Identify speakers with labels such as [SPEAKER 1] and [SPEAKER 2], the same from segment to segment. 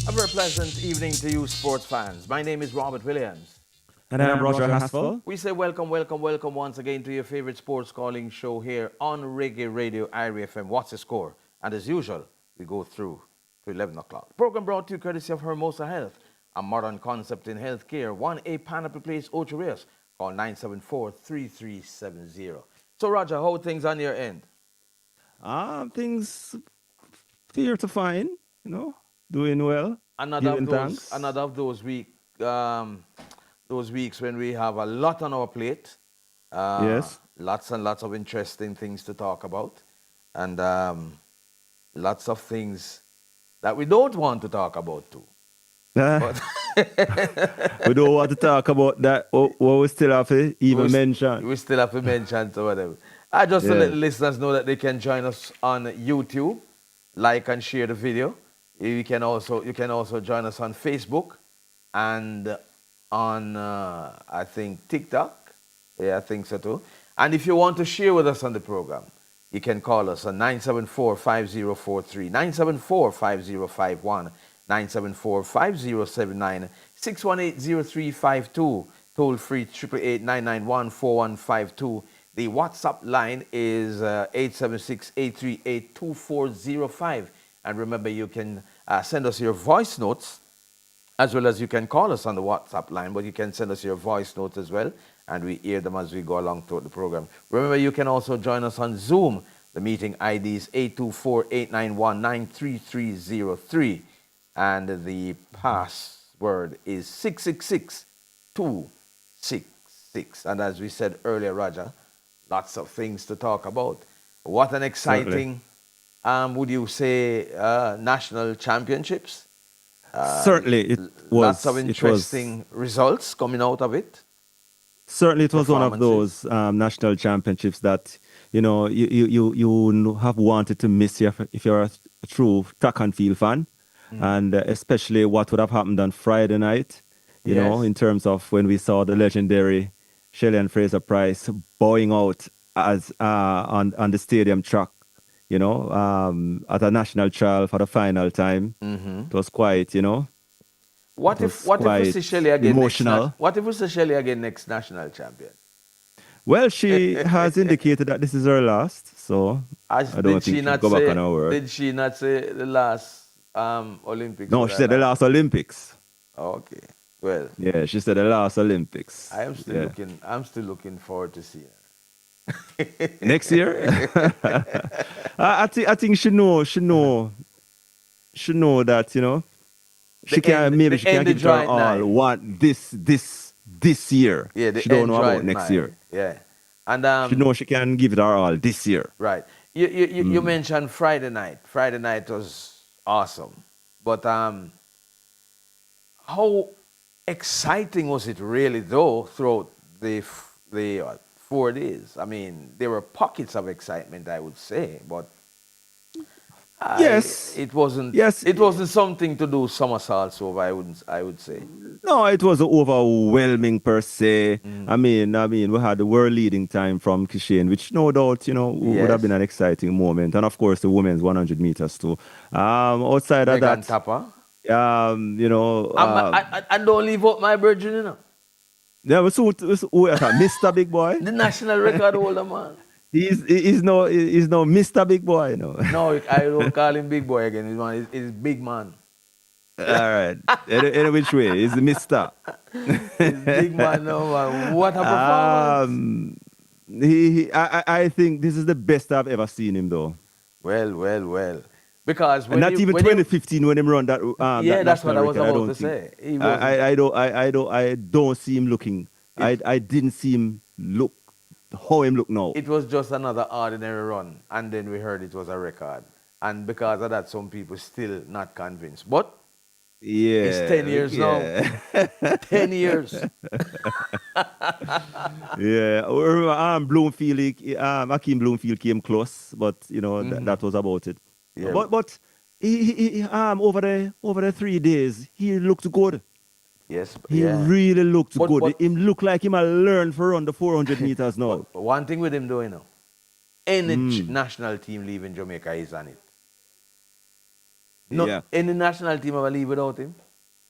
[SPEAKER 1] A very pleasant evening to you, sports fans. My name is Robert Williams.
[SPEAKER 2] And I'm Roger Haskell.
[SPEAKER 1] We say welcome, welcome, welcome once again to your favorite sports calling show here on Reggae Radio IRIE FM. What's the score? And as usual, we go through to 11 o'clock. Program brought to you courtesy of Hermosa Health, a modern concept in healthcare. 1A Pineapple Place, Ocho Rios. Call 974-3370. So, Roger, how are things on your end?
[SPEAKER 2] Things here to find, doing well. Giving thanks.
[SPEAKER 1] Another of those weeks when we have a lot on our plate.
[SPEAKER 2] Yes.
[SPEAKER 1] Lots and lots of interesting things to talk about, and lots of things that we don't want to talk about too. But
[SPEAKER 2] We don't want to talk about that. What we still have to even mention.
[SPEAKER 1] we still have to mention so whatever. I just to let the listeners know that they can join us on YouTube, like and share the video. You can also join us on Facebook and on I think TikTok. Yeah, I think so too. And if you want to share with us on the program, you can call us on 974-5043, 974-5051, 974-5079, 618-0352, toll free 888-991-4152. The WhatsApp line is 876-838-2405. And remember, you can send us your voice notes as well as you can call us on the WhatsApp line, but you can send us your voice notes as well, and we hear them as we go along throughout the program. Remember, you can also join us on Zoom. The meeting ID is 824-891-93303, and the password is 666266. And as we said earlier, Roger, lots of things to talk about. What an exciting, would you say, national championships?
[SPEAKER 2] Certainly, it was.
[SPEAKER 1] Lots of interesting results coming out of it.
[SPEAKER 2] Certainly, it was one of those national championships that you have wanted to miss if you're a true track and field fan, and especially what would have happened on Friday night. In terms of when we saw the legendary Shelley and Fraser Price bowing out as on the stadium track. At a national trial for the final time. It was quite,
[SPEAKER 1] What if we see Shelley again?
[SPEAKER 2] Emotional.
[SPEAKER 1] What if we see Shelley again next national champion?
[SPEAKER 2] Well, she has indicated that this is her last, so I don't think she'll go back on her word.
[SPEAKER 1] Did she not say the last Olympics?
[SPEAKER 2] No, she said the last Olympics.
[SPEAKER 1] Okay, well.
[SPEAKER 2] Yeah, she said the last Olympics.
[SPEAKER 1] I am still looking forward to seeing her.
[SPEAKER 2] Next year. I think she know that she can give it her all. What this year?
[SPEAKER 1] Yeah,
[SPEAKER 2] she don't know about next year.
[SPEAKER 1] Yeah, and
[SPEAKER 2] she know she can give it her all this year.
[SPEAKER 1] Right. You mentioned Friday night. Friday night was awesome, but how exciting was it really though throughout the 4 days? I mean, there were pockets of excitement, I would say, but it wasn't.
[SPEAKER 2] Yes,
[SPEAKER 1] it wasn't something to do somersaults over. I would say.
[SPEAKER 2] No, it was overwhelming per se. I mean, we had the world leading time from Kishen, which no doubt, would have been an exciting moment, and of course the women's 100 meters too. Outside of that,
[SPEAKER 1] Tapper.
[SPEAKER 2] I
[SPEAKER 1] don't leave out my virgin,
[SPEAKER 2] Yeah, Mr. Big Boy.
[SPEAKER 1] The national record holder, man.
[SPEAKER 2] He's no Mr. Big Boy,
[SPEAKER 1] No, I don't call him Big Boy again. He's Big Man.
[SPEAKER 2] All right. Any which way? He's the Mr.
[SPEAKER 1] He's Big Man, no, man. What a performance.
[SPEAKER 2] I think this is the best I've ever seen him, though.
[SPEAKER 1] Well. Because
[SPEAKER 2] not even 2015 when him run that.
[SPEAKER 1] That's what I was about to say.
[SPEAKER 2] I don't see him looking. I didn't see him look how him look now.
[SPEAKER 1] It was just another ordinary run, and then we heard it was a record, and because of that, some people still not convinced. But it's 10 years now. 10 years.
[SPEAKER 2] Bloomfield, Akeem Bloomfield came close, but that was about it. Yeah. But he over the 3 days he looked good.
[SPEAKER 1] Yes,
[SPEAKER 2] he really looked good. He looked like him learned for run the 400 meters now.
[SPEAKER 1] But one thing with him doing now, any national team leaving Jamaica is on it. Not
[SPEAKER 2] Yeah.
[SPEAKER 1] any national team ever leave without him.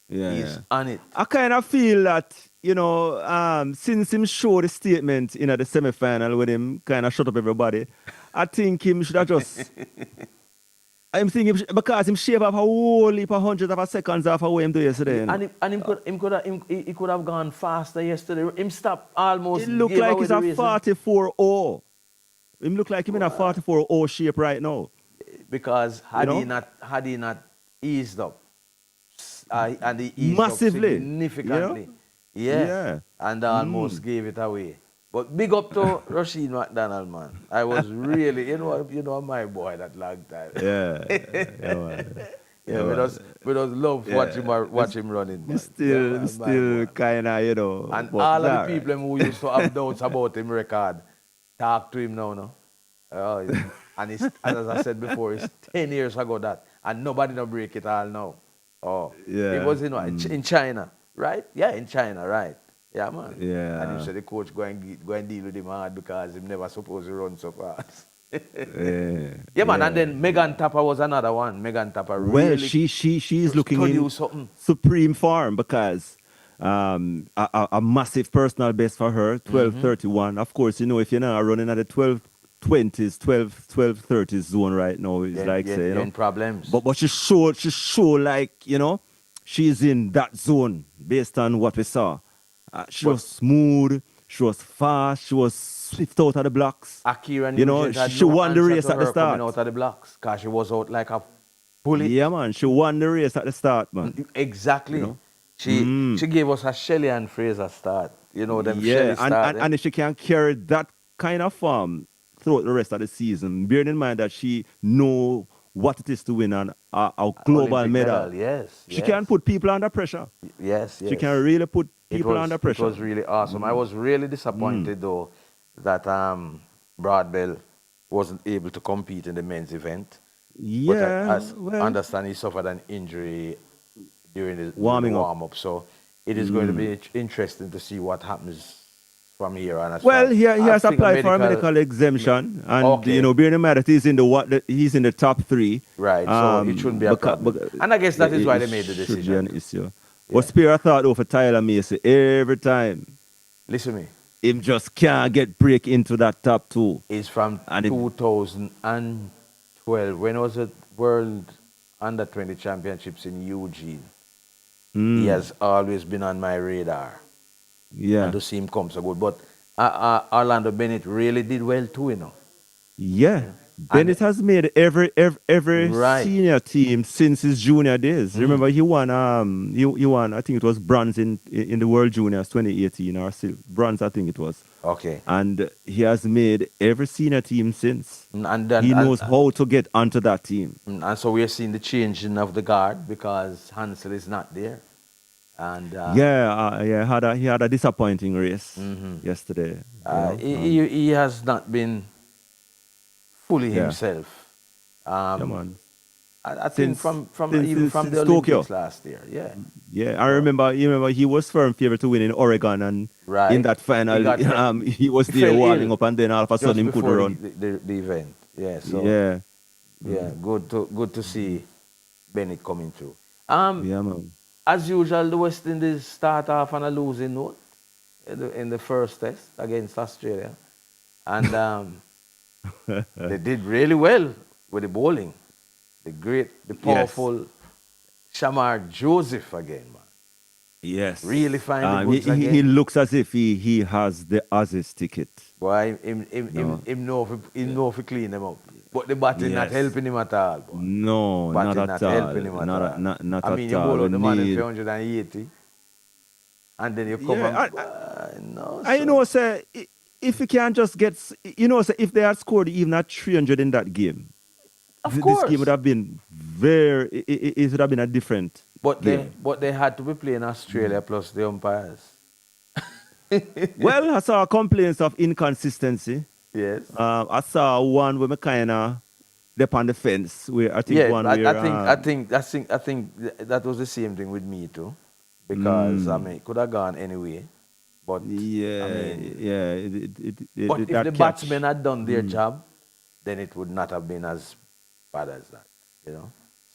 [SPEAKER 2] Yeah,
[SPEAKER 1] He's
[SPEAKER 2] yeah.
[SPEAKER 1] on it.
[SPEAKER 2] I kind of feel that, since him showed the statement in the semi-final with him kind of shut up everybody, I think him should have just. I'm thinking because him shave off a whole heap of hundreds of a seconds off of what him do yesterday.
[SPEAKER 1] He could have gone faster yesterday. Him stop almost
[SPEAKER 2] It look
[SPEAKER 1] gave
[SPEAKER 2] like
[SPEAKER 1] away
[SPEAKER 2] he's
[SPEAKER 1] the
[SPEAKER 2] a
[SPEAKER 1] race
[SPEAKER 2] 44-0. Him look like him in a 44-0 shape right now.
[SPEAKER 1] because
[SPEAKER 2] You know?
[SPEAKER 1] had he not eased up, and he eased up
[SPEAKER 2] Massively. You know?
[SPEAKER 1] significantly, yeah,
[SPEAKER 2] Yeah.
[SPEAKER 1] and almost gave it away. But big up to Rashid McDonald, man. I was really, my boy that long time.
[SPEAKER 2] Yeah. Yeah, man.
[SPEAKER 1] Yeah,
[SPEAKER 2] Yeah, man.
[SPEAKER 1] we just love watch him running,
[SPEAKER 2] We
[SPEAKER 1] man. Yeah,
[SPEAKER 2] still, we
[SPEAKER 1] man, my boy.
[SPEAKER 2] still kind of,
[SPEAKER 1] And
[SPEAKER 2] but
[SPEAKER 1] all
[SPEAKER 2] it's
[SPEAKER 1] of the
[SPEAKER 2] all right.
[SPEAKER 1] people who used to have doubts about him record, talk to him now, no? And as I said before, it's 10 years ago that, and nobody no break it all now. Oh, it
[SPEAKER 2] Yeah.
[SPEAKER 1] was in China, right? Yeah, in China, right? Yeah, man. And
[SPEAKER 2] Yeah.
[SPEAKER 1] he said the coach go and deal with him hard because him never supposed to run so fast.
[SPEAKER 2] Yeah.
[SPEAKER 1] Yeah, man. And
[SPEAKER 2] Yeah.
[SPEAKER 1] then Megan Tapper was another one. Megan Tapper
[SPEAKER 2] Well,
[SPEAKER 1] really
[SPEAKER 2] she's looking
[SPEAKER 1] study
[SPEAKER 2] in
[SPEAKER 1] something.
[SPEAKER 2] supreme form because a massive personal best for her, 12:31. Of course, if you're not running at the 12:20s, 12:30s zone right now, it's like say,
[SPEAKER 1] You're in problems.
[SPEAKER 2] But she showed like, she's in that zone based on what we saw. She was smooth, she was fast, she was swift out of the blocks.
[SPEAKER 1] Akira
[SPEAKER 2] You know,
[SPEAKER 1] Nugent had
[SPEAKER 2] she
[SPEAKER 1] no
[SPEAKER 2] won the
[SPEAKER 1] answer
[SPEAKER 2] race
[SPEAKER 1] to
[SPEAKER 2] at the
[SPEAKER 1] her coming
[SPEAKER 2] start.
[SPEAKER 1] out of the blocks because she was out like a bullet.
[SPEAKER 2] Yeah, man, she won the race at the start, man.
[SPEAKER 1] Exactly.
[SPEAKER 2] You know?
[SPEAKER 1] She gave us a Shelley and Fraser start. Them
[SPEAKER 2] Yeah,
[SPEAKER 1] Shelley
[SPEAKER 2] and,
[SPEAKER 1] start.
[SPEAKER 2] and if she can carry that kind of form throughout the rest of the season, bearing in mind that she know what it is to win a global
[SPEAKER 1] Olympic
[SPEAKER 2] medal,
[SPEAKER 1] yes.
[SPEAKER 2] she can put people under pressure.
[SPEAKER 1] Yes, yes.
[SPEAKER 2] She can really put
[SPEAKER 1] It
[SPEAKER 2] people
[SPEAKER 1] was,
[SPEAKER 2] under
[SPEAKER 1] it
[SPEAKER 2] pressure.
[SPEAKER 1] was really awesome. I was really disappointed though that Broadbell wasn't able to compete in the men's event. But
[SPEAKER 2] Yeah,
[SPEAKER 1] as
[SPEAKER 2] well,
[SPEAKER 1] understand, he suffered an injury during the
[SPEAKER 2] warming up.
[SPEAKER 1] warm up. So it is going to be interesting to see what happens from here on. As
[SPEAKER 2] Well,
[SPEAKER 1] far,
[SPEAKER 2] he
[SPEAKER 1] I
[SPEAKER 2] has
[SPEAKER 1] think
[SPEAKER 2] applied for a medical exemption, and
[SPEAKER 1] Okay.
[SPEAKER 2] bearing in mind that he's in the top three,
[SPEAKER 1] Right, so it shouldn't be a problem. And I guess that is why they made the
[SPEAKER 2] Should be
[SPEAKER 1] decision.
[SPEAKER 2] an issue.
[SPEAKER 1] Yeah.
[SPEAKER 2] But spare a thought though for Tyler Macy every time.
[SPEAKER 1] Listen to me.
[SPEAKER 2] Him just can't get break into that top two.
[SPEAKER 1] It's from
[SPEAKER 2] And it-
[SPEAKER 1] 2012. When was it World Under 20 Championships in Eugene?
[SPEAKER 2] Mm.
[SPEAKER 1] He has always been on my radar.
[SPEAKER 2] Yeah.
[SPEAKER 1] And to see him come so good. But Orlando Bennett really did well too,
[SPEAKER 2] Yeah. Bennett has made every
[SPEAKER 1] Right.
[SPEAKER 2] senior team since his junior days. Remember he won he won, I think it was bronze in the World Juniors 2018 or bronze, I think it was.
[SPEAKER 1] Okay.
[SPEAKER 2] And he has made every senior team since.
[SPEAKER 1] And then
[SPEAKER 2] He knows how to get onto that team.
[SPEAKER 1] and so we're seeing the changing of the guard because Hansel is not there. And
[SPEAKER 2] He had a disappointing race yesterday.
[SPEAKER 1] he has not been fully
[SPEAKER 2] Yeah.
[SPEAKER 1] himself.
[SPEAKER 2] Come on.
[SPEAKER 1] I think
[SPEAKER 2] Since-
[SPEAKER 1] from
[SPEAKER 2] since-
[SPEAKER 1] even from
[SPEAKER 2] since
[SPEAKER 1] the
[SPEAKER 2] Tokyo.
[SPEAKER 1] Olympics last year. Yeah.
[SPEAKER 2] Yeah, I remember. You remember he was firm favorite to win in Oregon, and
[SPEAKER 1] Right.
[SPEAKER 2] in that final,
[SPEAKER 1] He got
[SPEAKER 2] he was
[SPEAKER 1] he
[SPEAKER 2] there
[SPEAKER 1] fell
[SPEAKER 2] warming
[SPEAKER 1] ill
[SPEAKER 2] up, and then all of a
[SPEAKER 1] Just
[SPEAKER 2] sudden he couldn't
[SPEAKER 1] before
[SPEAKER 2] run.
[SPEAKER 1] the event. Yeah. So
[SPEAKER 2] Yeah,
[SPEAKER 1] yeah, good to see Bennett coming through.
[SPEAKER 2] yeah, man.
[SPEAKER 1] As usual, the West Indies start off on a losing note in the first test against Australia, and they did really well with the bowling. The powerful Shamar Joseph again, man.
[SPEAKER 2] Yes,
[SPEAKER 1] Really find the goods
[SPEAKER 2] he
[SPEAKER 1] again.
[SPEAKER 2] looks as if he has the Aussies ticket.
[SPEAKER 1] Boy,
[SPEAKER 2] No.
[SPEAKER 1] him know if he clean them up. But the batting not
[SPEAKER 2] Yes.
[SPEAKER 1] helping him at all, boy.
[SPEAKER 2] No,
[SPEAKER 1] Batting
[SPEAKER 2] not
[SPEAKER 1] not
[SPEAKER 2] at all.
[SPEAKER 1] helping him at
[SPEAKER 2] Not,
[SPEAKER 1] all.
[SPEAKER 2] not
[SPEAKER 1] I
[SPEAKER 2] at
[SPEAKER 1] mean, you
[SPEAKER 2] all.
[SPEAKER 1] bowl out
[SPEAKER 2] We
[SPEAKER 1] the man in
[SPEAKER 2] need-
[SPEAKER 1] 380, and then you come
[SPEAKER 2] Yeah,
[SPEAKER 1] and no,
[SPEAKER 2] I
[SPEAKER 1] sir.
[SPEAKER 2] know, sir. If you can just get, sir, if they had scored even at 300 in that game,
[SPEAKER 1] Of
[SPEAKER 2] this
[SPEAKER 1] course.
[SPEAKER 2] game would have been it would have been a different
[SPEAKER 1] But
[SPEAKER 2] game.
[SPEAKER 1] they had to be playing Australia plus the umpires.
[SPEAKER 2] Well, I saw complaints of inconsistency.
[SPEAKER 1] Yes.
[SPEAKER 2] I saw one where me kind of up on the fence. Where I think
[SPEAKER 1] Yeah,
[SPEAKER 2] one
[SPEAKER 1] I
[SPEAKER 2] where
[SPEAKER 1] think that was the same thing with me too, because I mean it could have gone anyway, but
[SPEAKER 2] yeah,
[SPEAKER 1] I mean,
[SPEAKER 2] yeah.
[SPEAKER 1] but if
[SPEAKER 2] that
[SPEAKER 1] the
[SPEAKER 2] catch.
[SPEAKER 1] batsmen had done their job, then it would not have been as bad as that,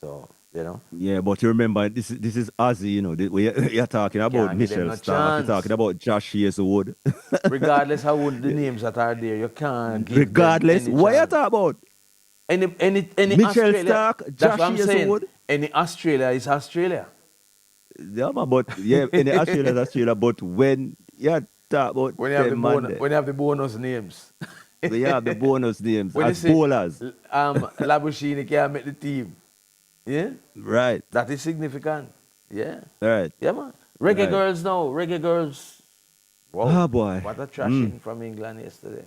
[SPEAKER 1] So, you know,
[SPEAKER 2] Yeah, but you remember this is Ozzy, you know. You're talking about
[SPEAKER 1] can't give them
[SPEAKER 2] Michelle
[SPEAKER 1] no
[SPEAKER 2] Stark, you're talking
[SPEAKER 1] chance.
[SPEAKER 2] about Josh Hazelwood.
[SPEAKER 1] Regardless how old the names that are there, you can't give them
[SPEAKER 2] Regardless,
[SPEAKER 1] any
[SPEAKER 2] what you
[SPEAKER 1] chance.
[SPEAKER 2] talking about?
[SPEAKER 1] Any
[SPEAKER 2] Michelle
[SPEAKER 1] Australia,
[SPEAKER 2] Stark,
[SPEAKER 1] that's what
[SPEAKER 2] Josh
[SPEAKER 1] I'm saying.
[SPEAKER 2] Hazelwood.
[SPEAKER 1] Any Australia is Australia.
[SPEAKER 2] Yeah, man, but yeah, in Australia is Australia, but when you talk about
[SPEAKER 1] When you have the
[SPEAKER 2] them man there,
[SPEAKER 1] when you have the bonus names.
[SPEAKER 2] we have the bonus names
[SPEAKER 1] When you
[SPEAKER 2] as
[SPEAKER 1] say
[SPEAKER 2] bowlers.
[SPEAKER 1] Labushini can't make the team. Yeah?
[SPEAKER 2] Right,
[SPEAKER 1] That is significant. Yeah.
[SPEAKER 2] right,
[SPEAKER 1] Yeah, man. Reggae
[SPEAKER 2] right.
[SPEAKER 1] girls now. Reggae girls. Whoa.
[SPEAKER 2] Oh boy.
[SPEAKER 1] What a
[SPEAKER 2] Mm.
[SPEAKER 1] trashing from England yesterday.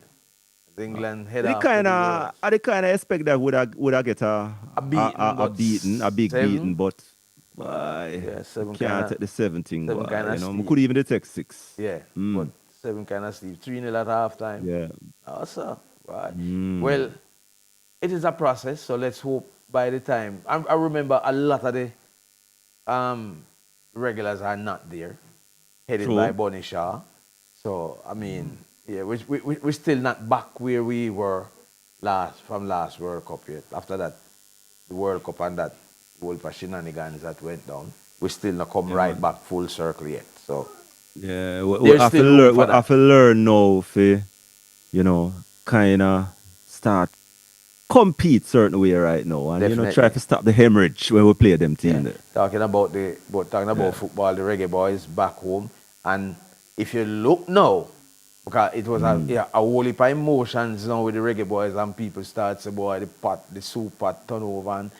[SPEAKER 1] England head
[SPEAKER 2] The
[SPEAKER 1] off to
[SPEAKER 2] kind
[SPEAKER 1] the
[SPEAKER 2] of
[SPEAKER 1] Euros.
[SPEAKER 2] I the kind of expect that would I get a
[SPEAKER 1] A beaten,
[SPEAKER 2] a
[SPEAKER 1] but
[SPEAKER 2] beating, a big beating,
[SPEAKER 1] seven.
[SPEAKER 2] but
[SPEAKER 1] But
[SPEAKER 2] boy,
[SPEAKER 1] yeah,
[SPEAKER 2] we
[SPEAKER 1] seven kind
[SPEAKER 2] can't
[SPEAKER 1] of
[SPEAKER 2] take the 17,
[SPEAKER 1] seven
[SPEAKER 2] boy.
[SPEAKER 1] kind
[SPEAKER 2] You
[SPEAKER 1] of
[SPEAKER 2] know, we
[SPEAKER 1] steep.
[SPEAKER 2] could even detect 6.
[SPEAKER 1] Yeah, but
[SPEAKER 2] Mm.
[SPEAKER 1] seven kind of steep. 3-0 at halftime.
[SPEAKER 2] Yeah.
[SPEAKER 1] Awesome. Right.
[SPEAKER 2] Mm.
[SPEAKER 1] Well, it is a process, so let's hope by the time. I remember a lot of the um, regulars are not there, headed by
[SPEAKER 2] True.
[SPEAKER 1] Bonnie Shaw. So, I mean, yeah, we're still not back where we were last World Cup yet. After that, the World Cup and that whole shenanigans that went down, we still not come
[SPEAKER 2] Yeah,
[SPEAKER 1] right
[SPEAKER 2] man.
[SPEAKER 1] back full circle yet. So,
[SPEAKER 2] Yeah, we
[SPEAKER 1] there's
[SPEAKER 2] have to
[SPEAKER 1] still room
[SPEAKER 2] learn. We
[SPEAKER 1] for that.
[SPEAKER 2] have to learn now, for you know, kind of start compete certain way right now, and try
[SPEAKER 1] Definitely.
[SPEAKER 2] to stop the hemorrhage when we play them
[SPEAKER 1] Yeah,
[SPEAKER 2] team there.
[SPEAKER 1] talking about
[SPEAKER 2] Yeah.
[SPEAKER 1] football, the reggae boys back home, and if you look now, because it was
[SPEAKER 2] Mm.
[SPEAKER 1] a whole heap of emotions now with the reggae boys, and people start say, boy, the soup pot turn over, and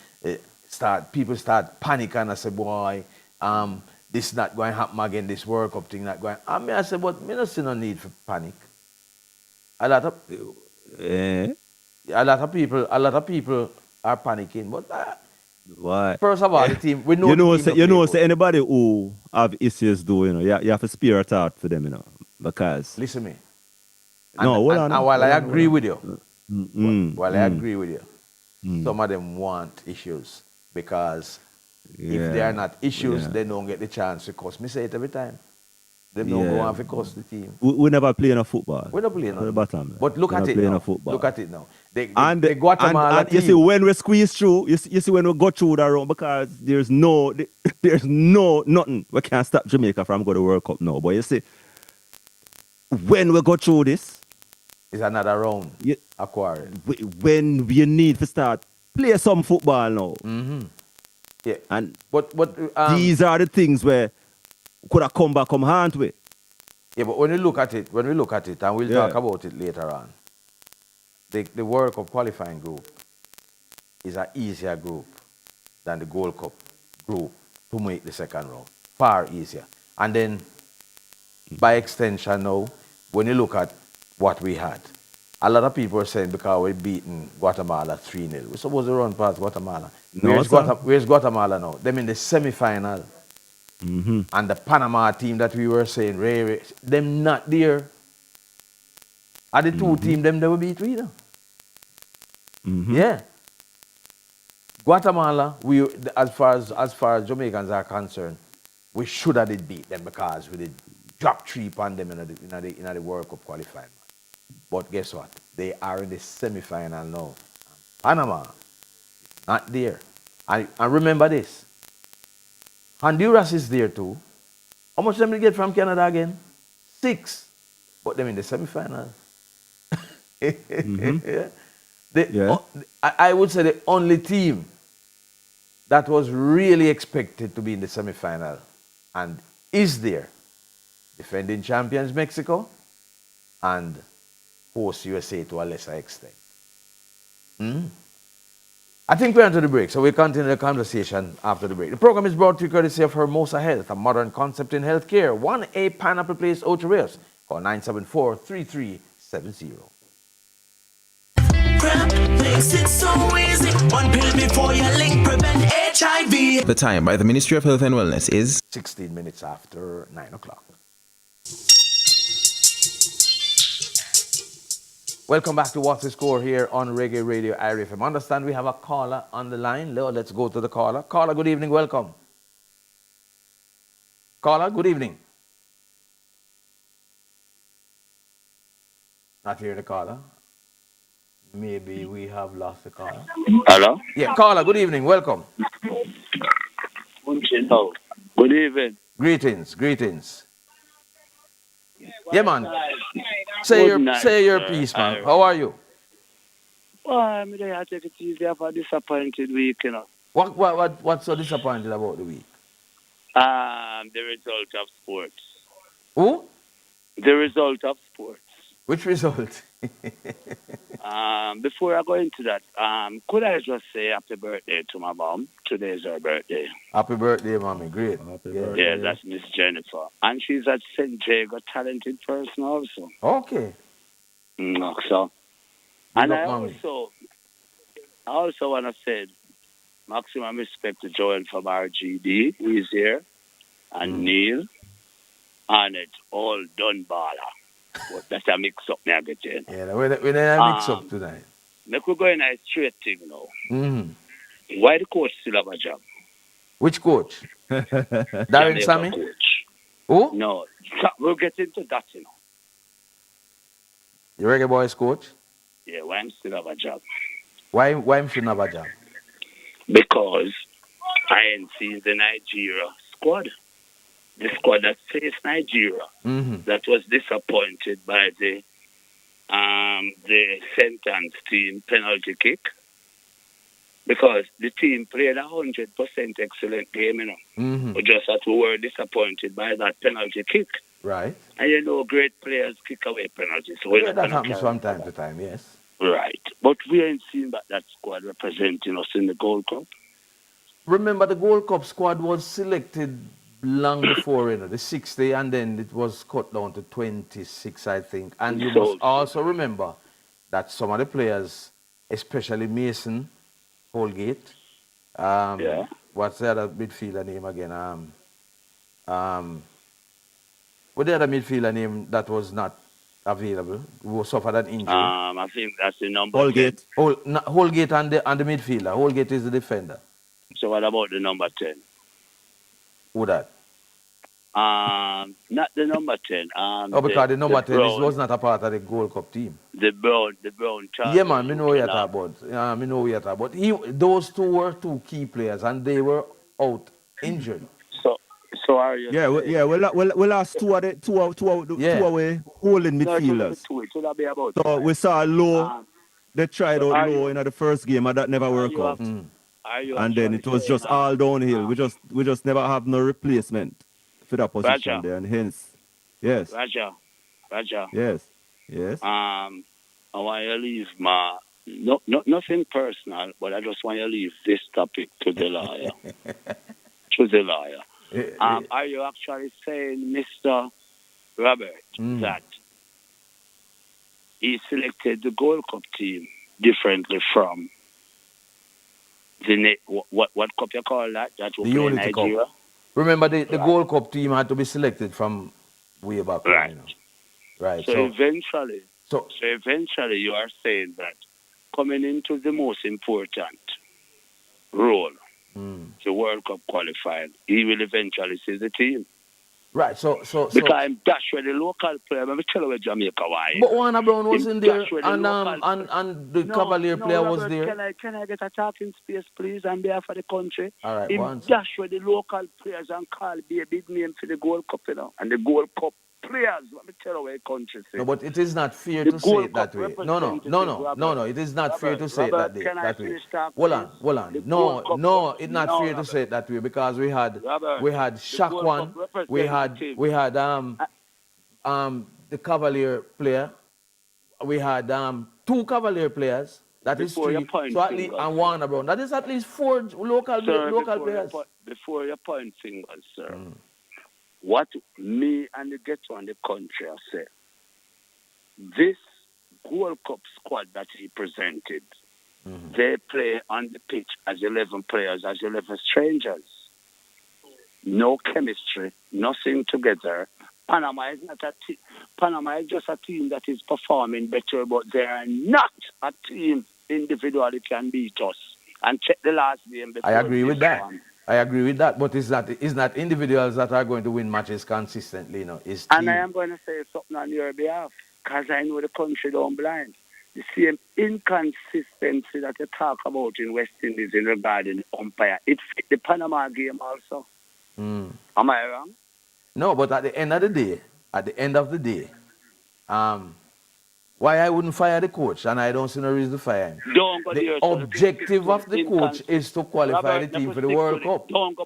[SPEAKER 1] people start panicking and say, boy, this not going to happen again, this World Cup thing not going. I say, but me not see no need for panic. A lot of
[SPEAKER 2] Eh?
[SPEAKER 1] a lot of people are panicking, but
[SPEAKER 2] Why?
[SPEAKER 1] first of all,
[SPEAKER 2] Eh,
[SPEAKER 1] the team, we know the team to play good.
[SPEAKER 2] anybody who have issues do, you have to spare a thought for them, because
[SPEAKER 1] Listen me.
[SPEAKER 2] no, hold on,
[SPEAKER 1] And while I
[SPEAKER 2] hold
[SPEAKER 1] agree
[SPEAKER 2] on.
[SPEAKER 1] with you,
[SPEAKER 2] Mm, mm,
[SPEAKER 1] while I
[SPEAKER 2] mm,
[SPEAKER 1] agree with you,
[SPEAKER 2] mm.
[SPEAKER 1] some of them want issues because if they are
[SPEAKER 2] Yeah,
[SPEAKER 1] not issues,
[SPEAKER 2] yeah,
[SPEAKER 1] they don't get the chance to cost. Me say it every time. Them don't go
[SPEAKER 2] yeah.
[SPEAKER 1] on to cost the team.
[SPEAKER 2] We never play no football.
[SPEAKER 1] We're not playing
[SPEAKER 2] At the
[SPEAKER 1] nothing.
[SPEAKER 2] bottom,
[SPEAKER 1] But look
[SPEAKER 2] we
[SPEAKER 1] at
[SPEAKER 2] never
[SPEAKER 1] it
[SPEAKER 2] play no
[SPEAKER 1] now. Look
[SPEAKER 2] football.
[SPEAKER 1] at it now.
[SPEAKER 2] And
[SPEAKER 1] The Guatemala
[SPEAKER 2] you see
[SPEAKER 1] team
[SPEAKER 2] when we squeeze through, you see when we go through that round, because there's no nothing we can't stop Jamaica from go to World Cup now. But you see, when we go through this,
[SPEAKER 1] is another round.
[SPEAKER 2] you,
[SPEAKER 1] Acquired.
[SPEAKER 2] when we need to start play some football now,
[SPEAKER 1] Yeah.
[SPEAKER 2] and
[SPEAKER 1] But
[SPEAKER 2] these are the things where could have come back, come haunt we.
[SPEAKER 1] yeah, but when we look at it, and we'll talk
[SPEAKER 2] Yeah.
[SPEAKER 1] about it later on, the World Cup qualifying group is an easier group than the Gold Cup group to make the second round. Far easier. And then, by extension now, when you look at what we had, a lot of people are saying because we beaten Guatemala 3-0. We're supposed to run past Guatemala.
[SPEAKER 2] No, sir.
[SPEAKER 1] Where's Guatemala now? Them in the semi-final.
[SPEAKER 2] Mm-hmm.
[SPEAKER 1] And the Panama team that we were saying, them not there. Are the two team them they will beat we now?
[SPEAKER 2] Mm-hmm.
[SPEAKER 1] Yeah. Guatemala, as far as Jamaicans are concerned, we should have did beat them because we did drop 3 on them in the World Cup qualifying. But guess what? They are in the semi-final now. Panama, not there. And remember this, Honduras is there too. How much them they get from Canada again? 6. But them in the semi-final.
[SPEAKER 2] Mm-hmm.
[SPEAKER 1] The,
[SPEAKER 2] Yeah.
[SPEAKER 1] I would say the only team that was really expected to be in the semi-final and is there, defending champions Mexico and host USA to a lesser extent. I think we're onto the break, so we'll continue the conversation after the break. The program is brought to you courtesy of Hermosa Health, a modern concept in healthcare. 1A Pineapple Place, Ocho Rios. Call 974-3370.
[SPEAKER 3] Prep makes it so easy. One pill before you link prevent HIV.
[SPEAKER 4] The time by the Ministry of Health and Wellness is
[SPEAKER 1] 16 minutes after 9 o'clock. Welcome back to What's the Score here on Reggae Radio IRIE FM. Understand we have a caller on the line. Leo, let's go to the caller. Caller, good evening. Welcome. Caller, good evening. Not hear the caller. Maybe we have lost the caller.
[SPEAKER 5] Hello?
[SPEAKER 1] Yeah, caller, good evening. Welcome.
[SPEAKER 5] Oh, good evening.
[SPEAKER 1] Greetings. Yeah, man.
[SPEAKER 5] Good night,
[SPEAKER 1] Say your
[SPEAKER 5] sir.
[SPEAKER 1] piece, man. How are you?
[SPEAKER 5] Well, I'm there. I take it easy after a disappointed week,
[SPEAKER 1] What's so disappointed about the week?
[SPEAKER 5] The result of sports.
[SPEAKER 1] Who?
[SPEAKER 5] The result of sports.
[SPEAKER 1] Which result?
[SPEAKER 5] Before I go into that, could I just say happy birthday to my mom? Today's her birthday.
[SPEAKER 1] Happy birthday, mommy. Great.
[SPEAKER 2] Happy
[SPEAKER 1] Yeah.
[SPEAKER 2] birthday.
[SPEAKER 5] Yeah, that's Miss Jennifer. And she's at St. Jago, talented person also.
[SPEAKER 1] Okay.
[SPEAKER 5] So,
[SPEAKER 1] Big
[SPEAKER 5] and
[SPEAKER 1] up,
[SPEAKER 5] I
[SPEAKER 1] mommy.
[SPEAKER 5] also want to say maximum respect to Joel from RGD, who is here, and Neil, and it's all done baller. But that's a mix up now, get in.
[SPEAKER 1] Yeah, we didn't mix up tonight.
[SPEAKER 5] Make we go in a straight thing now.
[SPEAKER 1] Mm-hmm.
[SPEAKER 5] Why the coach still have a job?
[SPEAKER 1] Which coach? Darren
[SPEAKER 5] Jamaica
[SPEAKER 1] Sammy?
[SPEAKER 5] coach.
[SPEAKER 1] Who?
[SPEAKER 5] No, we'll get into that,
[SPEAKER 1] The Reggae Boys coach?
[SPEAKER 5] Yeah, why him still have a job?
[SPEAKER 1] Why him shouldn't have a job?
[SPEAKER 5] Because I ain't seen the Nigeria squad. The squad that faced Nigeria that was disappointed by the sentence team penalty kick, because the team played 100% excellent game, but just that we were disappointed by that penalty kick.
[SPEAKER 1] Right.
[SPEAKER 5] And great players kick away penalties. So
[SPEAKER 1] Yeah, that happens from time to time, yes.
[SPEAKER 5] Right. But we ain't seen that squad representing us in the Gold Cup.
[SPEAKER 1] Remember, the Gold Cup squad was selected long before, the 60, and then it was cut down to 26, I think. And you must also remember that some of the players, especially Mason Holgate, what's the other midfielder name again? What the other midfielder name that was not available, who suffered an injury?
[SPEAKER 5] I think that's the number
[SPEAKER 2] Holgate.
[SPEAKER 5] 10.
[SPEAKER 1] Holgate and the midfielder. Holgate is the defender.
[SPEAKER 5] So what about the number 10?
[SPEAKER 1] Who that?
[SPEAKER 5] Not the number 10.
[SPEAKER 1] Because the number 10 was not a part of the Gold Cup team.
[SPEAKER 5] The brown child.
[SPEAKER 1] Yeah, man, I know what you're talking about. I know what you're talking about. Those two were two key players, and they were out injured.
[SPEAKER 5] So are you?
[SPEAKER 2] We lost two away holding midfielders. So we saw Low. They tried out Low in the first game, and that never worked out. And then it was just all downhill. We just never have no replacement for that position there, and hence, yes.
[SPEAKER 5] Raja.
[SPEAKER 2] Yes.
[SPEAKER 5] I want you to leave nothing personal, but I just want you to leave this topic to the lawyer. Are you actually saying, Mr. Robert, that he selected the Gold Cup team differently from the what cup you call that? That will play Nigeria.
[SPEAKER 1] Cup. Remember, the Gold Cup team had to be selected from way back.
[SPEAKER 5] Right.
[SPEAKER 1] Right.
[SPEAKER 5] So eventually, you are saying that coming into the most important role, the World Cup qualifying, he will eventually see the team.
[SPEAKER 1] Right. So
[SPEAKER 5] because I'm dash with the local player. Let me tell you where Jamaica why.
[SPEAKER 1] But Warner Brown was in there, and the Cavalier player
[SPEAKER 5] Robert,
[SPEAKER 1] was there.
[SPEAKER 5] Can I get a talking space, please, on behalf of the country?
[SPEAKER 1] All right,
[SPEAKER 5] him dash with the local players and call be a big name for the Gold Cup, and the Gold Cup players. Let me tell you where country say.
[SPEAKER 1] No, but it is not fair to say it that way. No. It is not fair to say it that way. Hold on. No, it's not fair to say it that way, because we had Shaq one, we had the Cavalier player, we had two Cavalier players. That is three. So at least and Warner Brown. That is at least four local players.
[SPEAKER 5] Before your point fingers, sir. What me and the ghetto and the country have said, this World Cup squad that he presented, they play on the pitch as 11 players, as 11 strangers. No chemistry, nothing together. Panama is not a team. Panama is just a team that is performing better, but they are not a team individually can beat us. And check the last game.
[SPEAKER 1] I agree with that. But it's not individuals that are going to win matches consistently, It's team.
[SPEAKER 5] And I am going to say something on your behalf, because I know the country don't blind. The same inconsistency that you talk about in West Indies in regarding the umpire, it fit the Panama game also. Am I wrong?
[SPEAKER 1] No, but at the end of the day, why I wouldn't fire the coach, and I don't see no reason to fire him.
[SPEAKER 5] Don't go
[SPEAKER 1] The
[SPEAKER 5] there, so let me stick
[SPEAKER 1] objective
[SPEAKER 5] to
[SPEAKER 1] of the coach is to qualify the
[SPEAKER 5] Robert, let
[SPEAKER 1] team
[SPEAKER 5] me
[SPEAKER 1] for the
[SPEAKER 5] stick to
[SPEAKER 1] World
[SPEAKER 5] it.
[SPEAKER 1] Cup.
[SPEAKER 5] Don't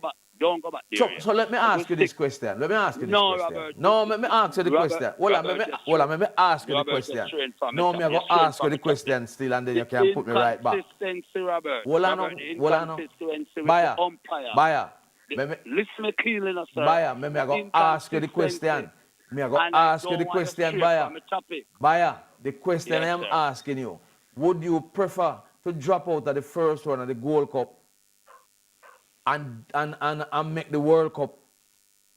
[SPEAKER 5] go back there.
[SPEAKER 1] So let me
[SPEAKER 5] Let
[SPEAKER 1] ask you this
[SPEAKER 5] stick.
[SPEAKER 1] question. Let me ask you this
[SPEAKER 5] No,
[SPEAKER 1] question.
[SPEAKER 5] Robert.
[SPEAKER 1] No, let me ask you the question. Let me ask you the
[SPEAKER 5] Robert, you're
[SPEAKER 1] question.
[SPEAKER 5] straying from
[SPEAKER 1] No,
[SPEAKER 5] it.
[SPEAKER 1] me I
[SPEAKER 5] You're
[SPEAKER 1] go
[SPEAKER 5] straying
[SPEAKER 1] ask you
[SPEAKER 5] from
[SPEAKER 1] the
[SPEAKER 5] it. Topic.
[SPEAKER 1] question still, and then
[SPEAKER 5] The
[SPEAKER 1] you can put me right back.
[SPEAKER 5] inconsistency, Robert.
[SPEAKER 1] Hold on,
[SPEAKER 5] Robert, the
[SPEAKER 1] hold on.
[SPEAKER 5] inconsistency with
[SPEAKER 1] Buyer,
[SPEAKER 5] the umpire.
[SPEAKER 1] buyer. Me, me,
[SPEAKER 5] Listen me clearly, now, sir.
[SPEAKER 1] buyer, me I
[SPEAKER 5] The
[SPEAKER 1] go ask you the
[SPEAKER 5] inconsistency.
[SPEAKER 1] question. Me I go
[SPEAKER 5] And I
[SPEAKER 1] ask you the
[SPEAKER 5] don't want to
[SPEAKER 1] question,
[SPEAKER 5] stray
[SPEAKER 1] buyer.
[SPEAKER 5] from the topic.
[SPEAKER 1] Buyer, the question I
[SPEAKER 5] Yes,
[SPEAKER 1] am
[SPEAKER 5] sir.
[SPEAKER 1] asking you, would you prefer to drop out of the first round of the Gold Cup and make the World Cup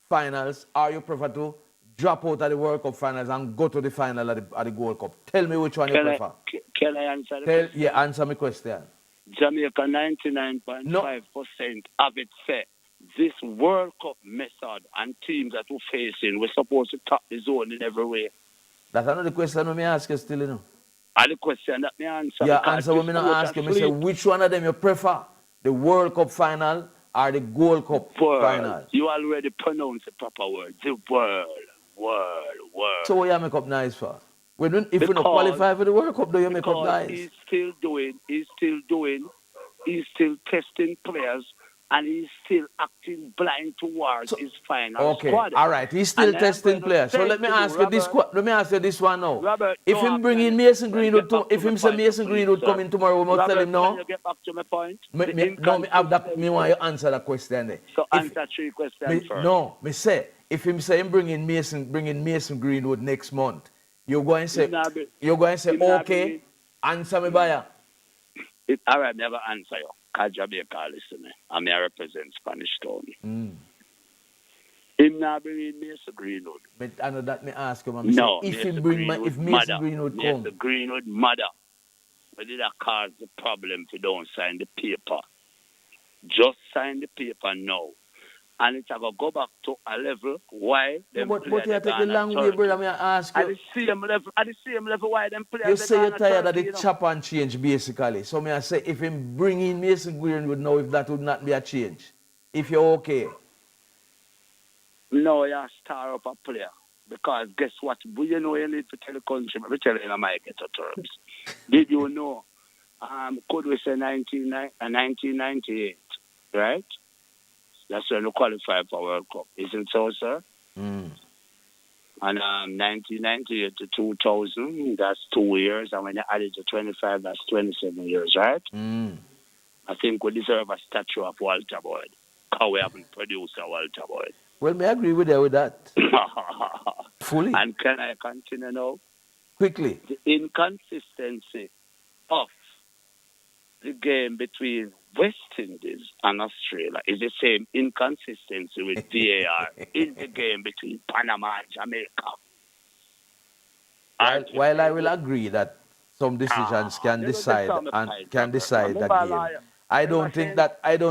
[SPEAKER 1] finals, or you prefer to drop out of the World Cup finals and go to the final of the Gold Cup? Tell me which one you prefer.
[SPEAKER 5] Can I answer the question?
[SPEAKER 1] Yeah, answer my question.
[SPEAKER 5] Jamaica 99.5% have it set. This World Cup method and teams that we're facing, we're supposed to top the zone in every way.
[SPEAKER 1] That's another question let me ask you still, you know.
[SPEAKER 5] And the question that me answer.
[SPEAKER 1] Yeah,
[SPEAKER 5] because
[SPEAKER 1] answer what
[SPEAKER 5] this
[SPEAKER 1] me not
[SPEAKER 5] coach
[SPEAKER 1] ask you. Me say
[SPEAKER 5] asleep.
[SPEAKER 1] which one of them you prefer? The World Cup final or the Gold Cup final?
[SPEAKER 5] You already pronounced the proper word. The world.
[SPEAKER 1] So what you make up nice for? If we not
[SPEAKER 5] Because-
[SPEAKER 1] qualify for the World Cup, do you make up
[SPEAKER 5] Because
[SPEAKER 1] nice?
[SPEAKER 5] he's still testing players, and he's still acting blind towards his final
[SPEAKER 1] Okay,
[SPEAKER 5] squad.
[SPEAKER 1] all right. He's still
[SPEAKER 5] And I'm
[SPEAKER 1] testing
[SPEAKER 5] gonna
[SPEAKER 1] players. So
[SPEAKER 5] say
[SPEAKER 1] let me
[SPEAKER 5] to you,
[SPEAKER 1] ask you this.
[SPEAKER 5] Robert,
[SPEAKER 1] Let me ask you this one now.
[SPEAKER 5] Robert,
[SPEAKER 1] If
[SPEAKER 5] don't
[SPEAKER 1] him
[SPEAKER 5] ask
[SPEAKER 1] bring
[SPEAKER 5] me
[SPEAKER 1] in
[SPEAKER 5] any
[SPEAKER 1] Mason
[SPEAKER 5] question.
[SPEAKER 1] Greenwood,
[SPEAKER 5] Get back to
[SPEAKER 1] if him
[SPEAKER 5] my
[SPEAKER 1] say
[SPEAKER 5] point,
[SPEAKER 1] Mason
[SPEAKER 5] please,
[SPEAKER 1] Greenwood
[SPEAKER 5] sir.
[SPEAKER 1] coming tomorrow, we must
[SPEAKER 5] Robert,
[SPEAKER 1] tell him no.
[SPEAKER 5] can you get back to my point?
[SPEAKER 1] No, me have that. Me want you answer that question there.
[SPEAKER 5] So answer three questions first.
[SPEAKER 1] No, me say if him say him bring in Mason Greenwood next month, you're going to say
[SPEAKER 5] Him not bring- him not
[SPEAKER 1] okay.
[SPEAKER 5] bring
[SPEAKER 1] Answer me, buyer.
[SPEAKER 5] All right, never answer you. Because Jamaica listen me. I mean, I represent Spanish Town. Him not bringing Mason Greenwood.
[SPEAKER 1] But I know that me ask him.
[SPEAKER 5] No,
[SPEAKER 1] Say, if
[SPEAKER 5] Mason
[SPEAKER 1] Mason Greenwood come,
[SPEAKER 5] Mason Greenwood mother. But did that cause the problem if you don't sign the paper? Just sign the paper now. And it's going to go back to a level why them
[SPEAKER 1] but
[SPEAKER 5] players
[SPEAKER 1] you take a long way, brother. Me ask
[SPEAKER 5] at
[SPEAKER 1] you.
[SPEAKER 5] the same level why them players
[SPEAKER 1] You say you're tired of the
[SPEAKER 5] you know?
[SPEAKER 1] chop and change, basically. So me I say, if him bring in Mason Greenwood now, if that would not be a change, if you're okay.
[SPEAKER 5] No, you star up a player. Because guess what? You know you need to tell the country. We tell you in my ghetto terms. Did you know? Could we say 1998, right? That's when we qualified for World Cup. Isn't so, sir? And 1998 to 2000, that's 2 years. And when you add it to 25, that's 27 years, right? I think we deserve a statue of Walter Boyd. Because we haven't produced a Walter Boyd.
[SPEAKER 1] Well, may I agree with you with that. Fully.
[SPEAKER 5] And can I continue now?
[SPEAKER 1] Quickly.
[SPEAKER 5] The inconsistency of the game between West Indies and Australia is the same inconsistency with VAR in the game between Panama and Jamaica.
[SPEAKER 1] While I will agree that some decisions can decide that game, I don't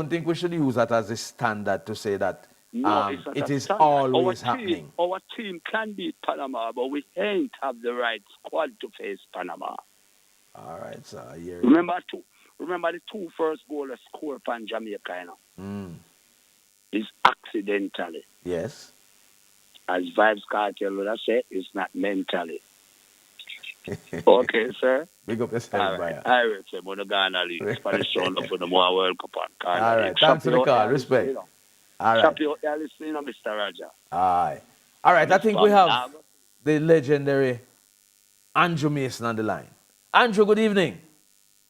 [SPEAKER 1] think we should use that as a standard to say that it is always happening.
[SPEAKER 5] Our team can beat Panama, but we ain't have the right squad to face Panama.
[SPEAKER 1] All right, so
[SPEAKER 5] Remember the two first goals scored upon Jamaica, you know? It's accidentally.
[SPEAKER 1] Yes.
[SPEAKER 5] As Vibes Cartel would have said, it's not mentally. Okay, sir?
[SPEAKER 1] Big up yourself,
[SPEAKER 5] All right. I will say, I'm going to leave Spanish Town for the more World Cup.
[SPEAKER 1] All right, thanks for the call. Respect.
[SPEAKER 5] You know.
[SPEAKER 1] All right.
[SPEAKER 5] Shop you out there listening, Mr. Raja.
[SPEAKER 1] All right, I think we have the legendary Andrew Mason on the line. Andrew, good evening.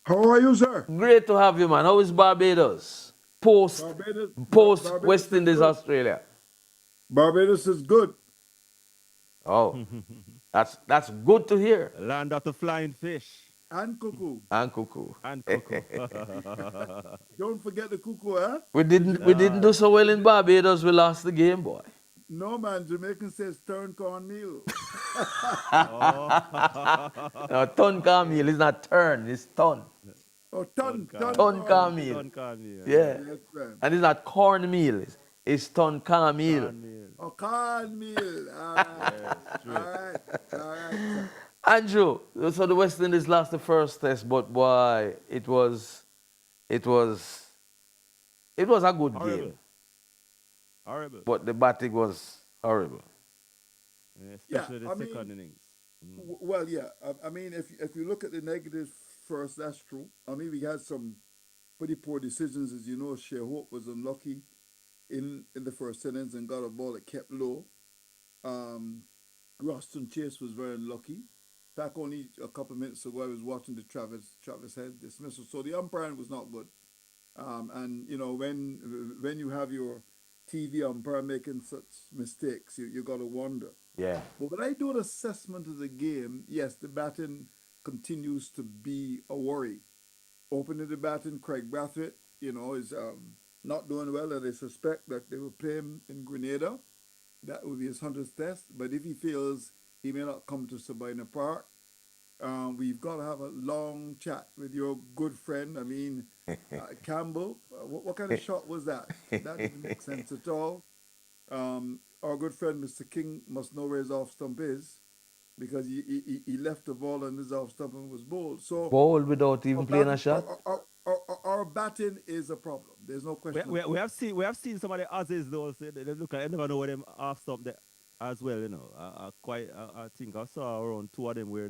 [SPEAKER 6] How are you, sir?
[SPEAKER 1] Great to have you, man. How is Barbados? Post West Indies, Australia.
[SPEAKER 6] Barbados is good.
[SPEAKER 1] Oh, that's good to hear.
[SPEAKER 2] Land of the flying fish.
[SPEAKER 6] And cuckoo.
[SPEAKER 1] And cuckoo.
[SPEAKER 2] And cuckoo.
[SPEAKER 6] Don't forget the cuckoo, huh?
[SPEAKER 1] We didn't do so well in Barbados. We lost the game, boy.
[SPEAKER 6] No, man. Jamaican says turn cornmeal.
[SPEAKER 1] No, ton cornmeal is not turn, it's ton.
[SPEAKER 6] Oh, ton
[SPEAKER 1] Cornmeal. Yeah.
[SPEAKER 6] Yes, man.
[SPEAKER 1] And it's not cornmeal, it's ton cornmeal.
[SPEAKER 6] Oh, cornmeal. All right. All right. Sir.
[SPEAKER 1] Andrew, so the West Indies lost the first test, but boy, it was a good game.
[SPEAKER 2] Horrible.
[SPEAKER 1] but the batting was horrible.
[SPEAKER 6] Yeah,
[SPEAKER 2] Especially the
[SPEAKER 6] I mean,
[SPEAKER 2] second innings.
[SPEAKER 6] well, yeah. I mean, if you look at the negatives first, that's true. I mean, we had some pretty poor decisions, as you know. Shea Hope was unlucky in the first innings and got a ball that kept low. Um, Roston Chase was very unlucky. In fact, only a couple of minutes ago, I was watching the Travis Head dismissal. So the umpiring was not good. And you know, when you have your TV umpire making such mistakes, you got to wonder.
[SPEAKER 1] Yeah.
[SPEAKER 6] But when I do an assessment of the game, yes, the batting continues to be a worry. Opening the batting, Craig Brathwaite, is not doing well, and I suspect that they will play him in Grenada. That will be his 100th test. But if he feels he may not come to Sabina Park, we've got to have a long chat with your good friend. I mean, Campbell. What kind of shot was that? That didn't make sense at all. Our good friend Mr. King must know where his off stump is because he left the ball on his off stump and was bowled. So
[SPEAKER 1] Bowled without
[SPEAKER 6] our
[SPEAKER 1] even playing a
[SPEAKER 6] batting,
[SPEAKER 1] shot.
[SPEAKER 6] our batting is a problem. There's no
[SPEAKER 2] We,
[SPEAKER 6] question
[SPEAKER 2] we,
[SPEAKER 6] about
[SPEAKER 2] we have seen we have seen some of the Aussies though. They look like I never know where them half stop there as well. You know, I think I saw around two of them where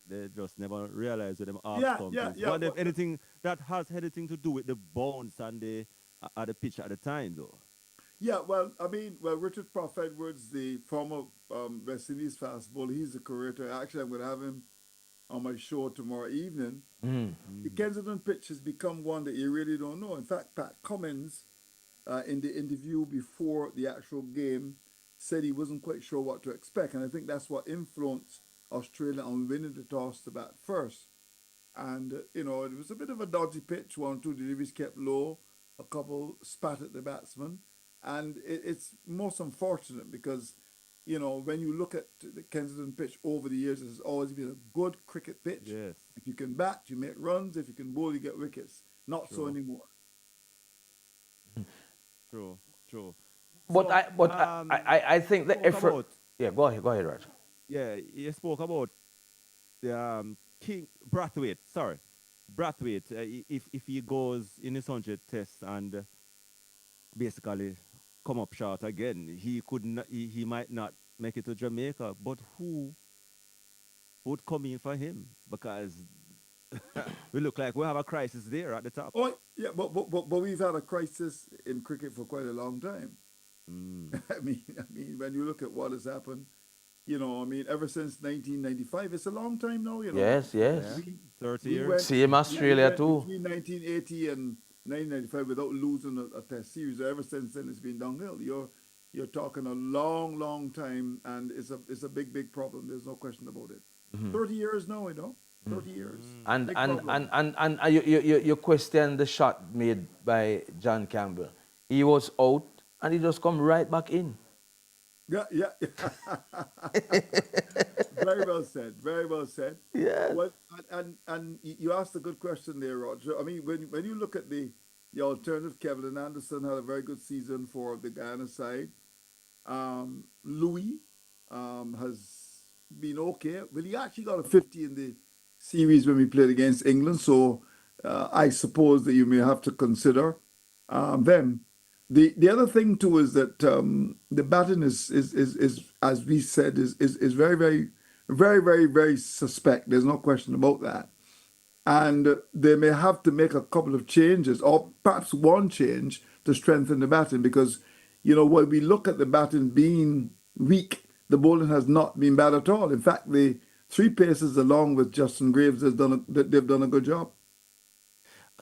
[SPEAKER 2] they just never realized where them
[SPEAKER 6] it.
[SPEAKER 2] half
[SPEAKER 6] Yeah,
[SPEAKER 2] stump
[SPEAKER 6] yeah,
[SPEAKER 2] is.
[SPEAKER 6] yeah.
[SPEAKER 2] But if anything that has anything to do with the bounce and the at the pitch at the time though.
[SPEAKER 6] Yeah, well, I mean, Richard Prof Edwards, the former West Indies fast bowler, he's the curator. Actually, I'm going to have him on my show tomorrow evening. The Kensington pitch has become one that you really don't know. In fact, Pat Cummins, in the interview before the actual game, said he wasn't quite sure what to expect. And I think that's what influenced Australia on winning the toss to bat first. And, it was a bit of a dodgy pitch. 1 2 deliveries kept low, a couple spat at the batsman. And it's most unfortunate because, when you look at the Kensington pitch over the years, it's always been a good cricket pitch.
[SPEAKER 2] Yes.
[SPEAKER 6] If you can bat, you make runs. If you can bowl, you get wickets. Not so
[SPEAKER 2] True.
[SPEAKER 6] anymore.
[SPEAKER 2] True. True.
[SPEAKER 1] But
[SPEAKER 2] So,
[SPEAKER 1] I think the
[SPEAKER 2] spoke
[SPEAKER 1] effort.
[SPEAKER 2] about
[SPEAKER 1] Yeah, go ahead, Raj.
[SPEAKER 2] yeah, you spoke about the King Brathwaite. Sorry, Brathwaite. If he goes in his 100 test and basically come up short again, he could not, he might not make it to Jamaica. But who would come in for him? Because we look like we have a crisis there at the top.
[SPEAKER 6] Oh, yeah, but we've had a crisis in cricket for quite a long time. I mean, when you look at what has happened, ever since 1995, it's a long time now.
[SPEAKER 1] Yes, yes.
[SPEAKER 2] Yeah,
[SPEAKER 6] We
[SPEAKER 2] 30
[SPEAKER 6] we
[SPEAKER 2] years.
[SPEAKER 6] went
[SPEAKER 1] Same
[SPEAKER 6] we
[SPEAKER 1] Australia
[SPEAKER 6] went
[SPEAKER 1] too.
[SPEAKER 6] between 1980 and 1995 without losing a test series. Ever since then, it's been downhill. You're talking a long, long time, and it's a big problem. There's no question about it. 30 years now, 30 years.
[SPEAKER 1] And
[SPEAKER 6] Big
[SPEAKER 1] and,
[SPEAKER 6] problem.
[SPEAKER 1] and you question the shot made by John Campbell. He was out and he just come right back in.
[SPEAKER 6] Yeah, yeah. Very well said. Very well said.
[SPEAKER 1] Yeah.
[SPEAKER 6] Well, and you asked a good question there, Roger. I mean, when you look at the alternative, Kevin Anderson had a very good season for the Guyana side. Louis has been okay. Well, he actually got a 50 in the series when we played against England. So I suppose that you may have to consider them. The other thing too is that the batting is as we said is very very suspect. There's no question about that, and they may have to make a couple of changes or perhaps one change to strengthen the batting because when we look at the batting being weak, the bowling has not been bad at all. In fact, the three paces along with Justin Graves they've done a good job.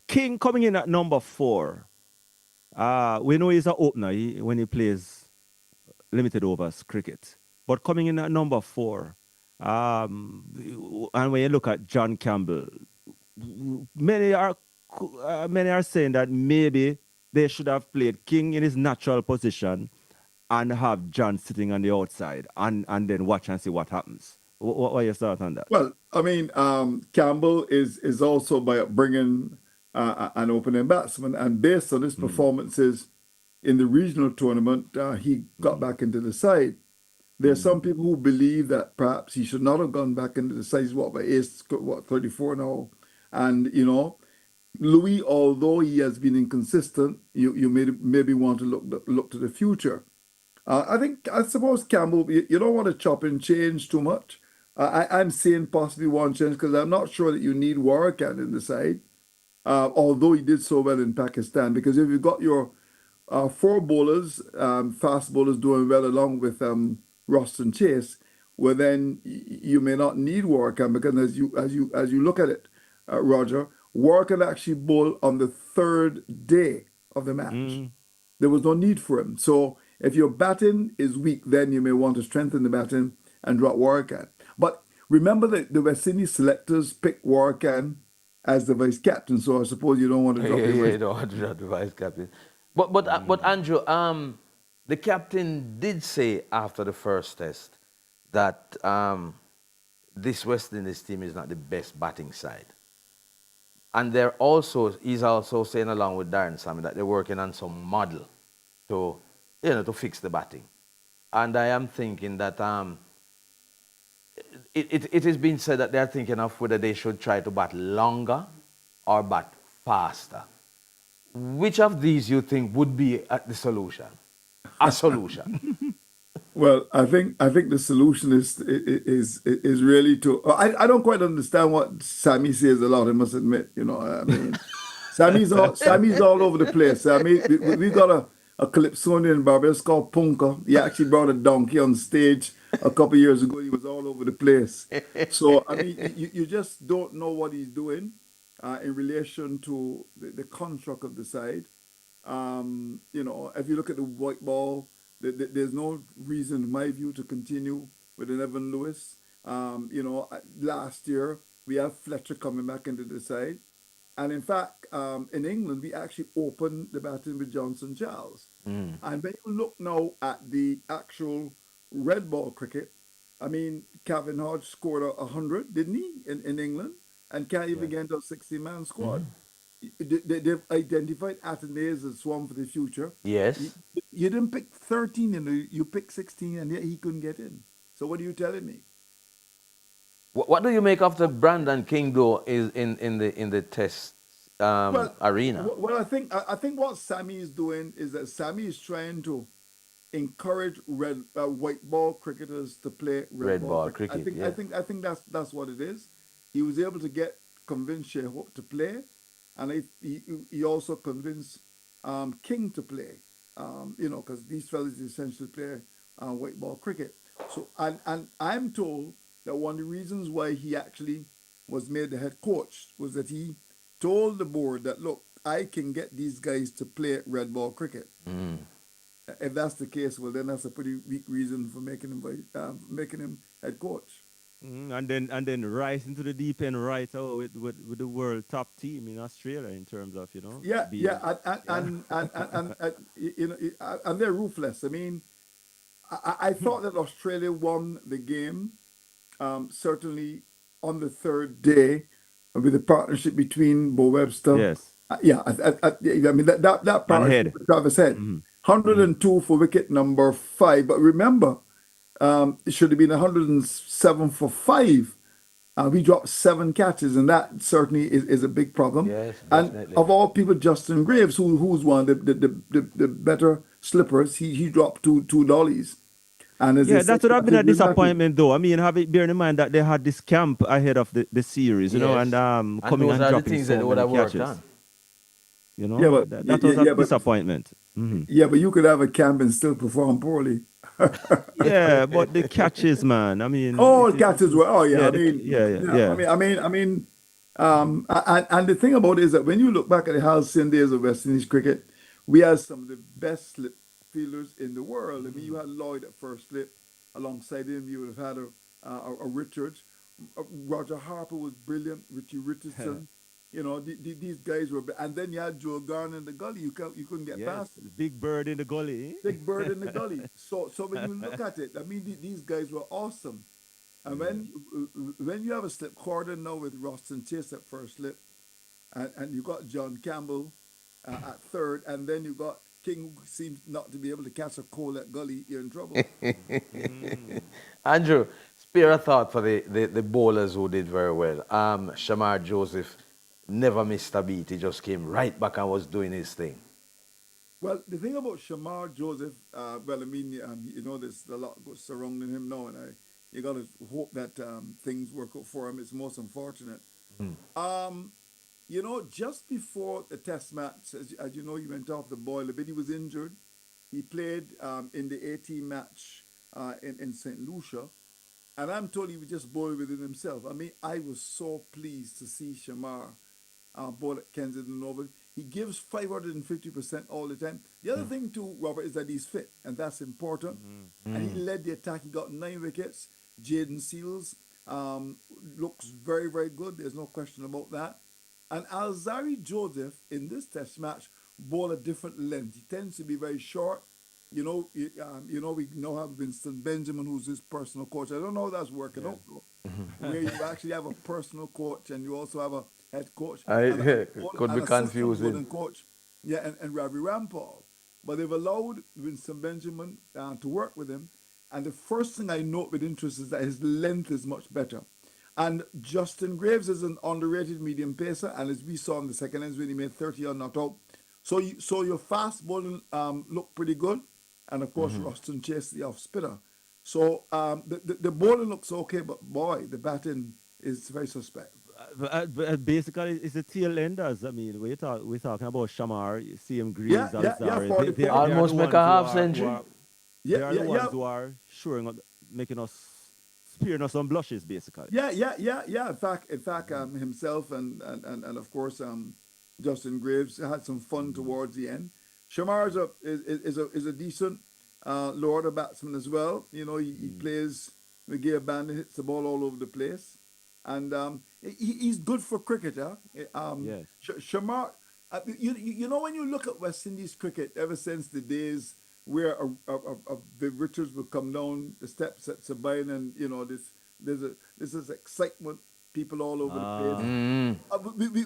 [SPEAKER 2] King coming in at number 4. We know he's an opener when he plays limited overs cricket. But coming in at number 4, and when you look at John Campbell, many are saying that maybe they should have played King in his natural position and have John sitting on the outside and then watch and see what happens. What are your thoughts on that?
[SPEAKER 6] Well, I mean, Campbell is also by bringing an opening batsman, and based on his performances in the regional tournament, he got back into the side. There are some people who believe that perhaps he should not have gone back into the side. He's by age 34 now, and Louis, although he has been inconsistent, you maybe want to look to the future. I suppose Campbell, you don't want to chop and change too much. I'm saying possibly one change because I'm not sure that you need Warrican in the side, although he did so well in Pakistan. Because if you've got your four bowlers, fast bowlers doing well along with Roston Chase, well then you may not need Warrican because as you look at it, Roger, Warrican actually bowled on the third day of the match. There was no need for him. So if your batting is weak, then you may want to strengthen the batting and drop Warrican. But remember that the West Indies selectors picked Warrican as the vice captain. So I suppose you don't want to
[SPEAKER 1] Yeah,
[SPEAKER 6] drop your
[SPEAKER 1] yeah,
[SPEAKER 6] vice.
[SPEAKER 1] you don't want to drop the vice captain. But Andrew, the captain did say after the first test that this West Indies team is not the best batting side. And he's also saying along with Darren Sammy that they're working on some model to, to fix the batting. And I am thinking that it has been said that they're thinking of whether they should try to bat longer or bat faster. Which of these you think would be the solution? A solution.
[SPEAKER 6] Well, I think the solution is really to. I don't quite understand what Sammy says a lot. I must admit, I mean, Sammy's all over the place. I mean, we got a Calypsonian in Barbados called Punka. He actually brought a donkey on stage a couple of years ago. He was all over the place. So I mean, you just don't know what he's doing in relation to the construct of the side. If you look at the white ball, there's no reason, in my view, to continue with an Evan Lewis. Last year we have Fletcher coming back into the side, and in fact, in England we actually opened the batting with Johnson Charles. And when you look now at the actual red ball cricket, I mean, Calvin Hodge scored 100, didn't he, in England, and can't even get into a 60-man squad. They've identified Athanaze as one for the future. You,
[SPEAKER 1] Yes.
[SPEAKER 6] you didn't pick 13, you picked 16, and yet he couldn't get in. So what are you telling me?
[SPEAKER 1] What do you make of the Brandon King though is in the test
[SPEAKER 6] Well,
[SPEAKER 1] arena?
[SPEAKER 6] I think what Sammy is doing is that Sammy is trying to encourage white ball cricketers to play red
[SPEAKER 1] Red
[SPEAKER 6] ball
[SPEAKER 1] ball
[SPEAKER 6] cricket. I
[SPEAKER 1] cricket,
[SPEAKER 6] think I
[SPEAKER 1] yeah.
[SPEAKER 6] think I think that's what it is. He was able to convince Shea Hope to play, and he also convinced King to play. Because these fellas essentially play white ball cricket. So and I'm told that one of the reasons why he actually was made the head coach was that he told the board that look, I can get these guys to play red ball cricket. If that's the case, well, then that's a pretty weak reason for making him head coach.
[SPEAKER 2] And then rise into the deep end right out with the world top team in Australia in terms of
[SPEAKER 6] Yeah,
[SPEAKER 2] being
[SPEAKER 6] yeah, and they're ruthless. I mean, I thought that Australia won the game certainly on the third day with the partnership between Bo Webster.
[SPEAKER 2] yes
[SPEAKER 6] I mean that
[SPEAKER 2] and
[SPEAKER 6] partnership
[SPEAKER 2] head.
[SPEAKER 6] with Travis Head, 102 for wicket number 5. But remember, it should have been 107 for 5. We dropped 7 catches, and that certainly is a big problem.
[SPEAKER 1] Yes,
[SPEAKER 6] And
[SPEAKER 1] definitely.
[SPEAKER 6] of all people, Justin Graves, who's one of the better slippers, he dropped two dollies. And as they
[SPEAKER 2] Yeah,
[SPEAKER 6] say,
[SPEAKER 2] that would have been a
[SPEAKER 6] good batting.
[SPEAKER 2] disappointment, though. I mean, bearing in mind that they had this camp ahead of the series, and
[SPEAKER 1] Yes. And
[SPEAKER 2] coming
[SPEAKER 1] those
[SPEAKER 2] and
[SPEAKER 1] are the
[SPEAKER 2] dropping
[SPEAKER 1] things that
[SPEAKER 2] so
[SPEAKER 1] they would
[SPEAKER 2] many
[SPEAKER 1] have worked
[SPEAKER 2] catches.
[SPEAKER 1] on.
[SPEAKER 6] Yeah, but
[SPEAKER 2] That was a disappointment.
[SPEAKER 6] but you could have a camp and still perform poorly.
[SPEAKER 2] Yeah, but the catches, man. I mean,
[SPEAKER 6] Oh, catches were. Oh, yeah.
[SPEAKER 2] yeah,
[SPEAKER 6] I mean,
[SPEAKER 2] yeah,
[SPEAKER 6] yeah.
[SPEAKER 2] yeah.
[SPEAKER 6] And the thing about it is that when you look back at the halcyon days of West Indies cricket, we had some of the best slip fielders in the world. I mean, you had Lloyd at first slip. Alongside him, you would have had a Richards. Roger Harper was brilliant. Richie Richardson. These guys were. And then you had Joe Garner in the gully. You couldn't get
[SPEAKER 2] Yes,
[SPEAKER 6] past him.
[SPEAKER 2] big bird in the gully.
[SPEAKER 6] Big bird in the gully. So when you look at it, I mean, these guys were awesome. And when you have a slip quarter now with Roston Chase at first slip, and you got John Campbell at third, and then you got King, who seems not to be able to catch a cold at gully, you're in trouble.
[SPEAKER 1] Andrew, spare a thought for the bowlers who did very well. Shamar Joseph never missed a beat. He just came right back and was doing his thing.
[SPEAKER 6] Well, the thing about Shamar Joseph, well, I mean, you know, there's a lot goes surrounding him now, and you got to hope that things work out for him. It's most unfortunate. Um, you know, just before the test match, as you know, he went off the boil a bit. He was injured. He played in the 18 match in St. Lucia. And I'm told he was just boiled within himself. I mean, I was so pleased to see Shamar bowl at Kensington Oval. He gives 550% all the time. The other thing too, Robert, is that he's fit, and that's important. And he led the attack. He got 9 wickets. Jaden Seals looks very, very good. There's no question about that. And Alzari Joseph in this test match bowled a different length. He tends to be very short. You know, we now have Winston Benjamin, who's his personal coach. I don't know how that's working out, though, where you actually have a personal coach and you also have a head coach.
[SPEAKER 1] Could be confusing.
[SPEAKER 6] Bowling coach, yeah, and Ravi Rampal. But they've allowed Winston Benjamin to work with him. And the first thing I note with interest is that his length is much better. And Justin Graves is an underrated medium pacer, and as we saw in the second innings when he made 30 on not out. So your fast bowling looked pretty good, and of course Ruston chased the off spinner. So the bowling looks okay, but boy, the batting is very suspect.
[SPEAKER 2] Basically, it's the tail enders. I mean, we're talking about Shamar, CM
[SPEAKER 6] Yeah,
[SPEAKER 2] Greaves,
[SPEAKER 6] yeah, yeah,
[SPEAKER 2] Alzari.
[SPEAKER 6] 40
[SPEAKER 2] They
[SPEAKER 6] points.
[SPEAKER 2] are the
[SPEAKER 1] Almost make
[SPEAKER 2] ones
[SPEAKER 1] a
[SPEAKER 2] who
[SPEAKER 1] half
[SPEAKER 2] are,
[SPEAKER 1] century.
[SPEAKER 2] they are the ones
[SPEAKER 6] Yeah.
[SPEAKER 2] who are making us, spearing us some blushes, basically.
[SPEAKER 6] Yeah. In fact, himself and of course Justin Graves had some fun towards the end. Shamar is a decent lower batsman as well. You know, he plays the gear band, hits the ball all over the place, and he's good for cricket. Huh?
[SPEAKER 2] Yes.
[SPEAKER 6] Shamar, you know when you look at West Indies cricket, ever since the days where the Richards would come down the steps at Sabine, and you know this is excitement, people all over the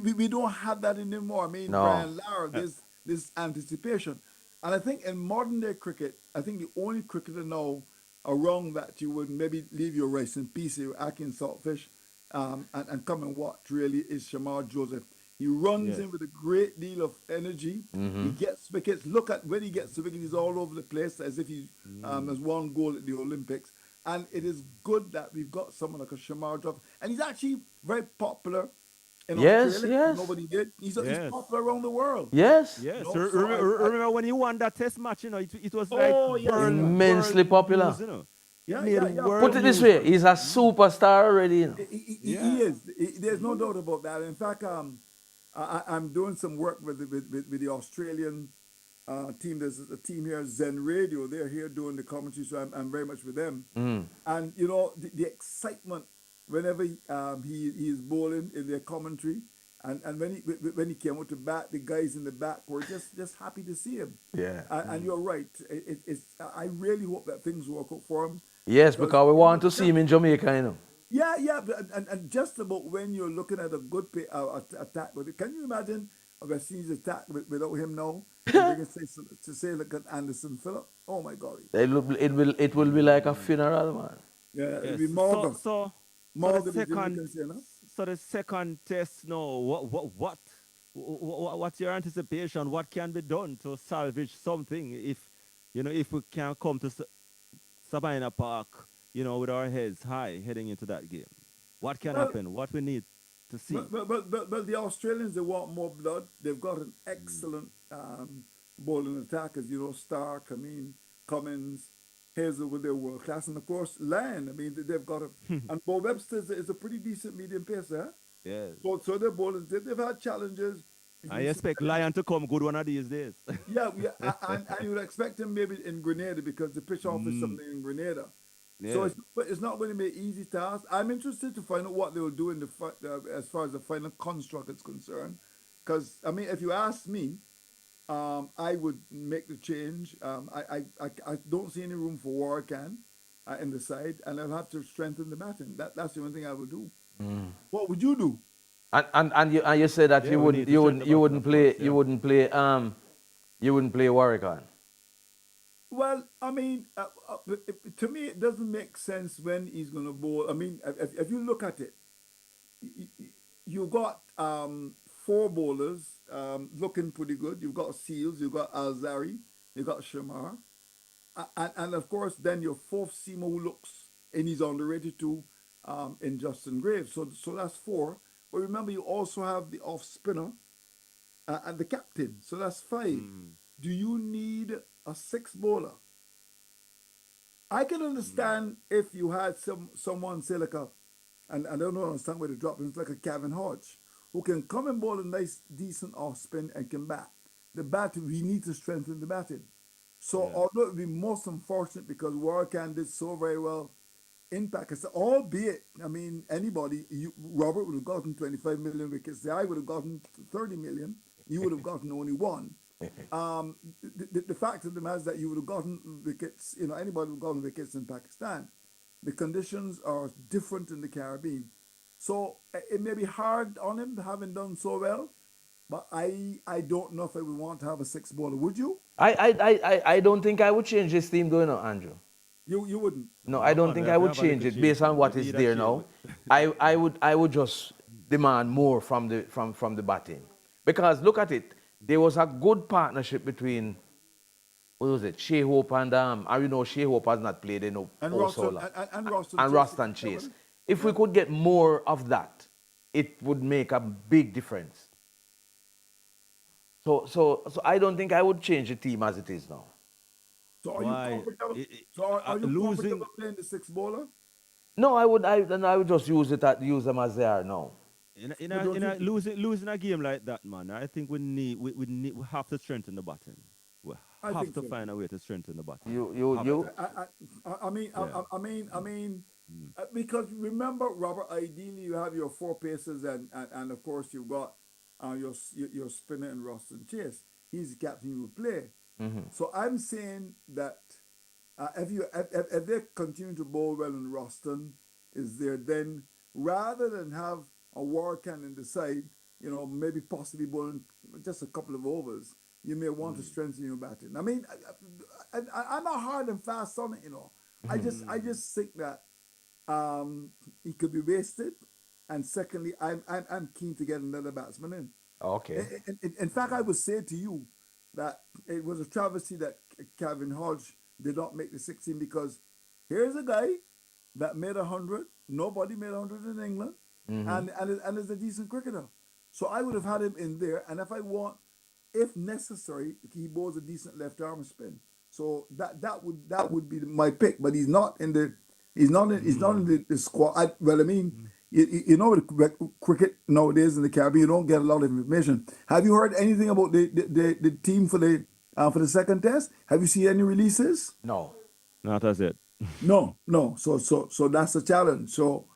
[SPEAKER 6] place. We don't have that anymore. I mean,
[SPEAKER 1] No.
[SPEAKER 6] Brian Lara, there's this anticipation, and I think in modern day cricket, I think the only cricketer now around that you would maybe leave your rice in peace, your Akin Saltfish, and come and watch really is Shamar Joseph. He runs
[SPEAKER 2] Yes.
[SPEAKER 6] in with a great deal of energy. He gets wickets. Look at when he gets the wicket, he's all over the place as if he has won gold at the Olympics. And it is good that we've got someone like a Shamar Joseph. And he's actually very popular in
[SPEAKER 1] Yes,
[SPEAKER 6] Australia.
[SPEAKER 1] yes.
[SPEAKER 6] Nobody did. He's
[SPEAKER 2] Yes.
[SPEAKER 6] popular around the world.
[SPEAKER 1] Yes.
[SPEAKER 2] Yes.
[SPEAKER 6] No, so
[SPEAKER 2] Remember when he won that test match, you know, it was
[SPEAKER 6] Oh,
[SPEAKER 2] like
[SPEAKER 6] yes,
[SPEAKER 1] Immensely
[SPEAKER 2] world
[SPEAKER 1] popular.
[SPEAKER 2] news, you know. It
[SPEAKER 6] Yeah,
[SPEAKER 2] made
[SPEAKER 6] yeah, yeah.
[SPEAKER 2] world
[SPEAKER 1] Put it this
[SPEAKER 2] news.
[SPEAKER 1] way, he's a superstar already. You know.
[SPEAKER 6] He is. There's no doubt about that. In fact, I'm doing some work with the Australian team. There's a team here, Zen Radio. They're here doing the commentary, so I'm very much with them. And you know the excitement whenever he is bowling in their commentary, and when he came out to bat, the guys in the back were just happy to see him.
[SPEAKER 1] Yeah.
[SPEAKER 6] And you're right. I really hope that things work out for him.
[SPEAKER 1] Yes, because we want to see him in Jamaica, you know.
[SPEAKER 6] Yeah, and just about when you're looking at a good attack, but can you imagine a West Indies attack without him now? To say like an Anderson Phillip. Oh my golly.
[SPEAKER 1] It will be like a funeral, man.
[SPEAKER 6] Yeah, it'll
[SPEAKER 2] Yes.
[SPEAKER 6] be Morgan.
[SPEAKER 2] So
[SPEAKER 6] Morgan,
[SPEAKER 2] the
[SPEAKER 6] the
[SPEAKER 2] second,
[SPEAKER 6] Jamaicans, you know?
[SPEAKER 2] so the second test now, what's your anticipation? What can be done to salvage something if we can come to Sabina Park, with our heads high heading into that game? What can
[SPEAKER 6] Well,
[SPEAKER 2] happen? What we need to see?
[SPEAKER 6] But the Australians, they want more blood. They've got an excellent bowling attackers, Stark, Cummins, Hazelwood, they're world class. And of course, Lyon, they've got and Bo Webster is a pretty decent medium pacer. Huh?
[SPEAKER 2] Yes.
[SPEAKER 6] So their bowling, they've had challenges.
[SPEAKER 2] I expect Lion to come good one of these days.
[SPEAKER 6] Yeah, and you would expect him maybe in Grenada because the pitch off is something in Grenada. So it's not going to be an easy task. I'm interested to find out what they will do in as far as the final construct is concerned. Because if you ask me, I would make the change. I don't see any room for Warrican in the side, and I'll have to strengthen the batting. That's the only thing I would do. What would you do?
[SPEAKER 1] And you said that
[SPEAKER 2] Yeah,
[SPEAKER 1] you
[SPEAKER 2] we
[SPEAKER 1] wouldn't
[SPEAKER 2] need to
[SPEAKER 1] you
[SPEAKER 2] check
[SPEAKER 1] wouldn't
[SPEAKER 2] the
[SPEAKER 1] you
[SPEAKER 2] button,
[SPEAKER 1] wouldn't
[SPEAKER 2] of
[SPEAKER 1] play
[SPEAKER 2] course, yeah.
[SPEAKER 1] you wouldn't play you wouldn't play Warrican.
[SPEAKER 6] Well, to me, it doesn't make sense when he's going to bowl. If you look at it, you got four bowlers looking pretty good. You've got Seals, you've got Alzari, you've got Shamar, and of course, then your fourth seamer who looks and he's underrated too in Justin Graves. So that's four. But remember, you also have the off spinner and the captain. So that's five. Do you need a six bowler? I can understand if you had someone say like and I don't understand where to drop him. It's like a Kevin Hodge who can come and bowl a nice, decent off spin and can bat. The batting, we need to strengthen the batting. So although it would be most unfortunate because Warrican did so very well in Pakistan, albeit, I mean, Robert would have gotten 25 million wickets. I would have gotten 30 million. You would have gotten only one. The fact of the matter is that you would have gotten wickets, anybody would have gotten wickets in Pakistan. The conditions are different in the Caribbean. So it may be hard on him having done so well, but I don't know if I would want to have a six bowler. Would you?
[SPEAKER 1] I don't think I would change this team going on, Andrew.
[SPEAKER 6] You wouldn't.
[SPEAKER 1] No, I don't think I would change it based on what is there now. I would just demand more from the batting. Because look at it, there was a good partnership between what was it, Shea Hope and Shea Hope has not played in
[SPEAKER 6] And
[SPEAKER 1] Roston Chase. If we could get more of that, it would make a big difference. So I don't think I would change the team as it is now.
[SPEAKER 6] So are
[SPEAKER 2] Why?
[SPEAKER 6] you comfortable? Comfortable playing the six bowler?
[SPEAKER 1] No, I would just use them as they are now.
[SPEAKER 2] Losing a game like that, man, I think we have to strengthen the button. We have to find a way to strengthen the button.
[SPEAKER 6] Because remember, Robert, ideally you have your four paces and of course you've got your spinner and Roston Chase. He's the captain who will play. So I'm saying that if they continue to bowl well and Roston is there, then rather than have a Warrican in the side, maybe possibly bowling just a couple of overs, you may want to strengthen your batting. I mean, I'm not hard and fast on it, I just think that he could be wasted, and secondly, I'm keen to get another batsman in.
[SPEAKER 1] Okay.
[SPEAKER 6] In fact, I would say to you that it was a travesty that Kevin Hodge did not make the 16 because here's a guy that made 100. Nobody made 100 in England, and is a decent cricketer. So I would have had him in there, and if necessary, he bowls a decent left arm spin. So that would be my pick, but he's not in the squad. With cricket nowadays in the Caribbean, you don't get a lot of information. Have you heard anything about the team for the second test? Have you seen any releases?
[SPEAKER 1] No.
[SPEAKER 2] Not as it.
[SPEAKER 6] No. So that's a challenge. So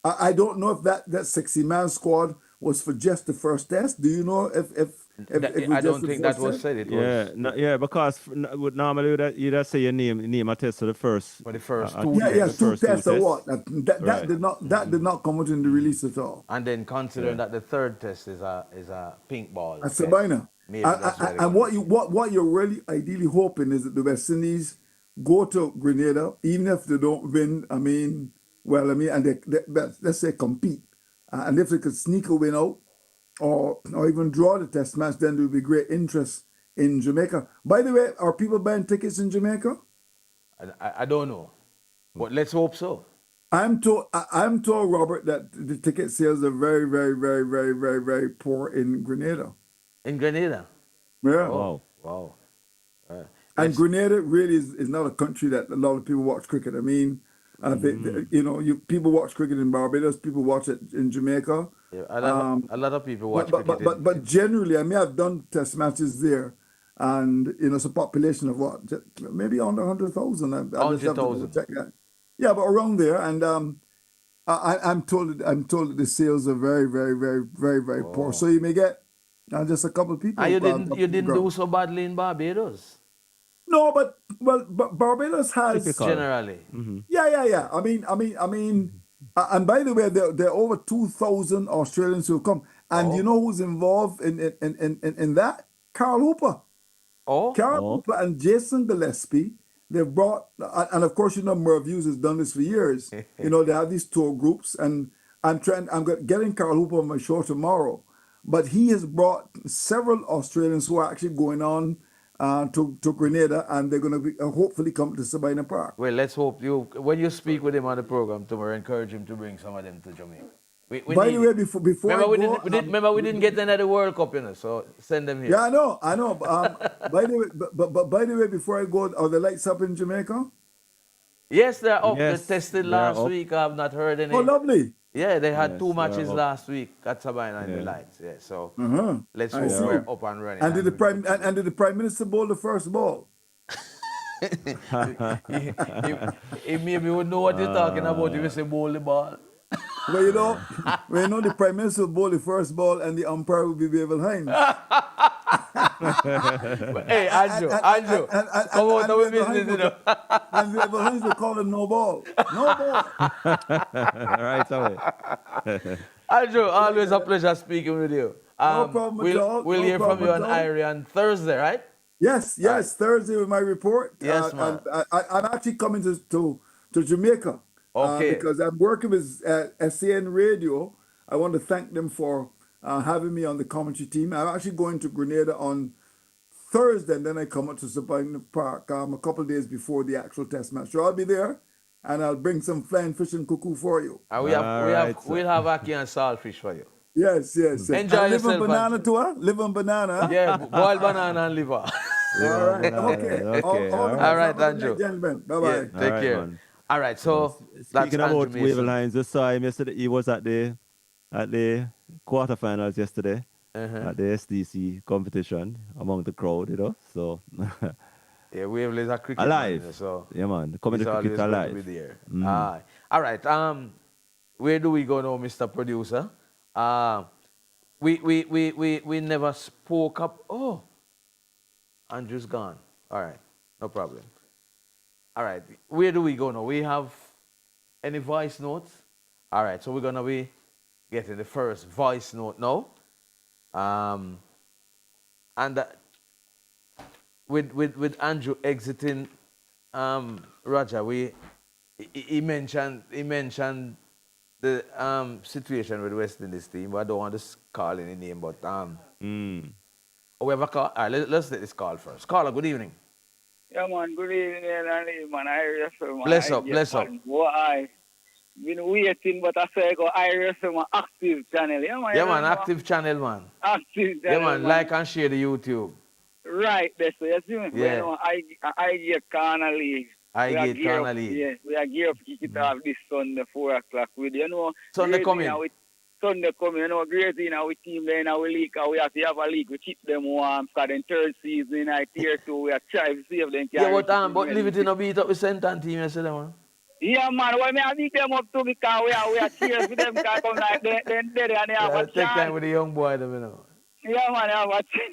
[SPEAKER 6] I don't know if that 60-man squad was for just the first test. Do you know if
[SPEAKER 1] I don't think that was said. It was.
[SPEAKER 2] Because normally you just say your name a test for the first.
[SPEAKER 1] For the first
[SPEAKER 2] two.
[SPEAKER 6] Two tests or what? That did not come out in the release at all.
[SPEAKER 1] And then considering that the third test is a pink ball.
[SPEAKER 6] That's a minor. And what you're really ideally hoping is that the West Indies go to Grenada, even if they don't win. And they let's say compete, and if they could sneak a win out, or even draw the test match, then there would be great interest in Jamaica. By the way, are people buying tickets in Jamaica?
[SPEAKER 1] I don't know, but let's hope so.
[SPEAKER 6] I'm told, Robert, that the ticket sales are very, very, very, very, very, very poor in Grenada.
[SPEAKER 1] In Grenada?
[SPEAKER 6] Yeah.
[SPEAKER 1] Wow.
[SPEAKER 6] And Grenada really is not a country that a lot of people watch cricket. I mean, people watch cricket in Barbados, people watch it in Jamaica.
[SPEAKER 1] Yeah, a lot of people watch cricket.
[SPEAKER 6] But generally, I mean, I've done test matches there, and it's a population of what, maybe under 100,000.
[SPEAKER 1] 100,000.
[SPEAKER 6] Yeah, but around there, and I'm told that the sales are very, very, very, very, very poor. So you may get just a couple of people.
[SPEAKER 1] And you didn't do so badly in Barbados.
[SPEAKER 6] No, but Barbados has
[SPEAKER 1] generally.
[SPEAKER 6] Yeah. I mean. And by the way, there are over 2,000 Australians who come. And you know who's involved in that? Carl Hooper. Hooper and Jason Gillespie. They've brought, and of course, Merv Hughes has done this for years. They have these tour groups, and I'm getting Carl Hooper on my show tomorrow. but he has brought several Australians who are actually going on to Grenada, and they're going to be hopefully come to Sabina Park.
[SPEAKER 1] Well, let's hope when you speak with him on the program tomorrow, encourage him to bring some of them to Jamaica. We
[SPEAKER 6] By
[SPEAKER 1] need
[SPEAKER 6] the
[SPEAKER 1] it.
[SPEAKER 6] way, before
[SPEAKER 1] Remember,
[SPEAKER 6] I go,
[SPEAKER 1] remember we didn't get into the World Cup, so send them here.
[SPEAKER 6] yeah, I know. By the way, but by the way, before I go, are the lights up in Jamaica?
[SPEAKER 1] Yes, they're up. They
[SPEAKER 2] Yes,
[SPEAKER 1] tested
[SPEAKER 2] they're
[SPEAKER 1] last
[SPEAKER 2] up.
[SPEAKER 1] week. I have not heard any.
[SPEAKER 6] Oh, lovely.
[SPEAKER 1] Yeah, they had
[SPEAKER 2] Yes,
[SPEAKER 1] 2
[SPEAKER 2] they're
[SPEAKER 1] matches
[SPEAKER 2] up.
[SPEAKER 1] last week at Sabina and the
[SPEAKER 2] Yeah.
[SPEAKER 1] Lights. Yeah, so
[SPEAKER 6] Uh-huh.
[SPEAKER 1] let's
[SPEAKER 6] I
[SPEAKER 1] hope
[SPEAKER 6] see.
[SPEAKER 1] we're up and running.
[SPEAKER 6] And did the prime minister bowl the first ball?
[SPEAKER 1] He maybe would know what you're talking about if you say bowl the ball.
[SPEAKER 6] Well, the prime minister bowl the first ball, and the umpire will be Bevel Hines.
[SPEAKER 1] Hey, Andrew, come out of business, you know.
[SPEAKER 6] And Bevel Hines will call it no ball. No ball.
[SPEAKER 2] Right away.
[SPEAKER 1] Andrew, always a pleasure speaking with you.
[SPEAKER 6] No problem at all.
[SPEAKER 1] We'll
[SPEAKER 6] No
[SPEAKER 1] hear from
[SPEAKER 6] problem
[SPEAKER 1] you
[SPEAKER 6] at
[SPEAKER 1] on
[SPEAKER 6] all.
[SPEAKER 1] IRIE on Thursday, right?
[SPEAKER 6] Yes, Thursday with my report.
[SPEAKER 1] Yes, man.
[SPEAKER 6] I'm actually coming to Jamaica.
[SPEAKER 1] Okay.
[SPEAKER 6] Because I'm working with SAN Radio. I want to thank them for having me on the commentary team. I'm actually going to Grenada on Thursday, and then I come up to Sabina Park a couple of days before the actual test match. So I'll be there, and I'll bring some flying fish and cuckoo for you.
[SPEAKER 1] And we'll have ackee and saltfish for you.
[SPEAKER 6] Yes.
[SPEAKER 1] Enjoy
[SPEAKER 6] and live
[SPEAKER 1] yourself,
[SPEAKER 6] on banana too, huh? Live on banana.
[SPEAKER 1] Yeah, boiled banana and liver.
[SPEAKER 6] All right. Okay.
[SPEAKER 2] Okay,
[SPEAKER 1] all right,
[SPEAKER 6] Have a good night,
[SPEAKER 1] Andrew.
[SPEAKER 6] gentlemen. Bye
[SPEAKER 1] Yeah,
[SPEAKER 6] bye.
[SPEAKER 1] take
[SPEAKER 2] right,
[SPEAKER 1] care.
[SPEAKER 2] man.
[SPEAKER 1] All right, so that's
[SPEAKER 2] Speaking
[SPEAKER 1] Andrew
[SPEAKER 2] about
[SPEAKER 1] Mason.
[SPEAKER 2] Wave Lines, I saw him yesterday. He was at the quarterfinals yesterday at the SDC competition among the crowd, So
[SPEAKER 1] Yeah, Wave is a cricket
[SPEAKER 2] alive.
[SPEAKER 1] man, so
[SPEAKER 2] Yeah, man. Coming
[SPEAKER 1] he's
[SPEAKER 2] to
[SPEAKER 1] always
[SPEAKER 2] cricket
[SPEAKER 1] going to
[SPEAKER 2] alive.
[SPEAKER 1] be there. Aye. All right. Where do we go now, Mr. Producer? We never spoke up. Oh, Andrew's gone. All right, no problem. All right, where do we go now? We have any voice notes? All right, so we're gonna be getting the first voice note now. And with Andrew exiting, Roger, he mentioned the situation with West Indies team, but I don't want to call any name, but we have a call. All right, let's take this call first. Caller, good evening.
[SPEAKER 7] Yeah, man, good evening, man. Irish, man.
[SPEAKER 1] Bless up.
[SPEAKER 7] Boy, been waiting, but I say go Irish, man, active channel.
[SPEAKER 1] Yeah, man, active channel, man.
[SPEAKER 7] Active channel,
[SPEAKER 1] Yeah, man, like and share the YouTube.
[SPEAKER 7] Right, that's so you see me?
[SPEAKER 1] Yeah.
[SPEAKER 7] I get Corner League.
[SPEAKER 1] I get Corner League.
[SPEAKER 7] Yeah, we are geared up to kick it off this Sunday, 4 o'clock. With,
[SPEAKER 1] Sunday coming.
[SPEAKER 7] Sunday coming, great in our team there in our league. We have to have a league. We keep them warm. Because in third season, tier 2, we are trying to save them.
[SPEAKER 1] Yeah, but leave it in a beat up with Sentan team yesterday, man.
[SPEAKER 7] Yeah, man. Well, I big them up too because we are cheers for them. Because come like they and they have a chance.
[SPEAKER 1] Take time with the young boy,
[SPEAKER 7] Yeah, man.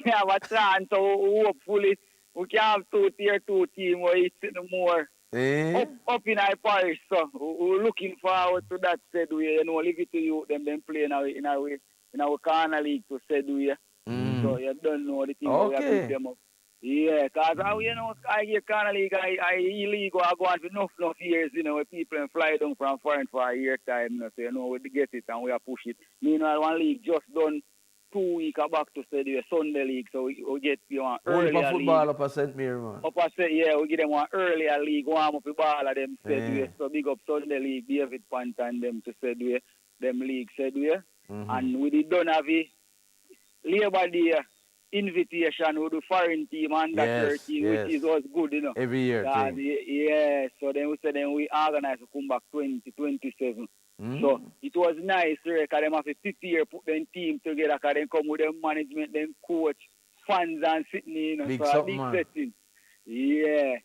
[SPEAKER 7] They have a chance. So hopefully we can have tier 2 team where it's more. Up in our parish, so we're looking forward to that. Said we, leave it to you. Them play in our Corner League to said we. So you don't know the thing. We have to pick them up. Yeah, cause I get Corner League. I league I go on for enough years. Where people fly down from foreign for a year time. So we get it and we are push it. Meanwhile, one league just done 2 weeks back to say the Sunday league, so we get one earlier league.
[SPEAKER 1] Football up at St. Mary, man.
[SPEAKER 7] We get them one earlier league, warm up the ball of them said we. So big up Sunday league, David Pant and them to said we, them league said we. And we did done have a Labor Day invitation with the foreign team and that 13, which was good,
[SPEAKER 1] Every year.
[SPEAKER 7] Yeah, so then we said we organize to come back 2027. So it was nice, because them have to prepare, put them team together, because they come with them management, them coach, fans and sitting,
[SPEAKER 1] Big
[SPEAKER 7] so a big setting. Yeah.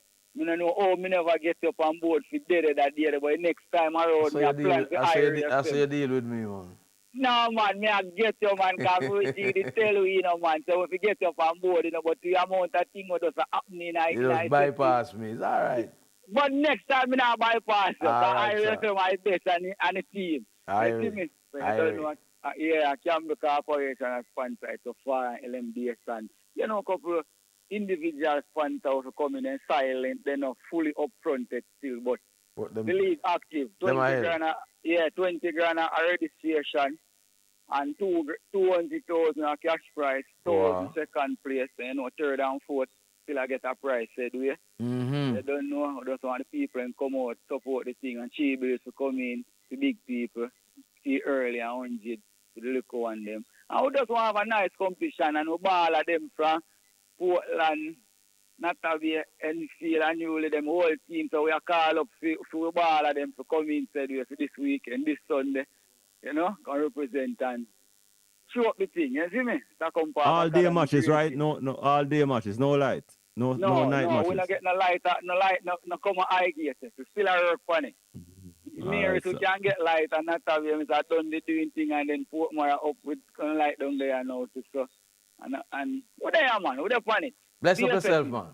[SPEAKER 7] I don't know how me never get up on board for that day, but next time around, I plan to hire yourself.
[SPEAKER 1] I say you deal with me, man.
[SPEAKER 7] No, man, I get you, man, because we tell you, man, so if you get up on board, but the amount of things that are happening,
[SPEAKER 1] you just bypass me, it's all right.
[SPEAKER 7] But next time, I not bypass you. I reckon my best and the team. You see me? I don't know. I can be corporation as sponsor so far LMDS and a couple of individual sponsors who come in and silent, they're not fully upfronted still, but the league active. 20 grand a registration. and 200,000 a cash prize, 1,000
[SPEAKER 1] Wow.
[SPEAKER 7] second place, third and fourth still I get a prize said way.
[SPEAKER 1] Mm-hmm.
[SPEAKER 7] They don't know, just want the people and come out, support the thing, and cheap bills to come in, the big people, see early and 100 to the little one them. And we just want to have a nice competition and we ball of them from Portland, Natavia, Enfield, and Newly, them whole team. So we are call up for ball of them to come in said way for this weekend, this Sunday, can represent and show up the thing, you see me? Takum Park
[SPEAKER 2] All day
[SPEAKER 7] Academy
[SPEAKER 2] matches, right?
[SPEAKER 7] Creative.
[SPEAKER 2] No, all day matches, no light, no night
[SPEAKER 7] No, we're
[SPEAKER 2] matches.
[SPEAKER 7] not getting no light, no come on eye gate. We still a work on it.
[SPEAKER 2] All
[SPEAKER 7] Nearest
[SPEAKER 2] right,
[SPEAKER 7] we
[SPEAKER 2] so.
[SPEAKER 7] can get light and not have him start done the doing thing and then put more up with light down there now too. So and what they are man, what they on it?
[SPEAKER 1] Bless up
[SPEAKER 7] BFF,
[SPEAKER 1] yourself, man.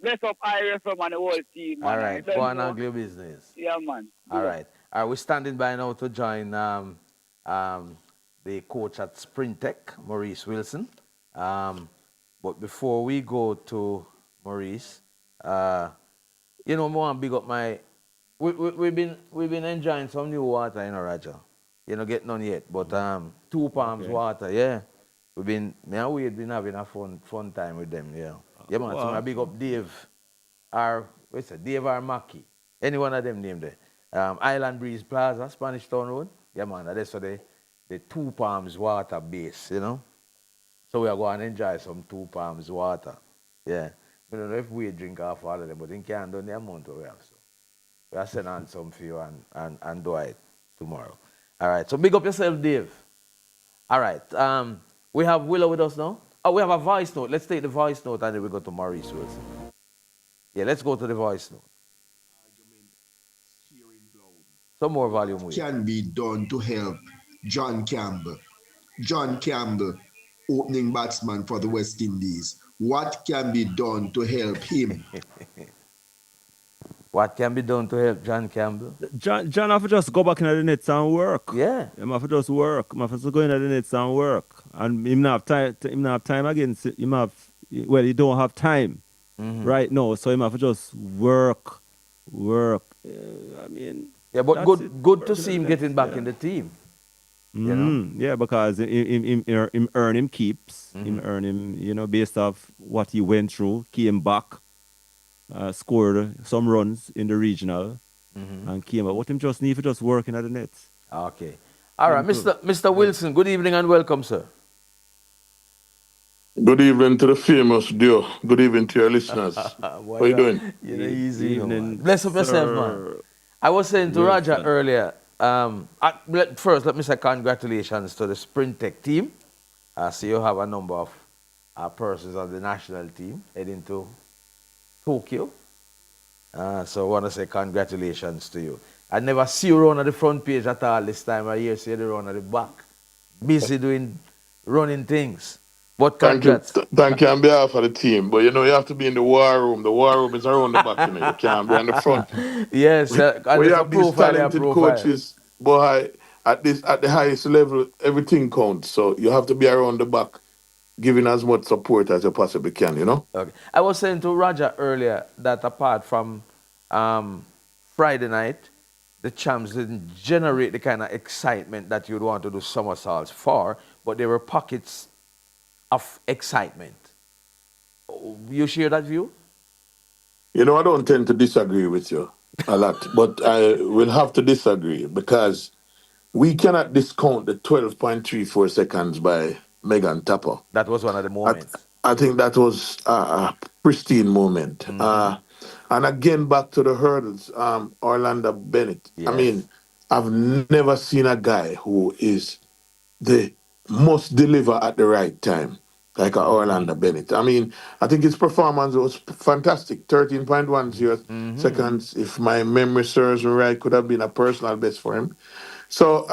[SPEAKER 7] bless up IRIE from and the whole team,
[SPEAKER 1] All
[SPEAKER 7] man. I
[SPEAKER 1] right. Go
[SPEAKER 7] don't
[SPEAKER 1] on
[SPEAKER 7] know.
[SPEAKER 1] and your business.
[SPEAKER 7] Yeah, man.
[SPEAKER 1] All
[SPEAKER 7] Good.
[SPEAKER 1] right. We're standing by now to join the coach at Sprint Tech, Maurice Wilson. But before we go to Maurice, I want to big up my. We've been enjoying some new water, Roger. Get none yet, but Two Palms
[SPEAKER 2] Okay.
[SPEAKER 1] water, yeah. Me and Wade been having a fun time with them, yeah. Yeah, man. So I big up Dave, Dave R. Mackey. Any one of them name there. Island Breeze Plaza, Spanish Town Road. Yeah, man. That's what the Two Palms water base, So we are going to enjoy some Two Palms water. Yeah. I don't know if we drink half all of them, but in can't do the amount we have. So we are sending on some for you and do it tomorrow. All right. So big up yourself, Dave. All right. We have Willow with us now. Oh, we have a voice note. Let's take the voice note and then we go to Maurice Wilson. Yeah, let's go to the voice note. Some more volume with
[SPEAKER 8] can be done to help John Campbell? John Campbell, opening batsman for the West Indies. What can be done to help him?
[SPEAKER 1] What can be done to help John Campbell?
[SPEAKER 2] John have to just go back into the nets and work.
[SPEAKER 1] Yeah.
[SPEAKER 2] Him have to just work. Him have to go into the nets and work. And him not have time. Him not have time again. He don't have time right now. So him have to just work. I mean.
[SPEAKER 1] Yeah, but
[SPEAKER 2] that's
[SPEAKER 1] good
[SPEAKER 2] it.
[SPEAKER 1] good to
[SPEAKER 2] Working
[SPEAKER 1] see
[SPEAKER 2] in
[SPEAKER 1] him
[SPEAKER 2] the
[SPEAKER 1] getting
[SPEAKER 2] nets,
[SPEAKER 1] back
[SPEAKER 2] yeah.
[SPEAKER 1] in the team.
[SPEAKER 2] Yeah, because him earn him keeps. Him earn him, based off what he went through. Came back, scored some runs in the regional, and came back. What him just need for just working at the nets.
[SPEAKER 1] Okay. All right, Mr. Wilson, good evening and welcome, sir.
[SPEAKER 9] Good evening to the famous duo. Good evening to your listeners. How you doing?
[SPEAKER 1] You're easy,
[SPEAKER 2] Evening,
[SPEAKER 1] man. Bless up yourself, man.
[SPEAKER 2] sir.
[SPEAKER 1] I was saying to Roger
[SPEAKER 2] Wilson.
[SPEAKER 1] earlier, first, let me say congratulations to the Sprint Tech team. I see you have a number of persons on the national team heading to Tokyo. So I want to say congratulations to you. I never see you run at the front page at all this time of year, see you run at the back. Busy running things. But congrats.
[SPEAKER 9] Thank you on behalf of the team. But you have to be in the war room. The war room is around the back, You can't be on the front.
[SPEAKER 1] Yes, and
[SPEAKER 9] We
[SPEAKER 1] it's a
[SPEAKER 9] have these
[SPEAKER 1] profile,
[SPEAKER 9] talented coaches, boy, at the highest level, everything counts. So you have to be around the back, giving as much support as you possibly can,
[SPEAKER 1] Okay. I was saying to Roger earlier that apart from Friday night, the champs didn't generate the kind of excitement that you'd want to do somersaults for, but there were pockets of excitement. You share that view?
[SPEAKER 9] I don't tend to disagree with you a lot, but I will have to disagree because we cannot discount the 12.34 seconds by Megan Tapper.
[SPEAKER 1] That was one of the moments.
[SPEAKER 9] I think that was a pristine moment. And again, back to the hurdles, Orlando Bennett.
[SPEAKER 1] Yes.
[SPEAKER 9] I mean, I've never seen a guy who is the must deliver at the right time, like Orlando Bennett. I mean, I think his performance was fantastic. 13.10 seconds, if my memory serves me right, could have been a personal best for him. So,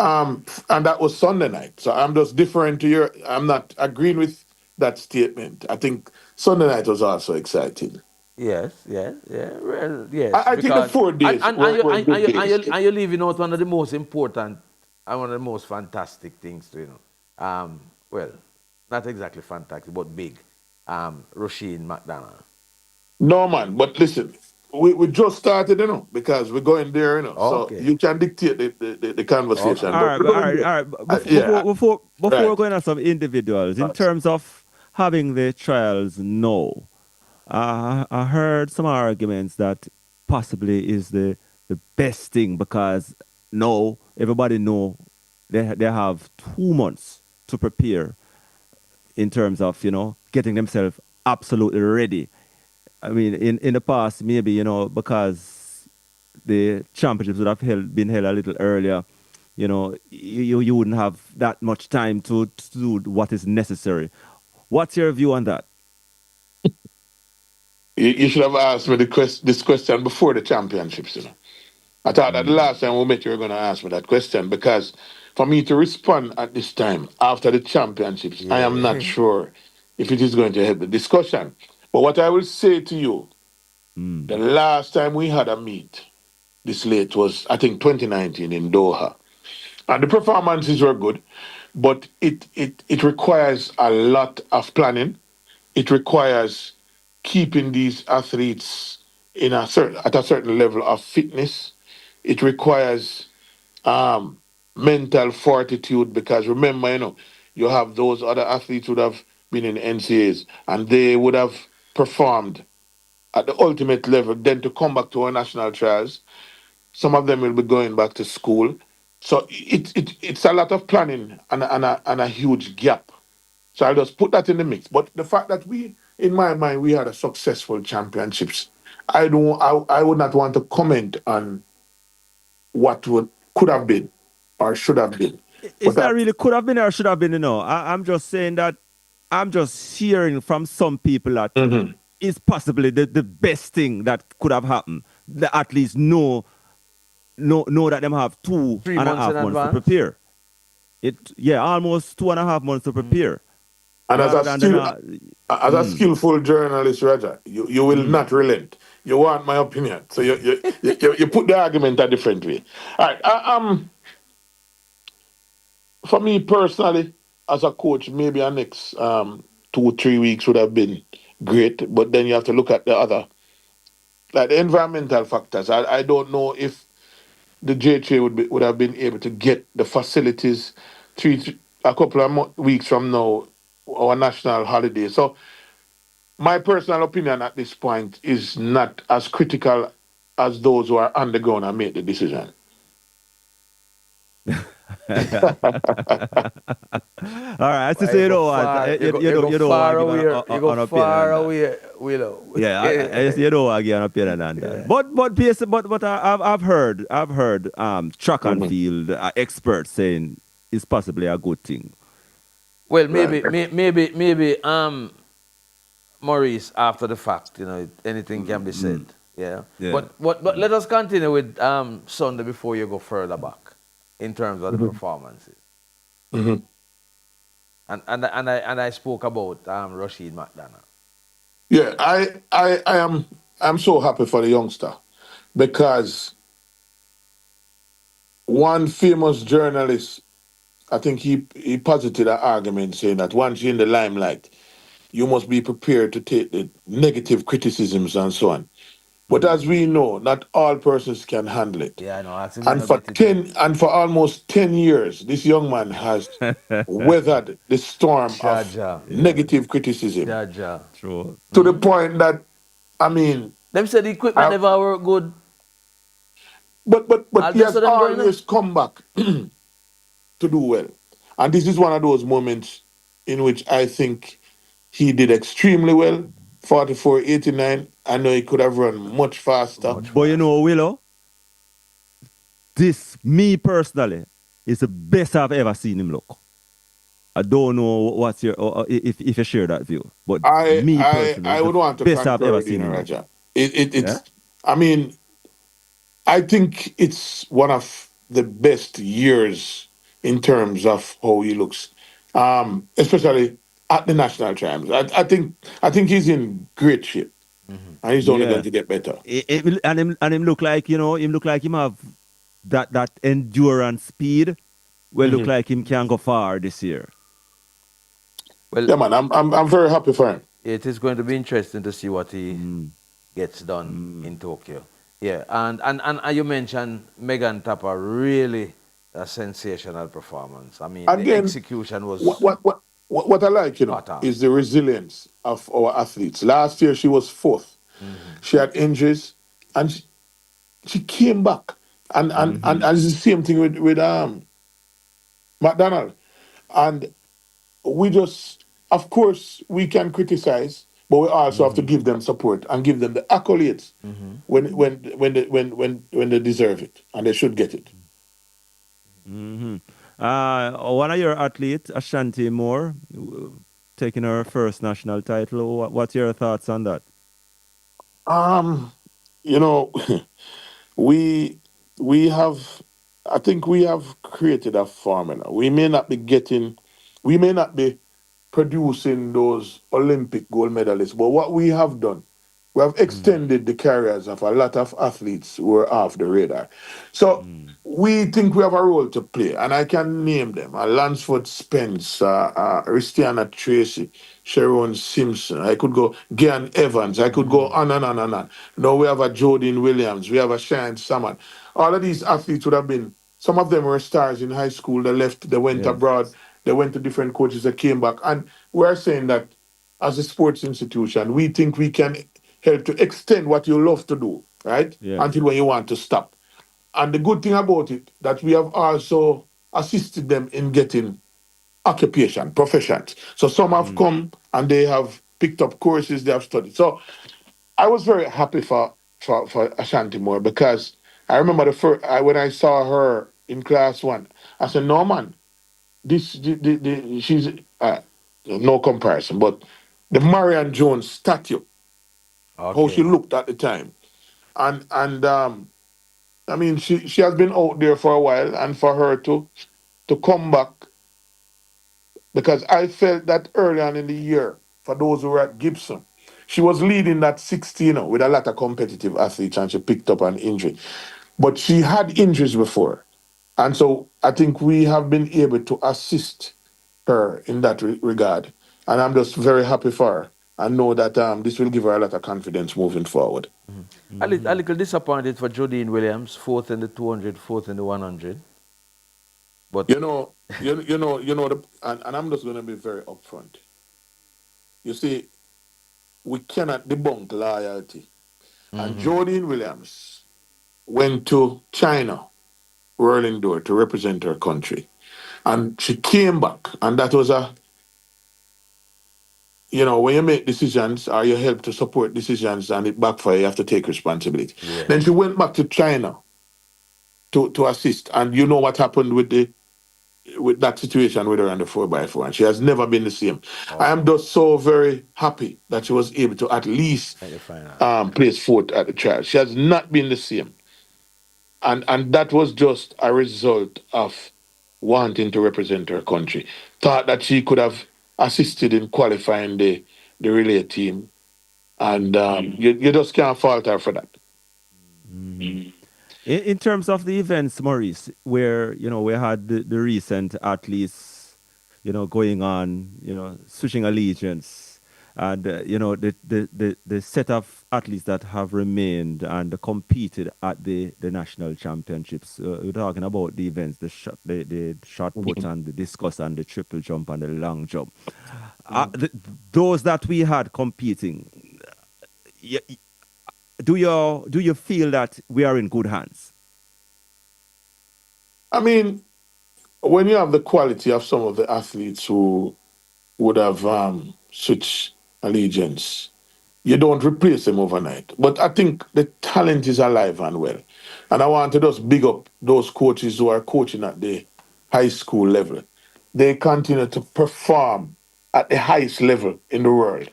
[SPEAKER 9] and that was Sunday night. So I'm just different to I'm not agreeing with that statement. I think Sunday night was also exciting.
[SPEAKER 1] Yes, yeah. Well, yes.
[SPEAKER 9] I think the 4 days were good days.
[SPEAKER 1] And you're leaving out one of the most important and one of the most fantastic things to, well, not exactly fantastic, but big. Roisin McDonald.
[SPEAKER 9] No, man, but listen, we just started, because we're going there, so
[SPEAKER 1] Okay.
[SPEAKER 9] you can dictate the conversation,
[SPEAKER 1] Okay.
[SPEAKER 2] All
[SPEAKER 9] but
[SPEAKER 2] right,
[SPEAKER 9] we're
[SPEAKER 2] but all
[SPEAKER 9] going
[SPEAKER 2] right,
[SPEAKER 9] there.
[SPEAKER 2] all right.
[SPEAKER 9] Yeah,
[SPEAKER 2] Before
[SPEAKER 9] right.
[SPEAKER 2] we're going on some individuals, in terms of having the trials now, I heard some arguments that possibly is the best thing because now everybody know they have 2 months to prepare in terms of getting themselves absolutely ready. I mean, in the past, maybe because the championships would have been held a little earlier, you wouldn't have that much time to do what is necessary. What's your view on that?
[SPEAKER 9] You should have asked me this question before the championships. I thought that the last time we met, you were going to ask me that question because for me to respond at this time after the championships, I am not
[SPEAKER 1] Yeah.
[SPEAKER 9] sure if it is going to help the discussion. But what I will say to you, the last time we had a meet this late was, I think, 2019 in Doha. And the performances were good, but it requires a lot of planning. It requires keeping these athletes at a certain level of fitness. It requires um, mental fortitude because remember, you have those other athletes who would have been in NCAs and they would have performed at the ultimate level. Then to come back to our national trials, some of them will be going back to school. So it's a lot of planning and a huge gap. So I'll just put that in the mix. But the fact that in my mind, we had a successful championships. I would not want to comment on what could have been or should have been. But
[SPEAKER 2] It's not really could have been or should have been, I'm just saying that I'm just hearing from some people that
[SPEAKER 9] Mhm.
[SPEAKER 2] it's possibly the best thing that could have happened. They at least know that them have two
[SPEAKER 1] Three
[SPEAKER 2] and a
[SPEAKER 1] months in
[SPEAKER 2] half months to
[SPEAKER 1] advance.
[SPEAKER 2] prepare. Almost 2.5 months to prepare.
[SPEAKER 9] And
[SPEAKER 2] Rather than them
[SPEAKER 9] as a skillful journalist, Roger, you will not relent. You want my opinion, so you put the argument a different way. All right. For me personally, as a coach, maybe our next 2 3 weeks would have been great. But then you have to look at the other, like the environmental factors. I don't know if the JHA would have been able to get the facilities a couple of weeks from now, our national holiday. So my personal opinion at this point is not as critical as those who are on the ground and make the decision.
[SPEAKER 2] all right, I just
[SPEAKER 1] Why
[SPEAKER 2] say
[SPEAKER 1] you go far? You go
[SPEAKER 2] don't want
[SPEAKER 1] far
[SPEAKER 2] to give
[SPEAKER 1] away. You go
[SPEAKER 2] an opinion on
[SPEAKER 1] far
[SPEAKER 2] that.
[SPEAKER 1] away, Willow.
[SPEAKER 2] Yeah, I just don't want to give an opinion on that.
[SPEAKER 1] Yeah.
[SPEAKER 2] But I've heard track and
[SPEAKER 9] Mhm.
[SPEAKER 2] field experts saying it's possibly a good thing.
[SPEAKER 1] Well,
[SPEAKER 9] Right.
[SPEAKER 1] maybe Maurice, after the fact, anything can be said. Yeah.
[SPEAKER 2] Yeah.
[SPEAKER 1] But let us continue with Sunday before you go further back in terms of the
[SPEAKER 9] Mhm.
[SPEAKER 1] performances.
[SPEAKER 9] Mhm.
[SPEAKER 1] And I spoke about Rashid McDonough.
[SPEAKER 9] Yeah, I'm so happy for the youngster because one famous journalist, I think he posited an argument saying that once you're in the limelight, you must be prepared to take the negative criticisms and so on. But as we know, not all persons can handle it.
[SPEAKER 1] Yeah, I know. As him
[SPEAKER 9] And
[SPEAKER 1] gonna get it in.
[SPEAKER 9] for almost 10 years, this young man has weathered the storm of
[SPEAKER 1] Jaja.
[SPEAKER 9] negative criticism
[SPEAKER 1] Jaja.
[SPEAKER 2] True.
[SPEAKER 9] to the point that I mean,
[SPEAKER 1] Them said the equipment
[SPEAKER 9] I,
[SPEAKER 1] never work good.
[SPEAKER 9] but
[SPEAKER 1] I'll
[SPEAKER 9] he
[SPEAKER 1] just
[SPEAKER 9] has
[SPEAKER 1] so them going.
[SPEAKER 9] always come back to do well. And this is one of those moments in which I think he did extremely well. 44.89. I know he could have run much faster.
[SPEAKER 1] Much
[SPEAKER 2] But
[SPEAKER 1] faster.
[SPEAKER 2] Willow, this me personally is the best I've ever seen him look. I don't know what's your if you share that view, but me personally,
[SPEAKER 9] I
[SPEAKER 2] it's the
[SPEAKER 9] would want to
[SPEAKER 2] best I've
[SPEAKER 9] concur
[SPEAKER 2] ever
[SPEAKER 9] with you,
[SPEAKER 2] seen him look.
[SPEAKER 9] Raja.
[SPEAKER 2] Yeah.
[SPEAKER 9] I mean, I think it's one of the best years in terms of how he looks, especially at the national champs. I think he's in great shape, and he's only going
[SPEAKER 2] Yeah.
[SPEAKER 9] to get better.
[SPEAKER 2] And him look like him have that endurance speed. Well, look
[SPEAKER 9] Mhm.
[SPEAKER 2] like him can go far this year.
[SPEAKER 1] Well,
[SPEAKER 9] Yeah, man, I'm very happy for him.
[SPEAKER 1] it is going to be interesting to see what he
[SPEAKER 2] Mm.
[SPEAKER 1] gets done in Tokyo. Yeah, and you mentioned Megan Tapper, really a sensational performance. I mean, the
[SPEAKER 9] Again,
[SPEAKER 1] execution
[SPEAKER 9] what
[SPEAKER 1] was
[SPEAKER 9] what what what I like,
[SPEAKER 1] spot on.
[SPEAKER 9] is the resilience of our athletes. Last year she was fourth. She had injuries, and she came back. And it's the same thing with McDonald. And we just, of course, we can criticize, but we also have to give them support and give them the accolades when they deserve it, and they should get it.
[SPEAKER 2] One of your athletes, Ashanti Moore, taking her first national title. What's your thoughts on that?
[SPEAKER 9] Um, you know, we we have, I think we have created a formula. We may not be producing those Olympic gold medalists, but what we have done, we have extended the careers of a lot of athletes who are off the radar. So we think we have a role to play, and I can name them: Lansford Spence, Christiana Tracy, Sharon Simpson. I could go Gian Evans. I could go on and on and on. Now we have a Jodine Williams. We have a Shine Salmon. All of these athletes would have been. Some of them were stars in high school. They left. They went abroad. They went to different coaches. They came back, and we're saying that as a sports institution, we think we can help to extend what you love to do, right?
[SPEAKER 2] Yes.
[SPEAKER 9] Until when you want to stop. And the good thing about it, that we have also assisted them in getting occupation, professions. So some have come and they have picked up courses, they have studied. So I was very happy for Ashanti Moore, because I remember when I saw her in class one, I said, no man, she's no comparison, but the Marion Jones statue, how she
[SPEAKER 1] Okay.
[SPEAKER 9] looked at the time, and I mean, she has been out there for a while, and for her to come back, because I felt that early on in the year, for those who were at Gibson, she was leading that 16 with a lot of competitive athletes, and she picked up an injury. But she had injuries before. And so I think we have been able to assist her in that regard. And I'm just very happy for her. I know that this will give her a lot of confidence moving forward.
[SPEAKER 1] A little disappointed for Jodine Williams, fourth in the 200, fourth in the 100. But
[SPEAKER 9] You know, and I'm just going to be very upfront. You see, we cannot debunk loyalty. And Jodine Williams went to China, whirling door, to represent her country. And she came back, and that was when you make decisions or you help to support decisions and it backfire, you have to take responsibility.
[SPEAKER 1] yeah,
[SPEAKER 9] Then she went back to China to assist, and you know what happened with that situation with her on the 4x4, and she has never been the same. I am
[SPEAKER 1] okay,
[SPEAKER 9] just so very happy that she was able to at least
[SPEAKER 1] make the final.
[SPEAKER 9] place fourth at the trial. She has not been the same, and that was just a result of wanting to represent her country. Thought that she could have assisted in qualifying the relay team, and you just can't fault her for that.
[SPEAKER 2] In terms of the events, Maurice, where we had the recent athletes, going on, switching allegiance, and the set of athletes that have remained and competed at the national championships. We're talking about the events, the shot put and the discus and the triple jump and the long jump. Those that we had competing, do you feel that we are in good hands?
[SPEAKER 9] I mean, when you have the quality of some of the athletes who would have switched allegiance, you don't replace them overnight. But I think the talent is alive and well. And I want to just big up those coaches who are coaching at the high school level. They continue to perform at the highest level in the world.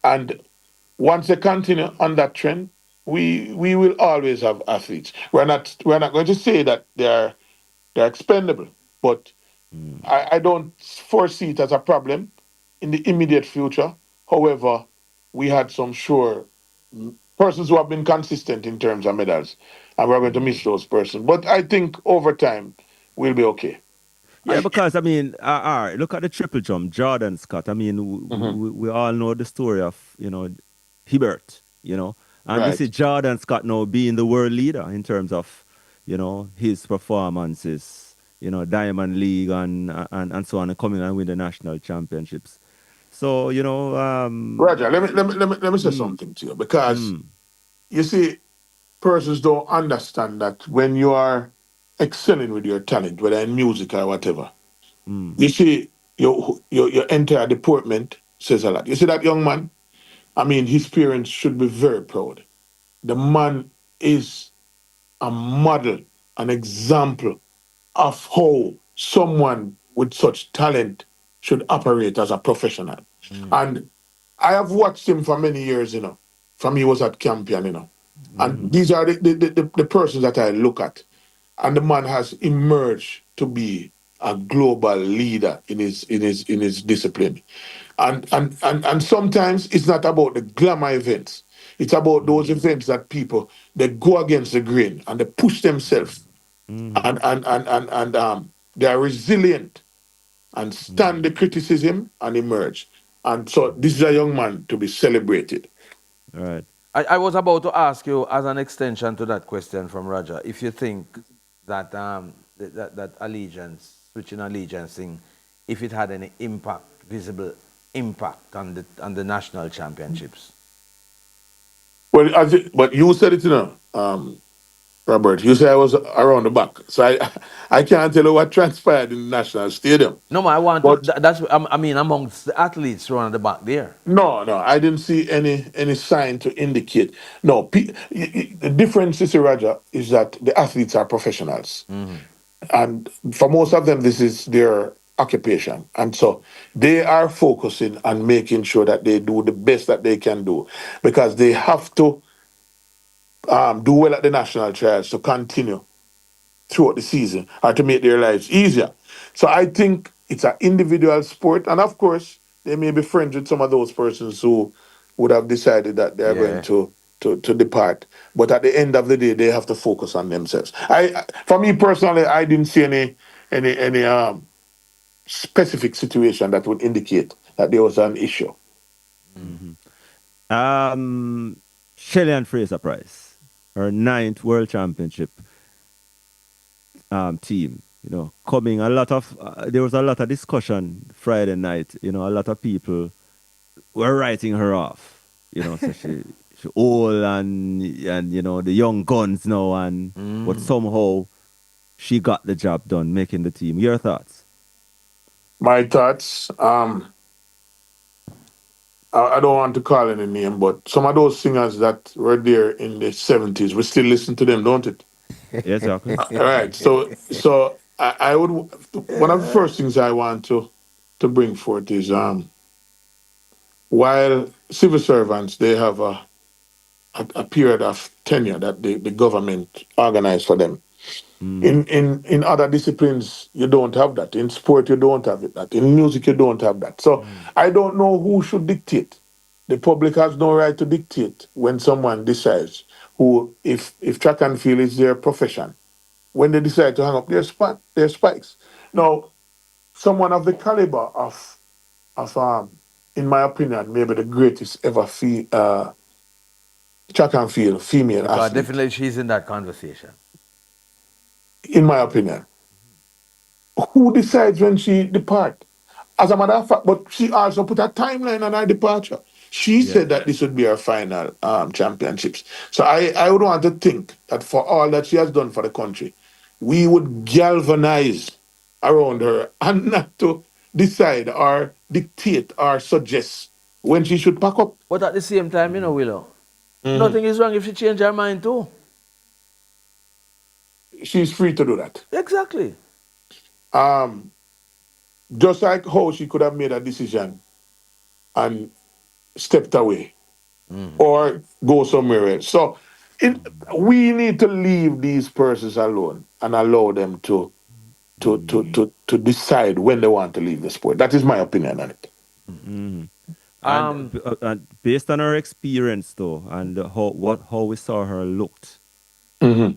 [SPEAKER 9] And once they continue on that trend, we will always have athletes. We're not going to say that they're expendable, but I don't foresee it as a problem in the immediate future. However, we had some sure persons who have been consistent in terms of medals, and we're going to miss those persons. But I think over time, we'll be okay.
[SPEAKER 2] Yeah, because I mean, all right, look at the triple jump, Jordan Scott. I mean,
[SPEAKER 9] Mhm.
[SPEAKER 2] we all know the story of Hibbert. And we
[SPEAKER 9] Right.
[SPEAKER 2] see Jordan Scott now being the world leader in terms of, his performances, Diamond League and so on, and coming and win the national championships. So,
[SPEAKER 9] Roger, let me say something to you because you see, persons don't understand that when you are excelling with your talent, whether in music or whatever, you see, your entire deportment says a lot. You see that young man? I mean, his parents should be very proud. The man is a model, an example of how someone with such talent should operate as a professional. And I have watched him for many years, from he was at Campion, And these are the persons that I look at. And the man has emerged to be a global leader in his discipline. And sometimes it's not about the glamour events. It's about those events that people they go against the grain and they push themselves and they are resilient and stand the criticism and emerge. And so this is a young man to be celebrated.
[SPEAKER 2] Right.
[SPEAKER 1] I was about to ask you, as an extension to that question from Roger, if you think that that allegiance, switching allegiance thing, if it had any impact, visible impact on the national championships.
[SPEAKER 9] Well, but you said it, Robert. You said I was around the back, so I can't tell you what transpired in the national stadium.
[SPEAKER 1] No, I want to.
[SPEAKER 9] But
[SPEAKER 1] That's I mean, amongst the athletes running the back there.
[SPEAKER 9] no, I didn't see any sign to indicate. No, the difference, Sister Raja, is that the athletes are professionals, and for most of them, this is their occupation, and so they are focusing on making sure that they do the best that they can do, because they have to do well at the national trials to continue throughout the season or to make their lives easier. So I think it's an individual sport, and of course, they may be friends with some of those persons who would have decided that they are going
[SPEAKER 1] Yeah.
[SPEAKER 9] to depart. But at the end of the day, they have to focus on themselves. For me personally, I didn't see any specific situation that would indicate that there was an issue.
[SPEAKER 2] Shelley and Fraser Price, her ninth world championship team, coming there was a lot of discussion Friday night, a lot of people were writing her off, so she old and the young guns now, but somehow she got the job done, making the team. Your thoughts?
[SPEAKER 9] My thoughts, I don't want to call any name, but some of those singers that were there in the 70s, we still listen to them, don't it?
[SPEAKER 2] Yes, exactly.
[SPEAKER 9] All right. So I would, one of the first things I want to bring forth is while civil servants they have a period of tenure that the government organize for them. In other disciplines, you don't have that. In sport, you don't have it. That in music, you don't have that. So I don't know who should dictate. The public has no right to dictate when someone decides who, if track and field is their profession, when they decide to hang up their spikes. Now, someone of the caliber of in my opinion, maybe the greatest ever track and field female
[SPEAKER 1] Because
[SPEAKER 9] athlete,
[SPEAKER 1] definitely she's in that conversation.
[SPEAKER 9] in my opinion. Who decides when she depart? As a matter of fact, but she also put a timeline on her departure. She
[SPEAKER 2] Yeah.
[SPEAKER 9] said that this would be her final championships. So I would want to think that for all that she has done for the country, we would galvanize around her and not to decide or dictate or suggest when she should pack up.
[SPEAKER 1] But at the same time, Willow, nothing is wrong if she change her mind too.
[SPEAKER 9] She's free to do that.
[SPEAKER 1] Exactly.
[SPEAKER 9] Um, just like how she could have made a decision and stepped away or go somewhere else. So we need to leave these persons alone and allow them to decide when they want to leave the sport. That is my opinion on it.
[SPEAKER 1] Um,
[SPEAKER 2] And based on her experience, though, and how we saw her looked,
[SPEAKER 9] hmm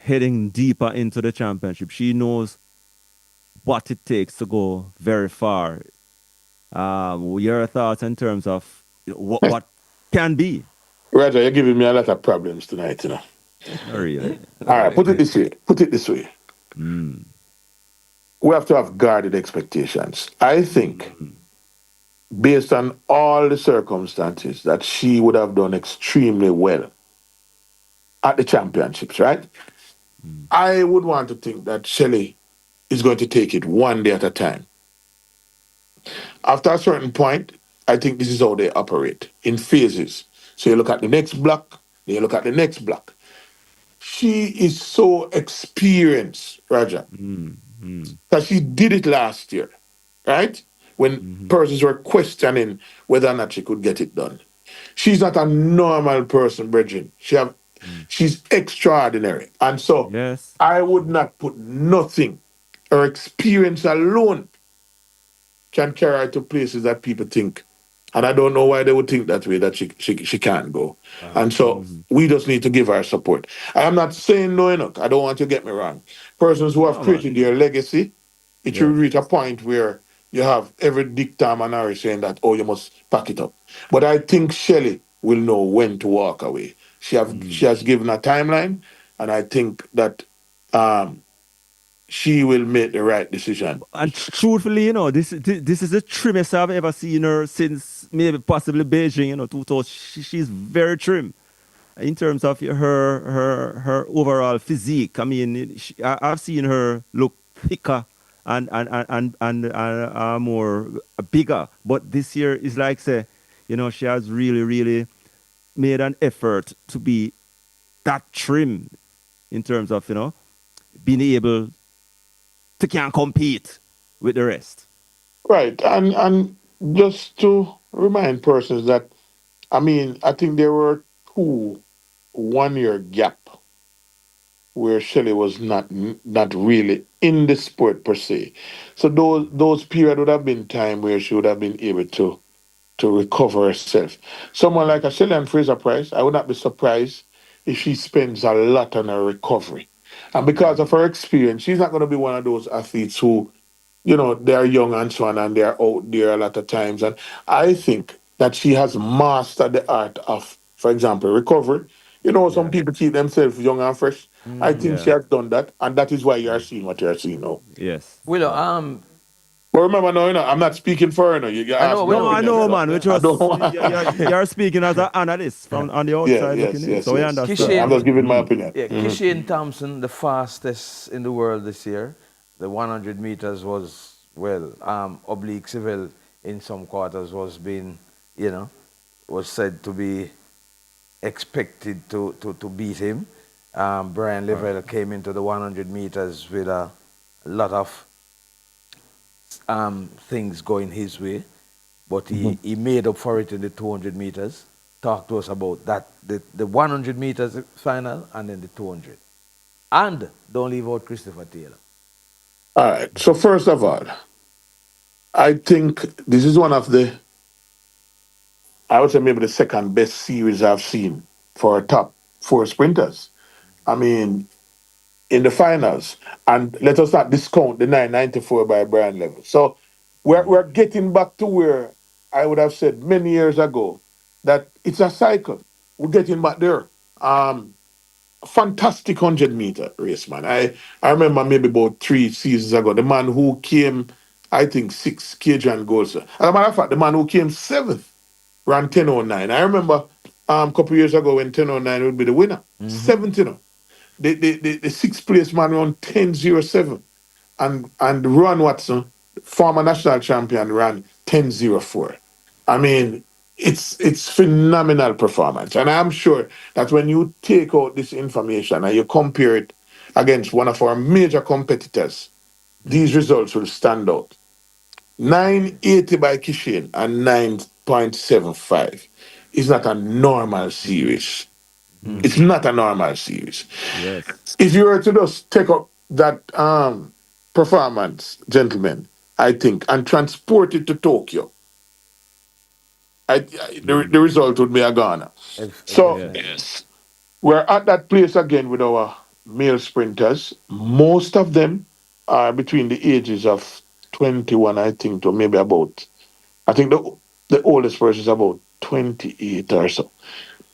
[SPEAKER 2] heading deeper into the championship, she knows what it takes to go very far. Your thoughts in terms of what can be?
[SPEAKER 9] Roger, you're giving me a lot of problems tonight, you know.
[SPEAKER 2] Not really.
[SPEAKER 9] All right, put it this way. Put it this way.
[SPEAKER 2] Mm.
[SPEAKER 9] We have to have guarded expectations. I think,
[SPEAKER 2] Mm.
[SPEAKER 9] based on all the circumstances, that she would have done extremely well at the championships, right?
[SPEAKER 2] Mm.
[SPEAKER 9] I would want to think that Shelley is going to take it one day at a time. After a certain point, I think this is how they operate in phases. So you look at the next block, then you look at the next block. She is so experienced, Roger,
[SPEAKER 2] Mm. Mm.
[SPEAKER 9] because she did it last year, right? When
[SPEAKER 2] Mhm.
[SPEAKER 9] persons were questioning whether or not she could get it done. She's not a normal person, Bridget.
[SPEAKER 2] Mm.
[SPEAKER 9] She's extraordinary. And so
[SPEAKER 2] Yes.
[SPEAKER 9] I would not put nothing, her experience alone can carry her to places that people think. And I don't know why they would think that way, that she can't go. And so
[SPEAKER 2] Mhm.
[SPEAKER 9] we just need to give her support. I am not saying no enough. I don't want you to get me wrong. Persons who have
[SPEAKER 2] No, man.
[SPEAKER 9] created their legacy, it will
[SPEAKER 2] Yes.
[SPEAKER 9] reach a point where you have every Dick, Tom, and Harry saying that, oh, you must pack it up. But I think Shelley will know when to walk away. She
[SPEAKER 2] Mm.
[SPEAKER 9] has given a timeline, and I think that um, she will make the right decision.
[SPEAKER 2] And truthfully, this is the trimmest I've ever seen her since maybe possibly Beijing. 2000. She's very trim in terms of her overall physique. I mean, I've seen her look thicker and more bigger. But this year is like say, she has really made an effort to be that trim in terms of being able to can compete with the rest.
[SPEAKER 9] Right. And just to remind persons that, I mean, I think there were 2 1 year gap where Shelley was not really in the sport per se. So those period would have been time where she would have been able to recover herself. Someone like a Shelley and Fraser Price, I would not be surprised if she spends a lot on her recovery. And because of her experience, she's not going to be one of those athletes who, they're young and so on, and they're out there a lot of times. And I think that she has mastered the art of, for example, recovery. Some
[SPEAKER 1] Yeah.
[SPEAKER 9] people keep themselves young and fresh. I think she
[SPEAKER 2] Yeah.
[SPEAKER 9] has done that, and that is why you're seeing what you're seeing now.
[SPEAKER 2] Yes.
[SPEAKER 1] Willow,
[SPEAKER 9] But remember, now, I'm not speaking for her. Now. You
[SPEAKER 1] I
[SPEAKER 9] asked
[SPEAKER 1] know,
[SPEAKER 9] my
[SPEAKER 1] we
[SPEAKER 2] No,
[SPEAKER 1] know,
[SPEAKER 2] I
[SPEAKER 9] opinion,
[SPEAKER 2] know,
[SPEAKER 1] we know,
[SPEAKER 9] so
[SPEAKER 2] man. We
[SPEAKER 1] yeah.
[SPEAKER 9] I don't
[SPEAKER 2] just
[SPEAKER 9] want.
[SPEAKER 2] you're speaking as an analyst
[SPEAKER 1] Yeah.
[SPEAKER 2] from on the
[SPEAKER 9] Yeah,
[SPEAKER 2] outside looking
[SPEAKER 9] yes,
[SPEAKER 2] in,
[SPEAKER 9] yes,
[SPEAKER 2] so we
[SPEAKER 9] yes. So I'm
[SPEAKER 2] understand.
[SPEAKER 9] just
[SPEAKER 1] Kishin,
[SPEAKER 9] giving my
[SPEAKER 2] Mm.
[SPEAKER 9] opinion.
[SPEAKER 1] yeah,
[SPEAKER 9] Mhm.
[SPEAKER 1] Kishin Thompson, the fastest in the world this year. The 100 meters was, well, oblique civil in some quarters was being, you know, was said to be expected to beat him. Brian Level came into the 100 meters with a lot of things going his way, but he made up for it in the 200 meters. Talk to us about that, the 100 meters final and then the 200. And don't leave out Christopher Taylor.
[SPEAKER 9] All right. So first of all, I think this is one of I would say maybe the second best series I've seen for top 4 sprinters. I mean, in the finals, and let us not discount the 994 by Brian Level. So we're getting back to where I would have said many years ago that it's a cycle. We're getting back there. Um, Fantastic 100-meter race, man. I remember maybe about 3 seasons ago, the man who came, I think, 6 kg goals. As a matter of fact, the man who came seventh ran 10:09. I remember a couple years ago when 10:09 would be the winner. Seventh, the sixth place man ran 10:07, and Ron Watson, former national champion, ran 10:04. I mean, it's phenomenal performance, and I'm sure that when you take out this information and you compare it against one of our major competitors, these results will stand out. 980 by Kishin and 9.75 is not a normal series. It's not a normal series.
[SPEAKER 2] Yes.
[SPEAKER 9] If you were to just take up that performance, gentlemen, I think, and transport it to Tokyo, the result would be a Ghana. So
[SPEAKER 2] Yes.
[SPEAKER 1] Definitely.
[SPEAKER 9] we're at that place again with our male sprinters. Most of them are between the ages of 21, I think, to maybe about, I think the oldest person is about 28 or so.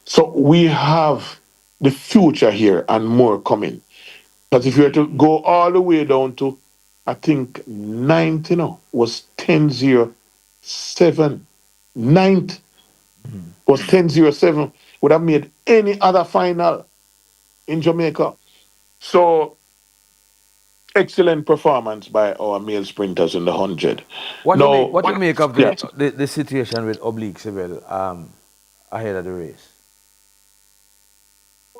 [SPEAKER 9] So we have the future here and more coming. Because if you were to go all the way down to, I think, ninth, was 10-07. Ninth was 10-07. Would have made any other final in Jamaica. So excellent performance by our male sprinters in the 100. Now,
[SPEAKER 1] What you make of
[SPEAKER 9] yeah,
[SPEAKER 1] the situation with Oblique Sibel ahead of the race?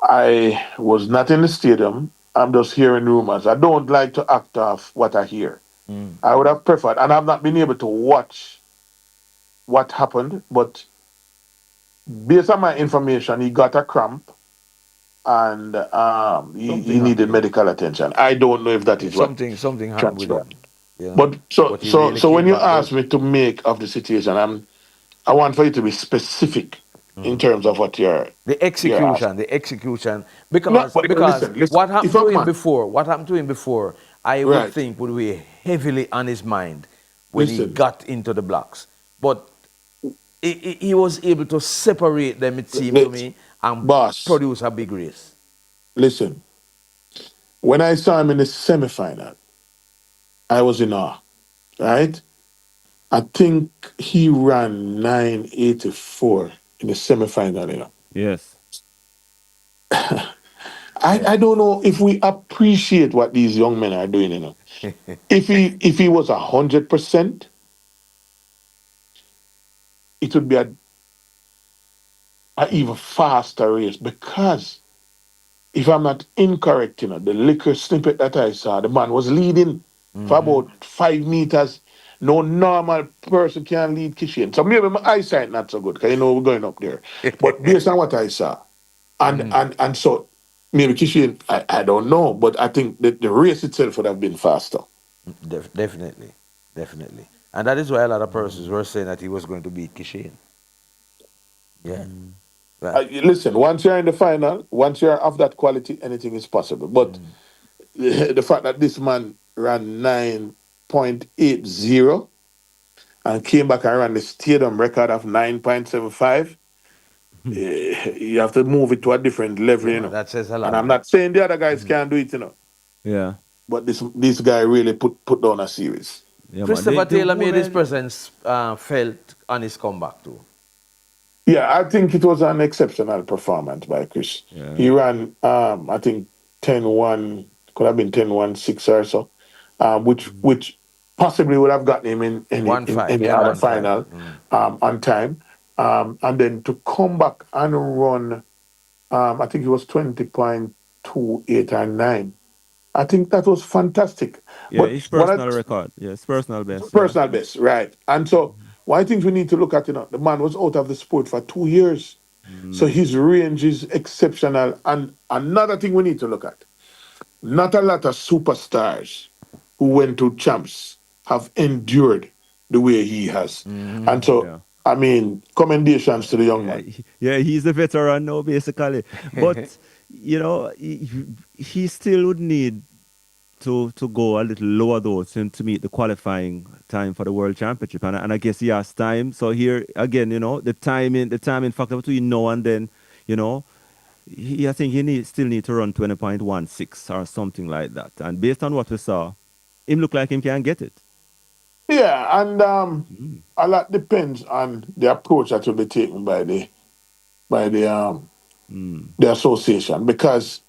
[SPEAKER 9] I was not in the stadium. I'm just hearing rumors. I don't like to act off what I hear. I would have preferred, and I've not been able to watch what happened, but based on my information, he got a cramp and he
[SPEAKER 1] Something
[SPEAKER 9] needed
[SPEAKER 1] happened.
[SPEAKER 9] medical attention. I don't know if that
[SPEAKER 1] Yeah,
[SPEAKER 9] is what
[SPEAKER 1] something happened with
[SPEAKER 9] transpired.
[SPEAKER 1] him, you know.
[SPEAKER 9] But so
[SPEAKER 1] But he
[SPEAKER 9] so
[SPEAKER 1] really
[SPEAKER 9] so when
[SPEAKER 1] came
[SPEAKER 9] you
[SPEAKER 1] back good.
[SPEAKER 9] ask me to make of the situation, I want for you to be specific in terms of what you're asking.
[SPEAKER 1] The execution,
[SPEAKER 9] No,
[SPEAKER 1] because
[SPEAKER 9] but listen.
[SPEAKER 1] what
[SPEAKER 9] If
[SPEAKER 1] happened to
[SPEAKER 9] a
[SPEAKER 1] him
[SPEAKER 9] man,
[SPEAKER 1] before, I would
[SPEAKER 9] right?
[SPEAKER 1] think would be heavily on his mind when he
[SPEAKER 9] Listen,
[SPEAKER 1] got into the blocks. But he was able to separate them, it seemed to
[SPEAKER 9] let
[SPEAKER 1] me, and
[SPEAKER 9] boss,
[SPEAKER 1] produce a big race.
[SPEAKER 9] listen. When I saw him in the semifinal, I was in awe. Right? I think he ran 984 in the semifinal.
[SPEAKER 2] Yes.
[SPEAKER 1] Yeah.
[SPEAKER 9] I don't know if we appreciate what these young men are doing. If he was 100%, it would be a even faster race because if I'm not incorrect, the liquor snippet that I saw, the man was leading for about 5 meters. No normal person can lead Kishin. So maybe my eyesight not so good because we're going up there. But based on what I saw, and so maybe Kishin, I don't know, but I think that the race itself would have been faster.
[SPEAKER 1] Definitely, definitely. And that is why a lot of persons were saying that he was going to beat Kishin. Yeah. Right.
[SPEAKER 9] Listen, once you're in the final, once you're of that quality, anything is possible. But the fact that this man ran 9.80 and came back and ran the stadium record of 9.75, you have to move it to a different level,
[SPEAKER 1] Yeah, man, that says a
[SPEAKER 9] And
[SPEAKER 1] lot,
[SPEAKER 9] I'm
[SPEAKER 1] man.
[SPEAKER 9] not saying the other guys can't do it,
[SPEAKER 2] Yeah.
[SPEAKER 9] but this guy really put down a series.
[SPEAKER 2] Yeah, man.
[SPEAKER 1] Christopher
[SPEAKER 2] The
[SPEAKER 1] Taylor made his
[SPEAKER 2] women.
[SPEAKER 1] presence felt on his comeback too.
[SPEAKER 9] Yeah, I think it was an exceptional performance by Chris.
[SPEAKER 2] Yeah.
[SPEAKER 9] He ran, I think, 10-1, could have been 10-1-6 or so, which possibly would have gotten him in any other
[SPEAKER 1] 1-5.
[SPEAKER 9] final on time. And then to come back and run, I think it was 20.28 and 9. I think that was fantastic.
[SPEAKER 2] Yeah,
[SPEAKER 9] But
[SPEAKER 2] his
[SPEAKER 9] what I
[SPEAKER 2] personal record. Yeah, his personal best. Yeah.
[SPEAKER 9] personal best, right? And so, one of the things we need to look at, the man was out of the sport for 2 years. So his range is exceptional. And another thing we need to look at, not a lot of superstars who went to champs have endured the way he has. And so,
[SPEAKER 2] Yeah.
[SPEAKER 9] I mean, commendations to the young
[SPEAKER 2] Yeah,
[SPEAKER 9] man.
[SPEAKER 2] yeah, he's a veteran now, basically. But he still would need to go a little lower though to meet the qualifying time for the World Championship, and I guess he has time. So here again, the timing factor between now and then, you know, I think still need to run 20.16 or something like that. And based on what we saw, him look like him can get it.
[SPEAKER 9] Yeah, and a lot depends on the approach that will be taken by the association because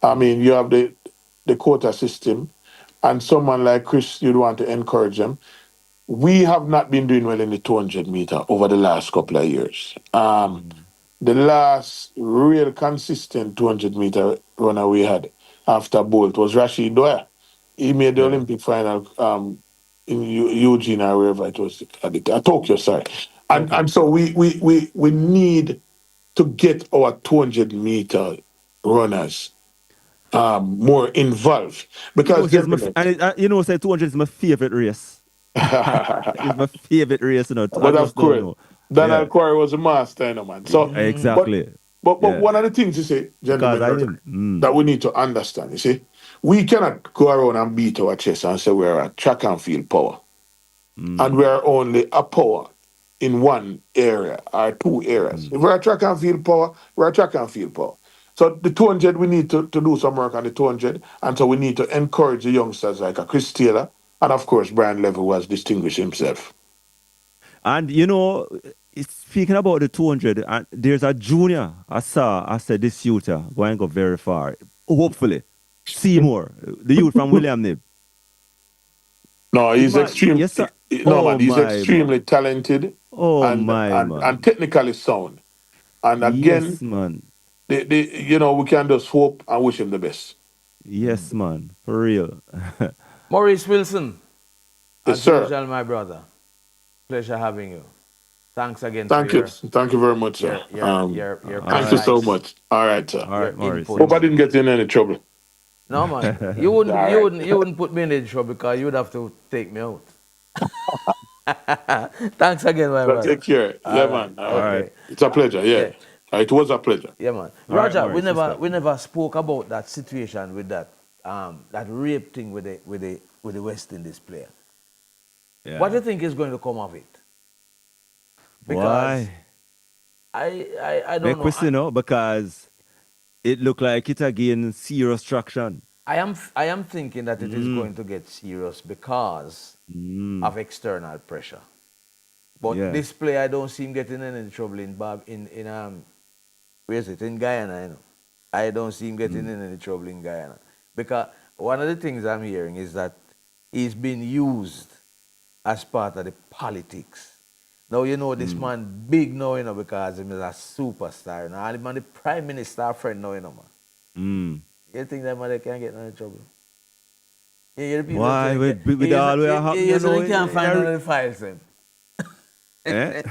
[SPEAKER 9] I mean, you have the quota system, and someone like Chris, you'd want to encourage them. We have not been doing well in the 200 meter over the last couple of years. The last real consistent 200 meter runner we had after Bolt was Rashid Doyle. He made the
[SPEAKER 2] Yeah.
[SPEAKER 9] Olympic final in Eugene or wherever it was, at Tokyo, sorry. And
[SPEAKER 2] Okay.
[SPEAKER 9] and so we need to get our 200 meter runners more involved
[SPEAKER 2] You know,
[SPEAKER 9] because
[SPEAKER 2] says my
[SPEAKER 9] definitely.
[SPEAKER 2] say 200 is my favorite race. It's my favorite race, I
[SPEAKER 9] But of
[SPEAKER 2] just don't
[SPEAKER 9] course,
[SPEAKER 2] know.
[SPEAKER 9] Daniel
[SPEAKER 2] Yeah.
[SPEAKER 9] Corey was a master, man. So, but
[SPEAKER 2] Exactly.
[SPEAKER 9] but
[SPEAKER 2] Yeah.
[SPEAKER 9] one of the things you say,
[SPEAKER 2] Because
[SPEAKER 9] gentlemen,
[SPEAKER 2] I
[SPEAKER 9] that,
[SPEAKER 2] am.
[SPEAKER 9] that we need to understand, you see, we cannot go around and beat our chest and say we're a track and field power, and we're only a power in one area or two areas. If we're a track and field power, we're a track and field power. So the 200, we need to do some work on the 200. And so we need to encourage the youngsters like a Chris Taylor and, of course, Brian Levy, who has distinguished himself.
[SPEAKER 2] And you know, speaking about the 200, there's a junior I said this shooter going to go very far. Hopefully. Seymour, the youth from William Nib.
[SPEAKER 9] No, he's extreme.
[SPEAKER 2] Yes, sir.
[SPEAKER 9] No,
[SPEAKER 2] Oh,
[SPEAKER 9] man, he's
[SPEAKER 2] my
[SPEAKER 9] extremely
[SPEAKER 2] man.
[SPEAKER 9] talented
[SPEAKER 2] Oh,
[SPEAKER 9] and,
[SPEAKER 2] my
[SPEAKER 9] and,
[SPEAKER 2] man.
[SPEAKER 9] and technically sound. And again,
[SPEAKER 2] Yes, man.
[SPEAKER 9] we can just hope and wish him the best.
[SPEAKER 2] Yes, man. For real.
[SPEAKER 1] Maurice Wilson,
[SPEAKER 9] Yes,
[SPEAKER 1] as
[SPEAKER 9] sir.
[SPEAKER 1] usual, my brother. Pleasure having you. Thanks again for
[SPEAKER 9] Thank you. Thank you very much, sir.
[SPEAKER 1] your
[SPEAKER 2] All
[SPEAKER 9] Thank you
[SPEAKER 2] right.
[SPEAKER 9] so
[SPEAKER 1] precise
[SPEAKER 9] much. All right, sir.
[SPEAKER 2] All
[SPEAKER 1] your
[SPEAKER 2] right, Maurice.
[SPEAKER 1] input.
[SPEAKER 9] Hope I didn't get you in any trouble.
[SPEAKER 1] No man,
[SPEAKER 9] All right.
[SPEAKER 1] you wouldn't put me in the trouble because you would have to take me out. Thanks again, my
[SPEAKER 9] Well,
[SPEAKER 1] brother.
[SPEAKER 9] take care. Yeah,
[SPEAKER 1] All right,
[SPEAKER 9] man.
[SPEAKER 2] All right.
[SPEAKER 1] okay,
[SPEAKER 9] It's a pleasure. Yeah.
[SPEAKER 1] yeah,
[SPEAKER 9] It was a pleasure.
[SPEAKER 1] yeah, man.
[SPEAKER 2] All right,
[SPEAKER 1] Roger,
[SPEAKER 2] Maurice. Respect.
[SPEAKER 1] we never spoke about that situation with that rape thing with the West Indies player.
[SPEAKER 2] Yeah.
[SPEAKER 1] What do you think is going to come of it? Because
[SPEAKER 2] Why?
[SPEAKER 1] I don't
[SPEAKER 2] Make
[SPEAKER 1] know.
[SPEAKER 2] question, no? Because it looked like it again serious traction.
[SPEAKER 1] I am thinking that it is going to get serious because of external pressure. But
[SPEAKER 2] Yeah.
[SPEAKER 1] this player, I don't see him getting in any trouble in where is it, in Guyana, you know. I don't see him getting in any trouble in Guyana. Because one of the things I'm hearing is that he's been used as part of the politics. Now, you know, this man big now, you know, because he is a superstar, you know, and he's the prime minister friend now, you know, man. You think that man they can't get in any trouble? Yeah, the people
[SPEAKER 2] Why?
[SPEAKER 1] say,
[SPEAKER 2] With all what happened,
[SPEAKER 1] you
[SPEAKER 2] you know?
[SPEAKER 1] they can't find none of the files, then.
[SPEAKER 2] Eh?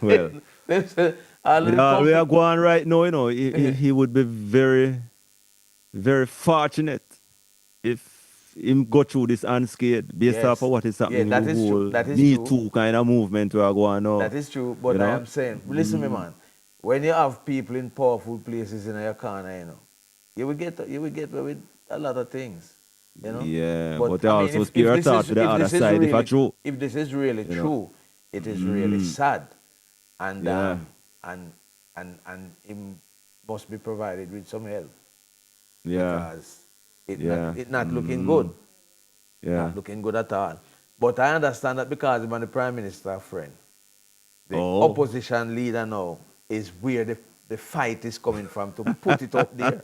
[SPEAKER 2] Well,
[SPEAKER 1] Them say, all of
[SPEAKER 2] with
[SPEAKER 1] the
[SPEAKER 2] all we are
[SPEAKER 1] company.
[SPEAKER 2] going right now, you know, he would be very, very fortunate if him go through this unscathed based off of
[SPEAKER 1] Yes.
[SPEAKER 2] what is
[SPEAKER 1] Yeah,
[SPEAKER 2] happening
[SPEAKER 1] that
[SPEAKER 2] in the
[SPEAKER 1] is true.
[SPEAKER 2] whole
[SPEAKER 1] That is
[SPEAKER 2] Me
[SPEAKER 1] true.
[SPEAKER 2] Too kind of movement we are going now.
[SPEAKER 1] That is true.
[SPEAKER 2] You
[SPEAKER 1] But I
[SPEAKER 2] know?
[SPEAKER 1] am saying, listen, me, man. When you have people in powerful places in your corner, you know, you will get with a lot of things, you know.
[SPEAKER 2] Yeah, but
[SPEAKER 1] But
[SPEAKER 2] they
[SPEAKER 1] I mean,
[SPEAKER 2] also spare a thought to the other side if I true.
[SPEAKER 1] if this is really
[SPEAKER 2] You know.
[SPEAKER 1] true, it is really sad, and
[SPEAKER 2] Yeah.
[SPEAKER 1] and it must be provided with some help
[SPEAKER 2] Yeah.
[SPEAKER 1] because it not looking good.
[SPEAKER 2] Yeah.
[SPEAKER 1] Not looking good at all. But I understand that because I'm the prime minister friend, the
[SPEAKER 2] Oh.
[SPEAKER 1] opposition leader now is where the fight is coming from to put it up there.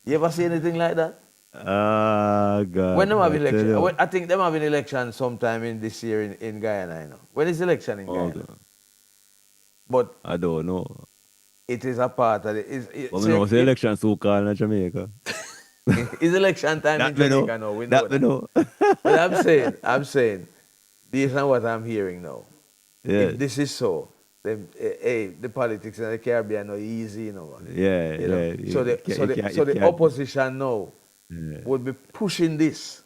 [SPEAKER 1] You ever see anything like that?
[SPEAKER 2] Ah, God.
[SPEAKER 1] When them have
[SPEAKER 2] I tell
[SPEAKER 1] election,
[SPEAKER 2] you.
[SPEAKER 1] I think them having election sometime in this year in Guyana, you know. When is election in
[SPEAKER 2] Oh,
[SPEAKER 1] Guyana?
[SPEAKER 2] God.
[SPEAKER 1] But
[SPEAKER 2] I don't know.
[SPEAKER 1] it is a part of
[SPEAKER 2] But we know the election so called in Jamaica.
[SPEAKER 1] it's election time
[SPEAKER 2] That
[SPEAKER 1] in
[SPEAKER 2] we know.
[SPEAKER 1] Jamaica now. We know
[SPEAKER 2] That we
[SPEAKER 1] that.
[SPEAKER 2] know.
[SPEAKER 1] But I'm saying, this is what I'm hearing now.
[SPEAKER 2] Yes.
[SPEAKER 1] If this is so, then the politics in the Caribbean are easy, you know.
[SPEAKER 2] Yeah,
[SPEAKER 1] You know?
[SPEAKER 2] yeah.
[SPEAKER 1] So the opposition now would be pushing this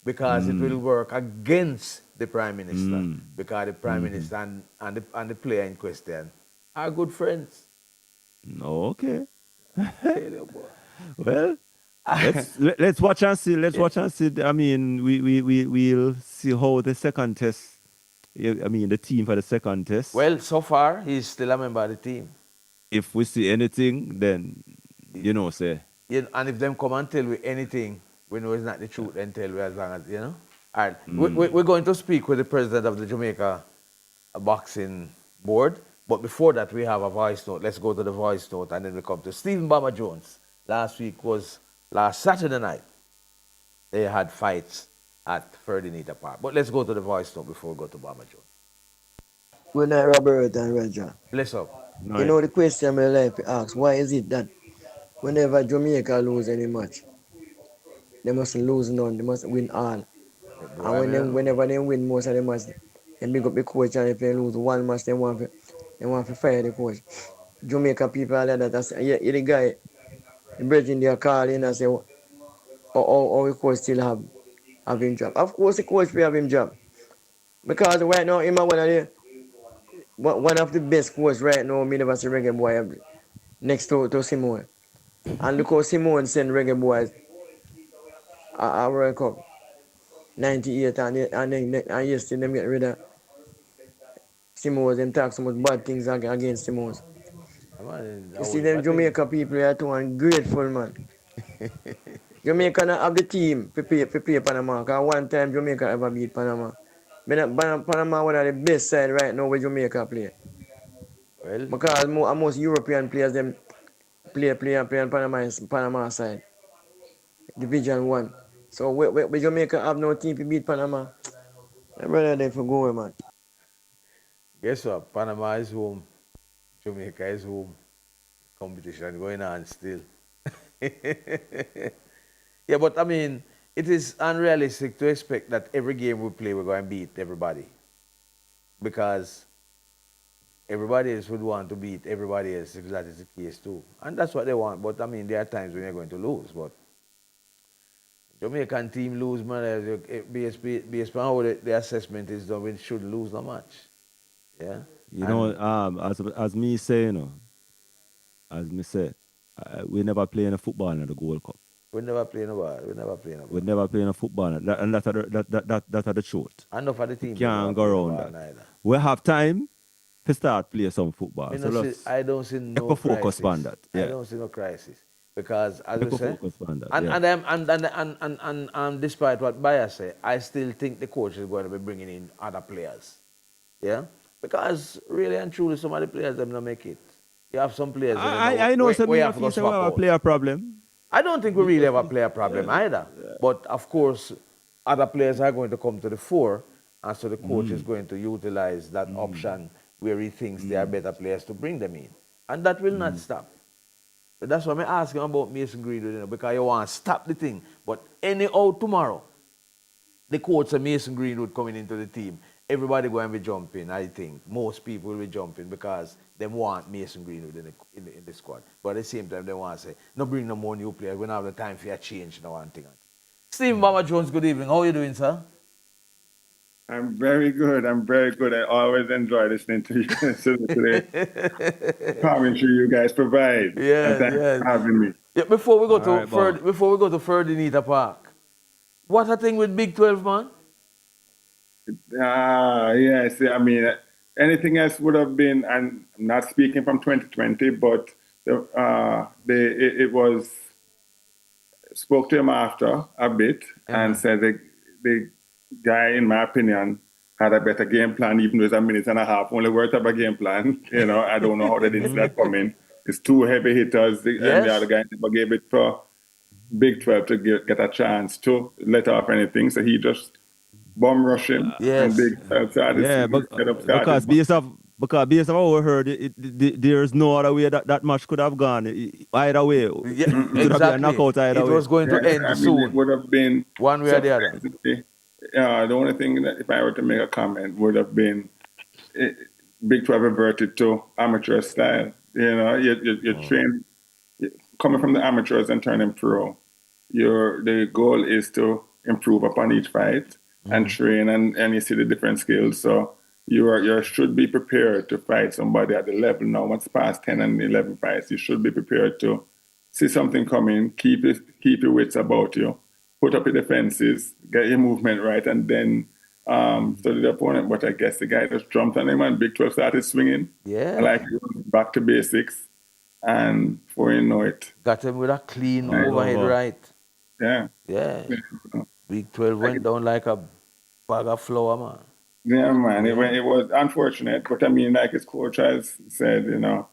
[SPEAKER 1] because it will work against the prime minister because the prime minister and the player in question are good friends.
[SPEAKER 2] Okay.
[SPEAKER 1] Tell you, boy.
[SPEAKER 2] Well, let's watch and see. Let's watch and see. I mean, we'll see how the second test. I mean, the team for the second test.
[SPEAKER 1] Well, so far he's still a member of the team.
[SPEAKER 2] If we see anything, then say.
[SPEAKER 1] And if them come and tell we anything, we know it's not the truth. Then tell we as long as you know. All right, we're going to speak with the president of the Jamaica boxing board. But before that, we have a voice note. Let's go to the voice note and then we come to Stephen Bama Jones. Last Saturday night. They had fights at Ferdinand Park. But let's go to the voice note before we go to Bama Jones.
[SPEAKER 10] Good night, Robert and Roger.
[SPEAKER 1] Bless up.
[SPEAKER 10] You know the question I like to ask, why is it that whenever Jamaica lose any match, they mustn't lose none, they must win all. And whenever they win most of the match, they big up the coach, and if they lose one match, they want to fire the coach. Jamaica people are like that. I say, yeah, the guy, the brethren they are calling and say, the coach still have him job. Of course the coach will have him job. Because right now, him one of the best coach right now, me never see Reggae Boy next to Simone. And look how Simone sent Reggae Boys a World Cup 98 and yesterday them get rid of Simos, them talk so much bad things against Simos.
[SPEAKER 1] Man,
[SPEAKER 10] You see them Jamaica people are too ungrateful, man. Jamaica not have the team to play Panama. Because one time Jamaica ever beat Panama. Panama one of the best side right now where Jamaica play.
[SPEAKER 1] Well,
[SPEAKER 10] Because most European players them play on Panama side. Division 1. So where Jamaica have no team to beat Panama. My brother they for go, man.
[SPEAKER 1] guess what? Panama is home. Jamaica is home. Competition going on still. Yeah, but I mean, it is unrealistic to expect that every game we play we're going to beat everybody. Because everybody else would want to beat everybody else if that is the case too. And that's what they want. But I mean, there are times when you're going to lose. But Jamaican team lose, man. Based on how the assessment is done, we should lose no match. Yeah.
[SPEAKER 2] You know, as me say, you know, as me say, we never play in a football in the Gold Cup.
[SPEAKER 1] We never play no ball. We never play no ball.
[SPEAKER 2] We never play in a football, and that's the truth.
[SPEAKER 1] Enough of the team.
[SPEAKER 2] We can't go around that.
[SPEAKER 1] Neither.
[SPEAKER 2] We have time to start play some football.
[SPEAKER 1] I don't see no
[SPEAKER 2] focus
[SPEAKER 1] crisis.
[SPEAKER 2] on that. Yeah.
[SPEAKER 1] I don't see no crisis because, as we say,
[SPEAKER 2] focus on that.
[SPEAKER 1] and despite what Bayer say, I still think the coach is going to be bringing in other players. Yeah, because really and truly, some of the players them not make it. You have some players.
[SPEAKER 2] I know some
[SPEAKER 1] we
[SPEAKER 2] have to have a player problem.
[SPEAKER 1] I don't think we really have a player problem either. But of course, other players are going to come to the fore, and so the coach is going to utilize that option where he thinks they are better players to bring them in. And that will not stop. But that's why I'm asking about Mason Greenwood, you know, because you want to stop the thing. But anyhow, tomorrow, the coach of Mason Greenwood coming into the team, everybody going to be jumping, I think. Most people will be jumping because they want Mason Greenwood in the squad. But at the same time, they want to say, no bring no more new players. We don't have the time for a change, no one thing. Stephen Mama Jones, good evening. How are you doing, sir?
[SPEAKER 11] I'm very good. I always enjoy listening to you today. Commentary you guys provide.
[SPEAKER 1] Yeah,
[SPEAKER 11] and thanks for having me.
[SPEAKER 1] Yeah, before we go to Ferdinand Park, what a thing with Big 12, man?
[SPEAKER 11] Yes. I mean, anything else would have been, and I'm not speaking from 2020, but it was, spoke to him after a bit and said the guy, in my opinion, had a better game plan, even though it's a minute and a half, only worth of a game plan. You know, I don't know how they didn't see that coming. It's two heavy hitters, and the other guy never gave it for Big 12 to get a chance to let off anything. So he just bomb rush him. And Big 12 started
[SPEAKER 2] because based off what we heard, there's no other way that match could have gone. Either way, it would have been a knockout either way.
[SPEAKER 1] It was going to end soon.
[SPEAKER 11] It would have been
[SPEAKER 1] one way or the other.
[SPEAKER 11] The only thing that, if I were to make a comment, would have been Big 12 reverted to amateur style. You know, you train, coming from the amateurs and turning pro. The goal is to improve upon each fight and train, and you see the different skills. So you should be prepared to fight somebody at the level now. Once past 10 and 11 fights, you should be prepared to see something coming, keep your wits about you, put up your defenses, get your movement right, and then study the opponent. But I guess the guy just jumped on him and Big 12 started swinging.
[SPEAKER 1] Yeah.
[SPEAKER 11] Like back to basics. And before you know it,
[SPEAKER 1] got him with a clean overhead right.
[SPEAKER 11] Yeah.
[SPEAKER 1] Yeah. Big 12 went down like a bag of flour, man.
[SPEAKER 11] Yeah, man. It was unfortunate, but I mean, like his coach has said, you know.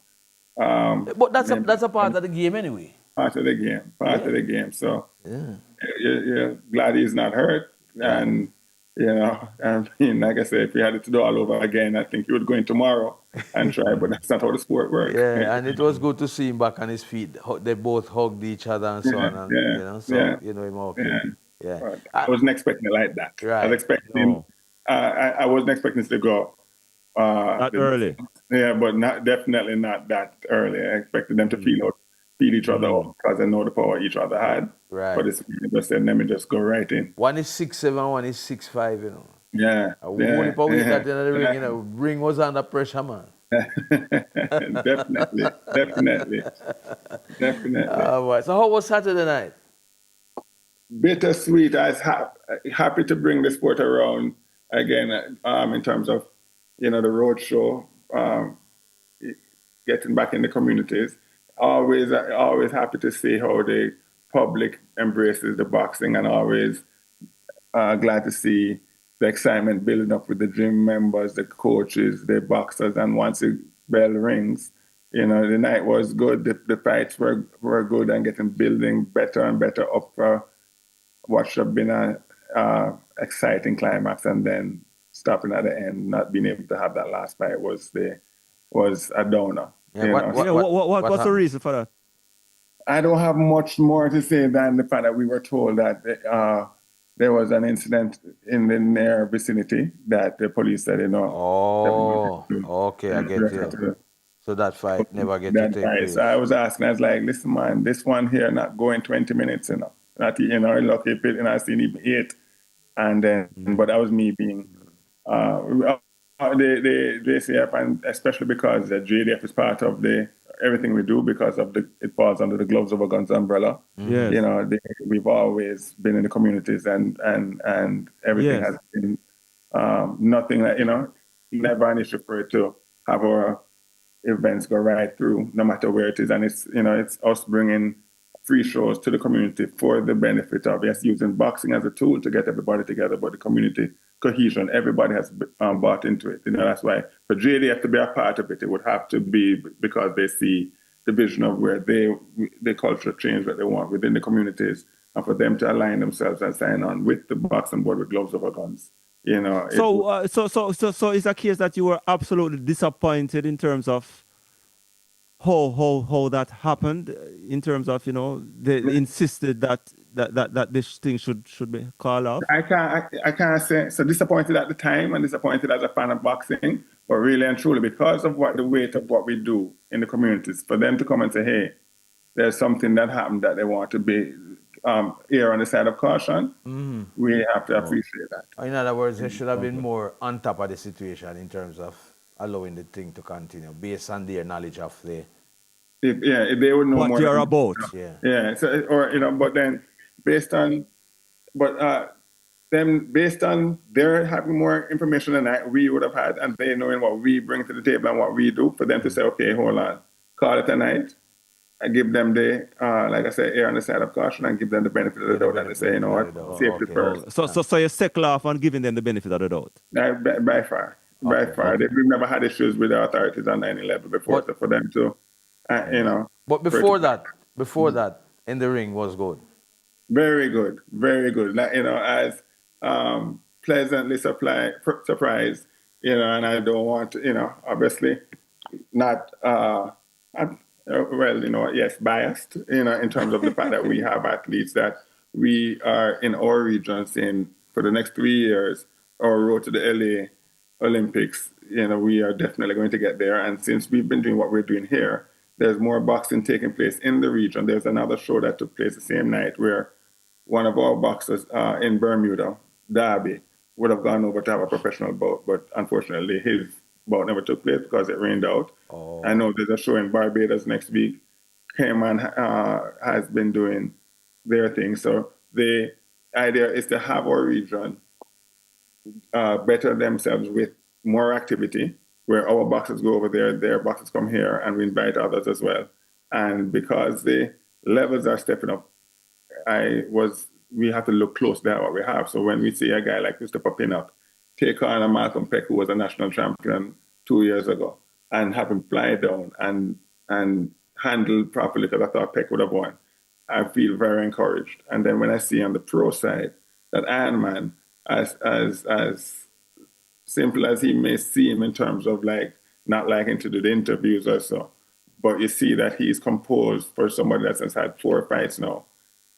[SPEAKER 1] But that's a part of the game anyway.
[SPEAKER 11] Part of the game. So you're glad he's not hurt. And, you know, I mean, like I said, if he had it to do all over again, I think he would go in tomorrow and try, but that's not how the sport works.
[SPEAKER 1] Yeah, and it was good to see him back on his feet. They both hugged each other and so on. And, you know, so, you know, him okay. Yeah.
[SPEAKER 11] I wasn't expecting it like that.
[SPEAKER 1] Right.
[SPEAKER 11] I was expecting, I wasn't expecting it to go
[SPEAKER 2] that early.
[SPEAKER 11] Yeah, but definitely not that early. I expected them to feel each other out because I know the power each other had.
[SPEAKER 1] Right.
[SPEAKER 11] But it's just said, let me just go right in.
[SPEAKER 1] One is 6'7", one is 6'5", you know.
[SPEAKER 11] Yeah.
[SPEAKER 1] Only power that in the ring, you know, ring was under pressure, man.
[SPEAKER 11] Definitely.
[SPEAKER 1] So how was Saturday night?
[SPEAKER 11] Bittersweet. I was happy to bring the sport around again in terms of the road show, getting back in the communities. Always happy to see how the public embraces the boxing, and always glad to see the excitement building up with the gym members, the coaches, the boxers, and once the bell rings, the night was good. The fights were good and getting building better and better up for what should have been a exciting climax, and then stopping at the end, not being able to have that last fight was a downer.
[SPEAKER 1] Yeah,
[SPEAKER 2] what's the reason for that?
[SPEAKER 11] I don't have much more to say than the fact that we were told that there was an incident in the near vicinity that the police said,
[SPEAKER 1] Oh, okay, I get you. So that fight never get to take place.
[SPEAKER 11] So I was asking, I was like, listen, man, this one here not going 20 minutes, Not, lucky if it, I seen even 8. And then, but that was me being, the JCF, and especially because the JDF is part of everything we do, because of it falls under the Gloves Over Guns umbrella.
[SPEAKER 2] Yes.
[SPEAKER 11] We've always been in the communities, and everything has been nothing that, never an issue for it to have our events go right through, no matter where it is. And it's us bringing free shows to the community for the benefit of, yes, using boxing as a tool to get everybody together, but the community cohesion, everybody has bought into it. That's why for JDF to be a part of it, it would have to be because they see the vision of where the cultural change that they want within the communities, and for them to align themselves and sign on with the boxing board with Gloves Over Guns.
[SPEAKER 2] So it's a case that you were absolutely disappointed in terms of how that happened, in terms of they insisted that this thing should be called off.
[SPEAKER 11] I can't say so disappointed at the time and disappointed as a fan of boxing, but really and truly because of the weight of what we do in the communities, for them to come and say, hey, there's something that happened that they want to be err on the side of caution, we have to appreciate that.
[SPEAKER 1] In other words, they should have been more on top of the situation in terms of allowing the thing to continue based on their knowledge of
[SPEAKER 11] if they would know
[SPEAKER 2] what
[SPEAKER 11] more
[SPEAKER 2] you're about.
[SPEAKER 11] So but then based on their having more information than we would have had, and they knowing what we bring to the table and what we do, for them to say, okay, hold on, call it a night. I give them the, like I said, err on the side of caution, and give them the benefit of the doubt, and they say, safety first.
[SPEAKER 2] So you settle off on giving them the benefit of the doubt?
[SPEAKER 11] By far. We've never had issues with the authorities on 9/11 before, so for them to,
[SPEAKER 1] But before that, in the ring was good.
[SPEAKER 11] Very good, very good. As pleasantly surprised, and I don't want to, obviously not, biased, in terms of the fact that we have athletes that we are in our region saying for the next 3 years, our road to the LA Olympics, we are definitely going to get there. And since we've been doing what we're doing here, there's more boxing taking place in the region. There's another show that took place the same night where one of our boxers in Bermuda, Darby, would have gone over to have a professional bout, but unfortunately his bout never took place because it rained out. I know there's a show in Barbados next week. Cayman has been doing their thing. So the idea is to have our region better themselves with more activity, where our boxers go over there, their boxers come here, and we invite others as well. And because the levels are stepping up, we have to look closely at what we have. So when we see a guy like Christopher Pinnock take on a Malcolm Peck, who was a national champion 2 years ago, and have him fly down and handle properly, because I thought Peck would have won, I feel very encouraged. And then when I see on the pro side that Iron Man, as simple as he may seem in terms of not liking to do the interviews or so, but you see that he's composed for somebody that has had 4 fights now.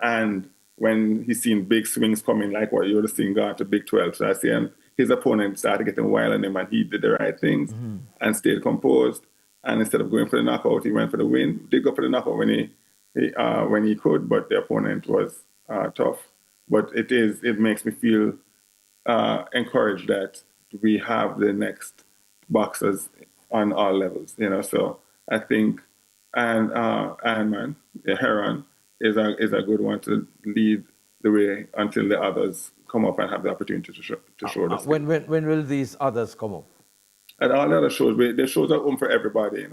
[SPEAKER 11] And when he's seen big swings coming, like what you would have seen going to Big 12, so I see his opponent started getting wild on him, and he did the right things and stayed composed. And instead of going for the knockout, he went for the win. Did go for the knockout when he could, but the opponent was tough. But it makes me feel encouraged that we have the next boxers on all levels, So I think Iron Man, the Heron, is a good one to lead the way until the others come up and have the opportunity to show this.
[SPEAKER 1] When will these others come up?
[SPEAKER 11] at all the other shows, the shows are open for everybody.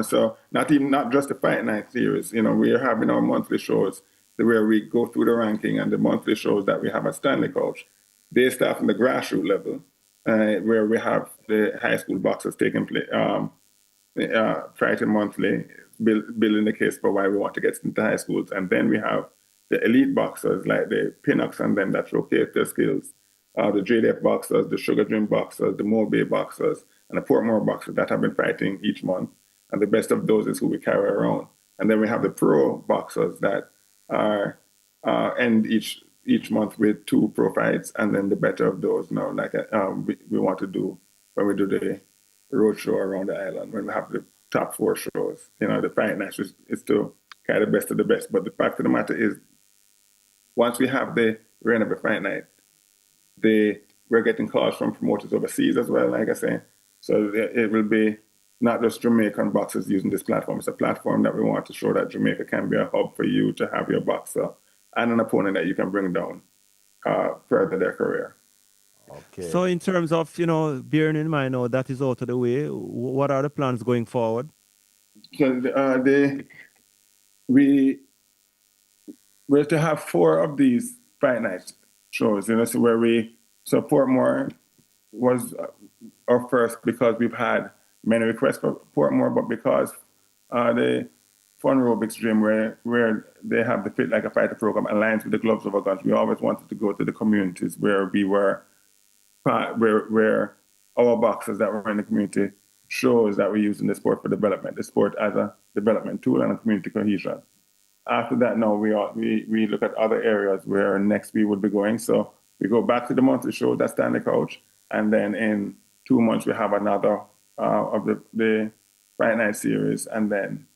[SPEAKER 11] So not just the Fight Night series. We are having our monthly shows where we go through the ranking, and the monthly shows that we have at Stanley Coach. They start from the grassroots level, where we have the high school boxers taking place, fighting monthly, building the case for why we want to get into high schools. And then we have the elite boxers like the Pinnocks and them that showcase their skills, the JDF boxers, the Sugar Dream boxers, the Mobay boxers, and the Portmore boxers that have been fighting each month. And the best of those is who we carry around. And then we have the pro boxers that are end each month with 2 pro fights, and then the better of those now, like we want to do when we do the road show around the island, when we have the top 4 shows. The Fight Night is to carry the best of the best. But the fact of the matter is, once we have the reign of the Fight Night, we're getting calls from promoters overseas as well, like I say. So it will be not just Jamaican boxers using this platform. It's a platform that we want to show that Jamaica can be a hub for you to have your boxer and an opponent that you can bring down further their career.
[SPEAKER 1] Okay.
[SPEAKER 2] So in terms of, bearing in mind now that is out of the way, what are the plans going forward?
[SPEAKER 11] So we're to have 4 of these Fight Night shows, so Portmore was our first because we've had many requests for Portmore, but because the Fun Aerobics Gym where they have the Fit Like a Fighter program aligned with the Gloves Over Guns, we always wanted to go to the communities where we were, where our boxers that were in the community shows that we use in the sport for development, the sport as a development tool and a community cohesion. After that, now we look at other areas where next we would be going. So we go back to the monthly show, that's Stanley Coach, and then in 2 months we have another of the Fight Night series, and then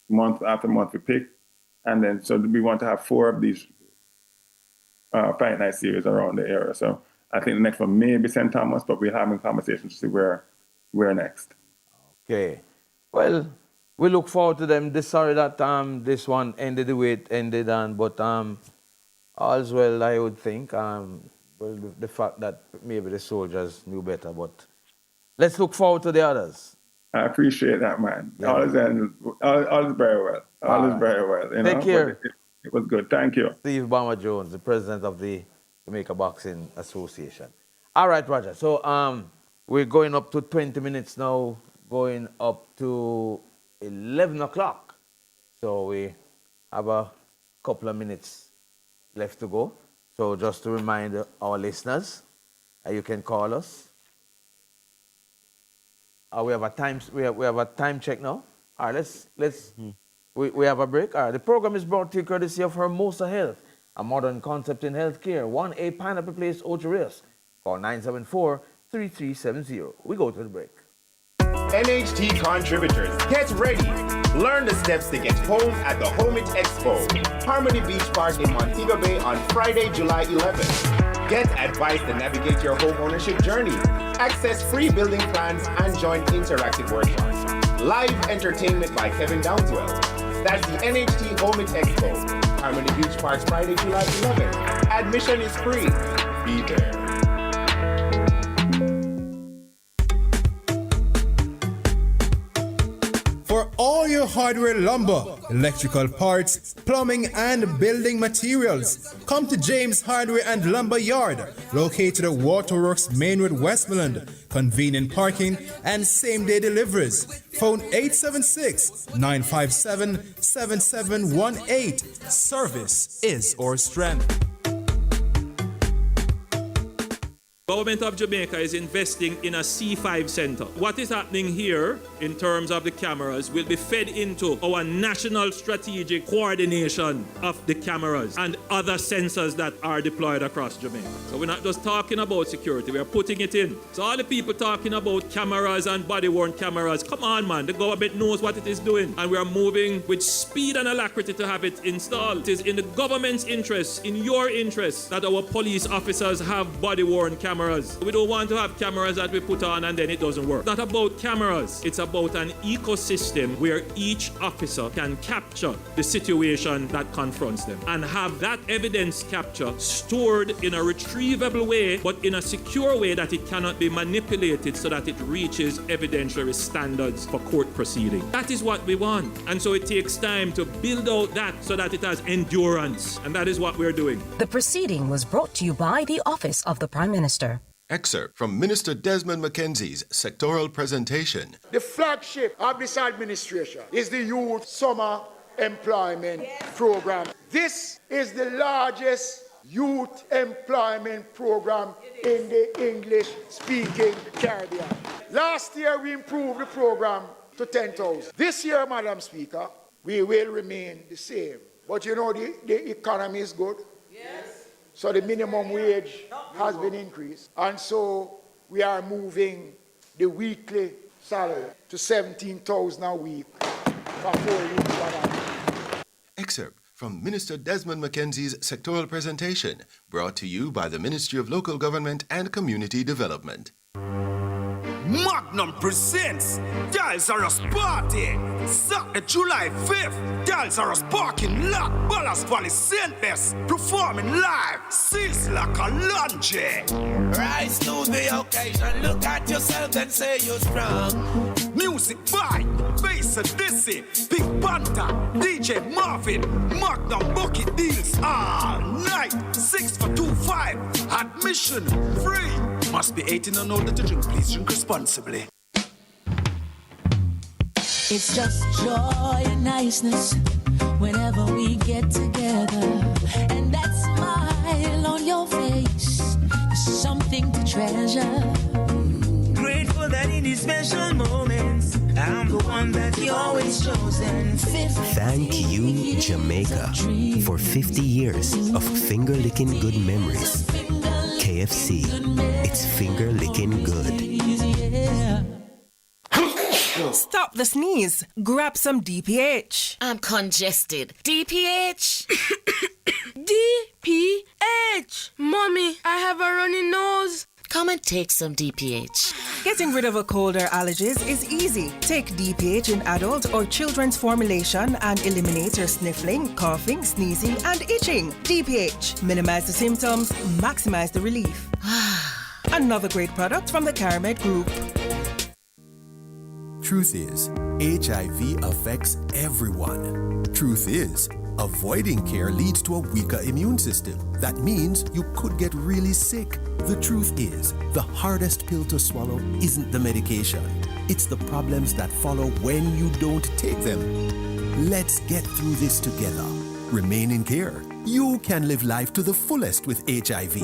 [SPEAKER 11] month after month we pick, and then so we want to have 4 of these Fight Night series around the area. So I think the next one may be St. Thomas, but we're having conversations to see where next.
[SPEAKER 1] Okay. Well, we look forward to them. Sorry that this one ended the way it ended, but all's well, I would think. The fact that maybe the soldiers knew better, but let's look forward to the others.
[SPEAKER 11] I appreciate that, man.
[SPEAKER 1] Yeah.
[SPEAKER 11] All is very well. All is very well.
[SPEAKER 1] Take care.
[SPEAKER 11] It was good. Thank you.
[SPEAKER 1] Steve Bama Jones, the president of the Jamaica Boxing Association. All right, Roger. So we're going up to 20 minutes now, going up to 11 o'clock. So we have a couple of minutes left to go. So just to remind our listeners, you can call us. We have a time check now. All right, we have a break. All right, the program is brought to you courtesy of Hermosa Health, a modern concept in healthcare. 1A Pineapple Place, Ocho Rios. Call 974-3370. We go to the break.
[SPEAKER 12] NHT contributors, get ready. Learn the steps to get home at the Home It Expo, Harmony Beach Park in Montego Bay on Friday, July 11th. Get advice to navigate your home ownership journey, access free building plans, and join interactive workshops. Live entertainment by Kevin Downswell. That's the NHT Home It Expo, Harmony Beach Park, Friday, July 11th. Admission is free. Be there.
[SPEAKER 13] For all your hardware, lumber, electrical parts, plumbing, and building materials, come to James Hardware and Lumber Yard, located at Waterworks Main Road, Westmoreland. Convenient parking and same-day deliveries. Phone 876-957-7718. Service is our strength.
[SPEAKER 14] Government of Jamaica is investing in a C5 center. What is happening here in terms of the cameras will be fed into our national strategic coordination of the cameras and other sensors that are deployed across Jamaica. So we're not just talking about security, we're putting it in. So all the people talking about cameras and body-worn cameras, come on, man, the government knows what it is doing, and we are moving with speed and alacrity to have it installed. It is in the government's interest, in your interest, that our police officers have body-worn cameras. cameras. We don't want to have cameras that we put on and then it doesn't work. It's not about cameras. It's about an ecosystem where each officer can capture the situation that confronts them and have that evidence capture stored in a retrievable way, but in a secure way that it cannot be manipulated so that it reaches evidentiary standards for court proceeding. That is what we want. And so it takes time to build out that so that it has endurance. And that is what we're doing.
[SPEAKER 15] The proceeding was brought to you by the Office of the Prime Minister.
[SPEAKER 16] Excerpt from Minister Desmond McKenzie's sectoral presentation.
[SPEAKER 17] The flagship of this administration is the Youth Summer Employment Program. This is the largest youth employment program in the English-speaking Caribbean. Last year, we improved the program to 10,000. This year, Madam Speaker, we will remain the same. But you know, the economy is good. Yes. So the minimum wage has been increased. And so we are moving the weekly salary to 17,000 a week for 4 weeks.
[SPEAKER 16] Excerpt from Minister Desmond McKenzie's sectoral presentation, brought to you by the Ministry of Local Government and Community Development.
[SPEAKER 18] Magnum presents Dials Are Us Party. Saturday, July 5th. Dials Are Us Parking Lot, Ballast Valley St. Bess. Performing live, Seals like a lunge.
[SPEAKER 3] Rise to the occasion, look at yourself and say you're strong.
[SPEAKER 18] Music by Bass and Dizzy, Big Panther, DJ Marvin, Magnum Bucket Deals all night. 6 for 2.5. Admission free. Must be 18 and older to drink. Please drink responsibly.
[SPEAKER 19] It's just joy and niceness whenever we get together. And that smile on your face is something to treasure. Grateful that in these special moments, I'm the one that you always chosen.
[SPEAKER 20] Thank you, Jamaica, for 50 years of finger-licking good memories. KFC, it's finger-licking good.
[SPEAKER 21] Stop the sneeze. Grab some DPH.
[SPEAKER 22] I'm congested. DPH?
[SPEAKER 23] DPH! Mommy, I have a runny nose.
[SPEAKER 22] Come and take some DPH.
[SPEAKER 21] Getting rid of a cold or allergies is easy. Take DPH in adult or children's formulation and eliminate your sniffling, coughing, sneezing, and itching. DPH. Minimize the symptoms, maximize the relief. Another great product from the Caramed Group.
[SPEAKER 24] Truth is, HIV affects everyone. Truth is, avoiding care leads to a weaker immune system. That means you could get really sick. The truth is, the hardest pill to swallow isn't the medication. It's the problems that follow when you don't take them. Let's get through this together. Remain in care. You can live life to the fullest with HIV.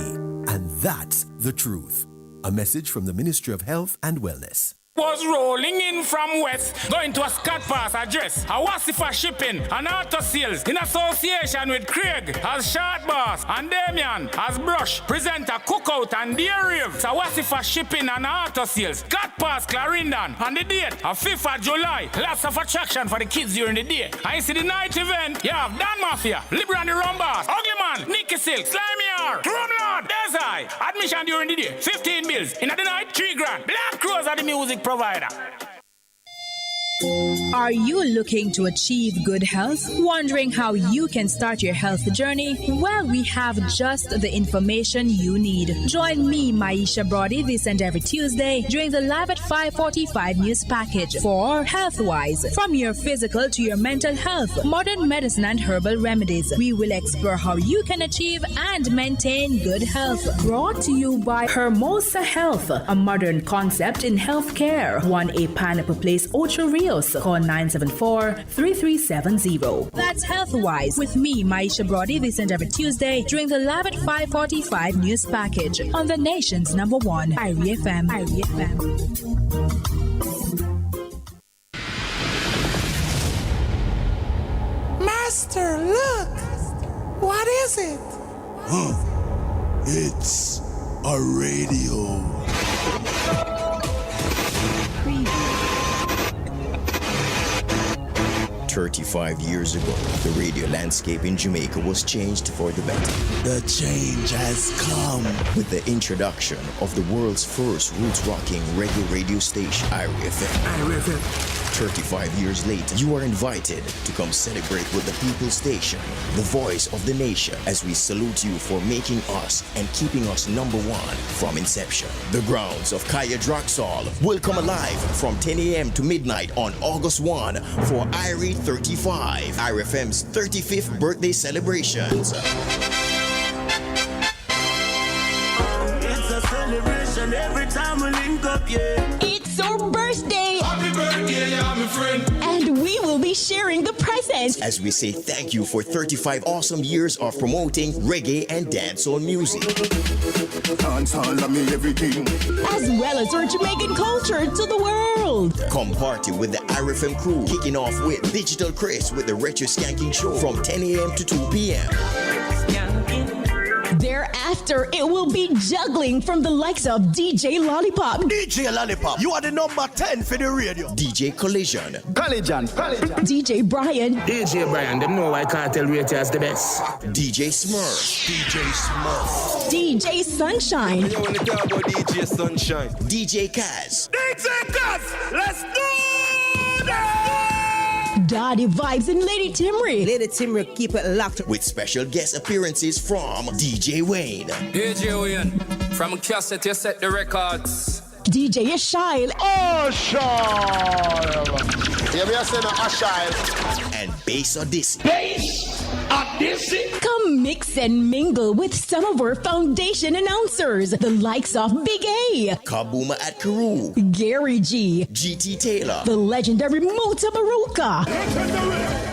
[SPEAKER 24] And that's the truth. A message from the Ministry of Health and Wellness.
[SPEAKER 25] Was rolling in from west, going to a Scott Pass address, a Wasifa Shipping and Auto Sales in association with Craig as Short Boss and Damien as Brush, present a cookout and dairy. It's a Wasifa Shipping and Auto Sales, Scott Pass Clarendon, and the date of 5th of July. Lots of attraction for the kids during the day. I see the night event. You have Dan Mafia, Libra and the Rumbas, Ugly Man, Nicky Silk, Slimy R, Chrome Lord, Desai. Admission during the day, 15 bills. In the night, 3 grand. Black Crows are the music provider.
[SPEAKER 26] Are you looking to achieve good health? Wondering how you can start your health journey? Well, we have just the information you need. Join me, Maisha Brody, this and every Tuesday during the Live at 5:45 news package for Healthwise. From your physical to your mental health, modern medicine and herbal remedies, we will explore how you can achieve and maintain good health. Brought to you by Hermosa Health, a modern concept in healthcare. 1A Pineapple Place, Ocho Rios. Call 974-3370. That's Healthwise with me, Maisha Brody, this and every Tuesday during the Live at 5:45 news package on the nation's #1 IRIE FM. IRIE FM.
[SPEAKER 3] Master, look! What is it?
[SPEAKER 27] It's a radio.
[SPEAKER 4] 35 years ago, the radio landscape in Jamaica was changed for the better.
[SPEAKER 24] The change has come.
[SPEAKER 4] With the introduction of the world's first roots-rocking reggae radio station, IRIE FM. 35 years later, you are invited to come celebrate with the People's Station, the voice of the nation, as we salute you for making us and keeping us number one from inception. The grounds of Kaya Draxall will come alive from 10 a.m. to midnight on August 1 for IRIE 35, IRIE FM's 35th birthday celebrations.
[SPEAKER 3] It's a celebration every time we link up, yeah.
[SPEAKER 5] It's our birthday!
[SPEAKER 3] Happy birthday, yeah, my friend.
[SPEAKER 5] And we will be sharing the presents.
[SPEAKER 4] As we say thank you for 35 awesome years of promoting reggae and dancehall music.
[SPEAKER 24] Dancehall me everything.
[SPEAKER 5] As well as our Jamaican culture to the world.
[SPEAKER 4] Come party with the IRIE FM crew, kicking off with Digital Chris with the Retro Skanking Show from 10 a.m. to 2 p.m.
[SPEAKER 5] Thereafter, it will be juggling from the likes of DJ Lollipop.
[SPEAKER 24] DJ Lollipop, you are the number 10 for the radio.
[SPEAKER 4] DJ Collision.
[SPEAKER 5] DJ Brian.
[SPEAKER 25] DJ Brian, them know I can't tell radio as the best.
[SPEAKER 4] DJ Smurf.
[SPEAKER 5] DJ Sunshine.
[SPEAKER 6] You want to talk about DJ Sunshine?
[SPEAKER 4] DJ Kaz.
[SPEAKER 3] DJ Kaz, let's do that!
[SPEAKER 5] Daddy Vibes and Lady Timry.
[SPEAKER 7] Lady Timry, keep it locked.
[SPEAKER 4] With special guest appearances from DJ Wayne.
[SPEAKER 25] DJ Wayne, from Cassette, you set the records.
[SPEAKER 5] DJ Ashile.
[SPEAKER 4] Yeah, we are saying Ashile. And Bass Odyssey.
[SPEAKER 3] Bass Odyssey.
[SPEAKER 5] Come mix and mingle with some of our foundation announcers, the likes of Big A,
[SPEAKER 4] Kabuma at Karoo,
[SPEAKER 5] Gary G,
[SPEAKER 4] GT Taylor,
[SPEAKER 5] the legendary Mota Baruka,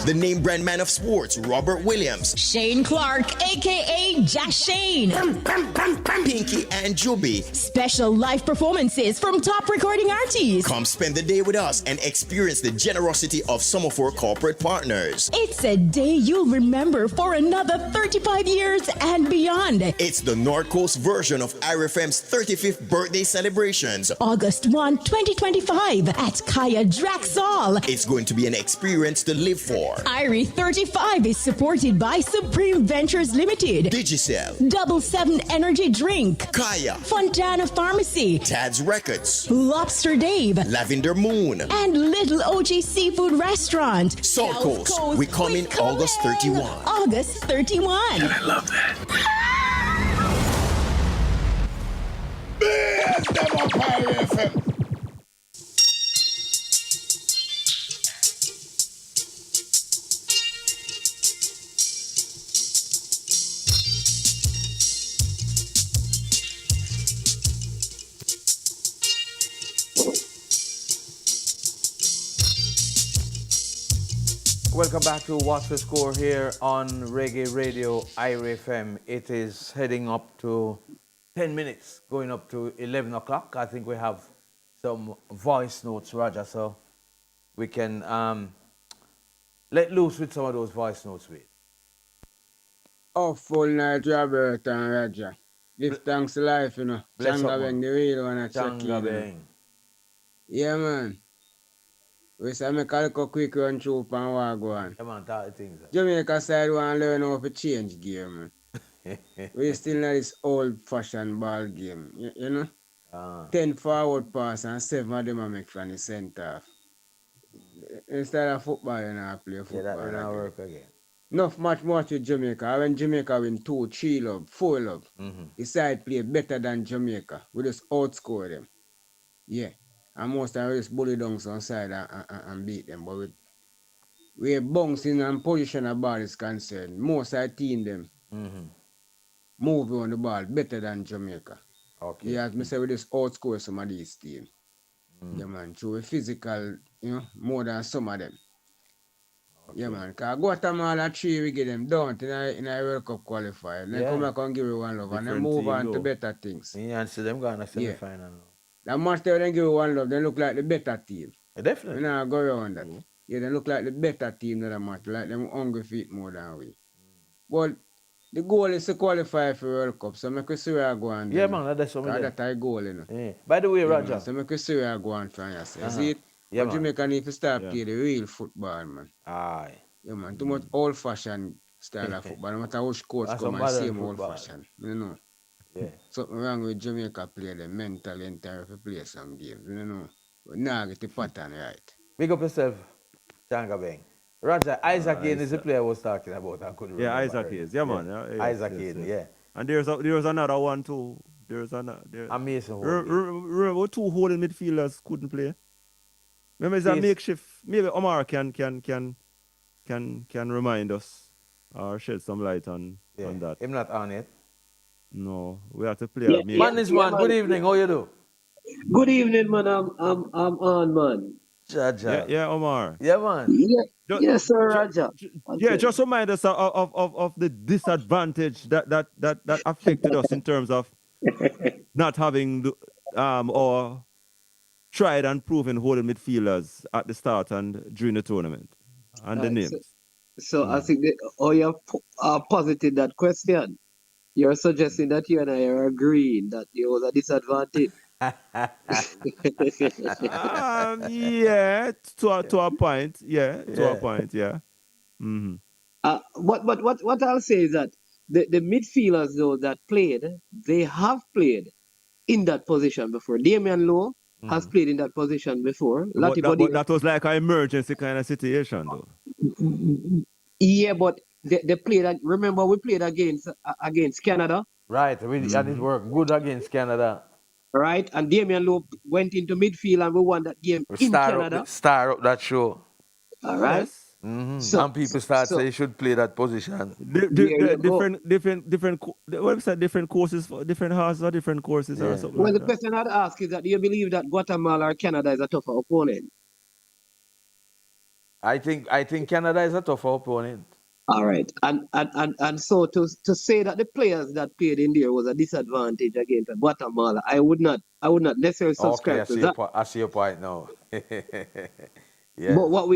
[SPEAKER 4] the name brand man of sports, Robert Williams,
[SPEAKER 5] Shane Clark, aka Jack Shane,
[SPEAKER 4] Pinky and Juby.
[SPEAKER 5] Special live performances from top recording artists.
[SPEAKER 4] Come spend the day with us and experience the generosity of some of our corporate partners.
[SPEAKER 5] It's a day you'll remember for another 35 years and beyond.
[SPEAKER 4] It's the North Coast version of IRIE FM's 35th birthday celebrations.
[SPEAKER 5] August 1, 2025 at Kaya Draxall.
[SPEAKER 4] It's going to be an experience to live for.
[SPEAKER 5] IRIE 35 is supported by Supreme Ventures Limited,
[SPEAKER 4] Digicel,
[SPEAKER 5] Double 7 Energy Drink,
[SPEAKER 4] Kaya,
[SPEAKER 5] Fontana Pharmacy,
[SPEAKER 4] Tad's Records,
[SPEAKER 5] Lobster Dave,
[SPEAKER 4] Lavender Moon,
[SPEAKER 5] and Little OG Seafood Restaurant.
[SPEAKER 4] South Coast, we come in August 31.
[SPEAKER 5] August 31.
[SPEAKER 4] I love that.
[SPEAKER 3] Yes, them up IRIE FM.
[SPEAKER 1] Welcome back to What's the Score here on Reggae Radio IRIE FM. It is heading up to 10 minutes, going up to 11 o'clock. I think we have some voice notes, Roger, so we can let loose with some of those voice notes, please.
[SPEAKER 8] Oh, full night, Robert and Roger. Give thanks to life, you know.
[SPEAKER 1] Bless up,
[SPEAKER 8] Changa
[SPEAKER 1] man.
[SPEAKER 8] Beng, the real one, I check
[SPEAKER 1] Changa
[SPEAKER 8] in.
[SPEAKER 1] Beng.
[SPEAKER 8] Yeah, man. We say make a little quick run through and what go on.
[SPEAKER 1] Come on, talk the things.
[SPEAKER 8] Jamaica side want to learn how to change game, man. We still in this old-fashioned ball game, you know? 10 forward pass and 7 of them I make from the centre half. Instead of football, you know, I play football.
[SPEAKER 1] Yeah, that will not work again.
[SPEAKER 8] Enough much more to Jamaica. When Jamaica win 2, 3 love, 4 love, the side play better than Jamaica. We just outscore them. Yeah. And most of us bully down some side and beat them. But we bouncing and position of ball is concerned. Most of the team them move on the ball better than Jamaica.
[SPEAKER 1] Okay.
[SPEAKER 8] Yeah, as me say, we just outscore some of these teams. Yeah, man. So we physical, you know, more than some of them. Okay. Yeah, man. Because Guatemala 3, we get them down in a World Cup qualifier. Then come back and give you one love. And then move on to better things.
[SPEAKER 1] Yeah, and see them going to semi-final now.
[SPEAKER 8] That match they then give you one love, they look like the better team.
[SPEAKER 1] Definitely.
[SPEAKER 8] We not go around that. Yeah, they look like the better team than the match, like them hungry feet more than we. But the goal is to qualify for World Cup, so make we see where I go on.
[SPEAKER 1] Yeah, man, that's what we do.
[SPEAKER 8] That's our goal, you know.
[SPEAKER 1] Yeah. By the way, Roger.
[SPEAKER 8] Man, so make we see where I go on from yourself. See it?
[SPEAKER 1] Yeah,
[SPEAKER 8] But
[SPEAKER 1] man.
[SPEAKER 8] Jamaica need to start play the real football, man.
[SPEAKER 1] Aye.
[SPEAKER 8] Yeah, man. Too much old-fashioned style of football. No matter which coach
[SPEAKER 1] That's
[SPEAKER 8] come
[SPEAKER 1] some
[SPEAKER 8] and
[SPEAKER 1] modern
[SPEAKER 8] same
[SPEAKER 1] football.
[SPEAKER 8] old-fashioned. You know.
[SPEAKER 1] Yeah.
[SPEAKER 8] Something wrong with Jamaica play the mentally and time to play some games. You know. But now get the pattern right.
[SPEAKER 1] Big up yourself, Changa Bang. Roger, Isaac Hayden is the player I was talking about. I couldn't remember.
[SPEAKER 2] Yeah, Isaac
[SPEAKER 1] earlier.
[SPEAKER 2] is. Yeah, man. Yeah,
[SPEAKER 1] Isaac Hayden, yeah.
[SPEAKER 2] And there's another one too. There's another.
[SPEAKER 1] Amazing.
[SPEAKER 2] Remember, two holding midfielders couldn't play. Remember, it's a
[SPEAKER 1] Yes.
[SPEAKER 2] makeshift. Maybe Omar can remind us or shed some light on that.
[SPEAKER 1] I'm not on it.
[SPEAKER 2] No, we have to play.
[SPEAKER 1] Man, this man. Good evening. How you do?
[SPEAKER 7] Good evening, man. I'm on, man.
[SPEAKER 2] Yeah, Omar.
[SPEAKER 1] Yeah, man.
[SPEAKER 7] Yes, sir, Raja.
[SPEAKER 2] Yeah, just remind us of the disadvantage that affected us in terms of not having or tried and proven holding midfielders at the start and during the tournament and the names.
[SPEAKER 7] So I think you have posited that question. You're suggesting that you and I are agreeing that there was a disadvantage.
[SPEAKER 2] Yeah, to a point. Yeah, to a point. Yeah. Mm-hmm.
[SPEAKER 7] What I'll say is that the midfielders though that played, they have played in that position before. Damian Lowe has played in that position before.
[SPEAKER 2] But that was like an emergency kind of situation, though.
[SPEAKER 7] Yeah, but they played. Remember, we played against Canada.
[SPEAKER 1] Right, and it worked good against Canada.
[SPEAKER 7] Right, and Damian Lowe went into midfield and we won that game in Canada.
[SPEAKER 1] Star up that show.
[SPEAKER 7] All right.
[SPEAKER 2] Yes.
[SPEAKER 7] So,
[SPEAKER 1] and people start say you should play that position.
[SPEAKER 2] Different courses for different houses or different courses or something.
[SPEAKER 7] Well,
[SPEAKER 2] like
[SPEAKER 7] the question I'd ask is that do you believe that Guatemala or Canada is a tougher opponent?
[SPEAKER 1] I think Canada is a tougher opponent.
[SPEAKER 7] All right, and so to say that the players that played in there was a disadvantage against Guatemala, I would not necessarily subscribe to that.
[SPEAKER 1] I see your point now. Yeah.
[SPEAKER 7] But what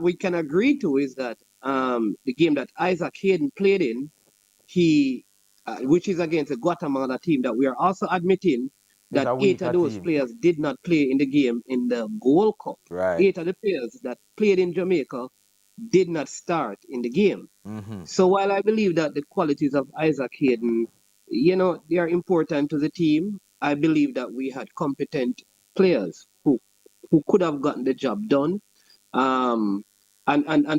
[SPEAKER 7] we can agree to is that the game that Isaac Hayden played in, which is against the Guatemala team, that we are also admitting that 8 of those players did not play in the game in the Gold Cup.
[SPEAKER 1] Right.
[SPEAKER 7] 8 of the players that played in Jamaica did not start in the game.
[SPEAKER 1] Mm-hmm.
[SPEAKER 7] So while I believe that the qualities of Isaac Hayden, they are important to the team, I believe that we had competent players who could have gotten the job done. And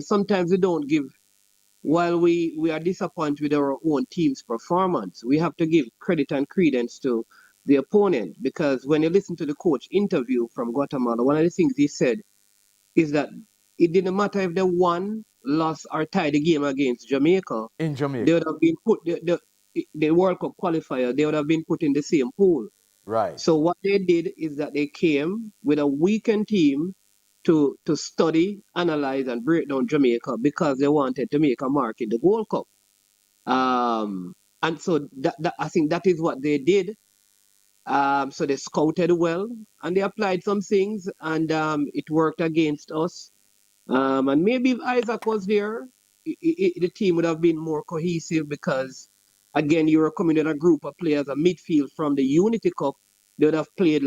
[SPEAKER 7] sometimes we don't give, while we are disappointed with our own team's performance, we have to give credit and credence to the opponent, because when you listen to the coach interview from Guatemala, one of the things he said is that it didn't matter if they won, lost, or tied the game against Jamaica.
[SPEAKER 1] In Jamaica,
[SPEAKER 7] they would have been put the World Cup qualifier. They would have been put in the same pool.
[SPEAKER 1] Right.
[SPEAKER 7] So what they did is that they came with a weakened team to study, analyze, and break down Jamaica because they wanted to make a mark in the World Cup. And so that I think that is what they did. So they scouted well and they applied some things, and it worked against us. And maybe if Isaac was there, the team would have been more cohesive because, again, you were coming with a group of players, a midfield from the Unity Cup. They would have played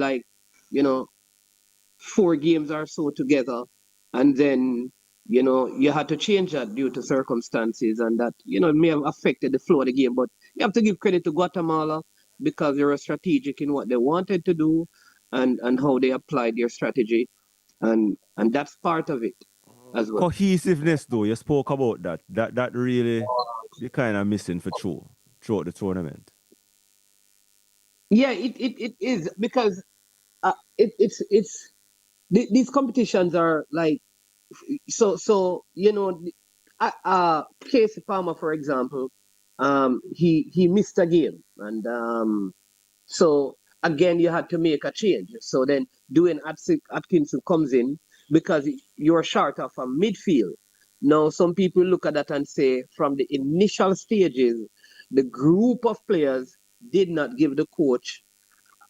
[SPEAKER 7] 4 games or so together. And then, you had to change that due to circumstances, and that, may have affected the flow of the game. But you have to give credit to Guatemala because they were strategic in what they wanted to do and how they applied their strategy. And that's part of it as well.
[SPEAKER 2] Cohesiveness, though, you spoke about that. That really be kind of missing throughout the tournament.
[SPEAKER 7] Yeah, it is, because these competitions are like so Casey Palmer, for example, he missed a game, and so again you had to make a change. So then Dwayne Atkinson comes in because you're short of a midfield. Now some people look at that and say from the initial stages, the group of players did not give the coach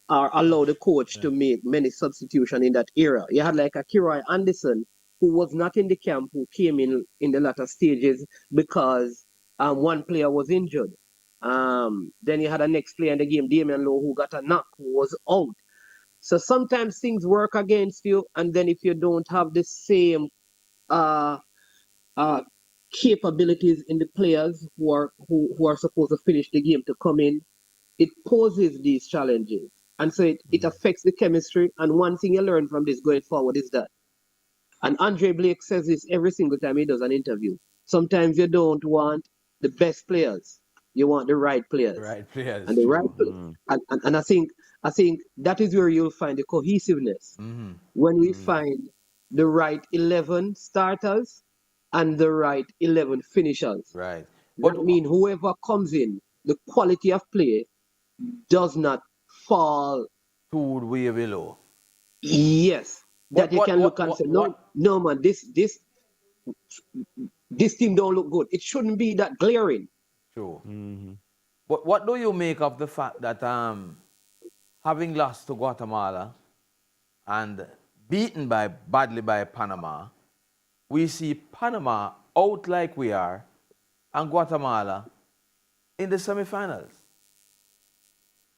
[SPEAKER 7] or allow the coach to make many substitutions in that era. You had like a Kiroy Anderson who was not in the camp, who came in the latter stages because one player was injured. Then you had a next player in the game, Damian Lowe, who got a knock, who was out. So sometimes things work against you, and then if you don't have the same uh, uh, capabilities in the players who are supposed to finish the game to come in, it poses these challenges. And so it affects the chemistry. And one thing you learn from this going forward is that, and Andre Blake says this every single time he does an interview, sometimes you don't want the best players, you want the right players.
[SPEAKER 1] Right players,
[SPEAKER 7] And the right
[SPEAKER 1] true.
[SPEAKER 7] and I think that is where you'll find the cohesiveness when we find the right 11 starters and the right 11 finishers.
[SPEAKER 1] Right.
[SPEAKER 7] That means whoever comes in, the quality of play does not fall
[SPEAKER 1] too way below.
[SPEAKER 7] Yes, that you can look and say, no, man, this team don't look good. It shouldn't be that glaring.
[SPEAKER 1] True. But what do you make of the fact that having lost to Guatemala and beaten badly by Panama, we see Panama out like we are and Guatemala in the semifinals?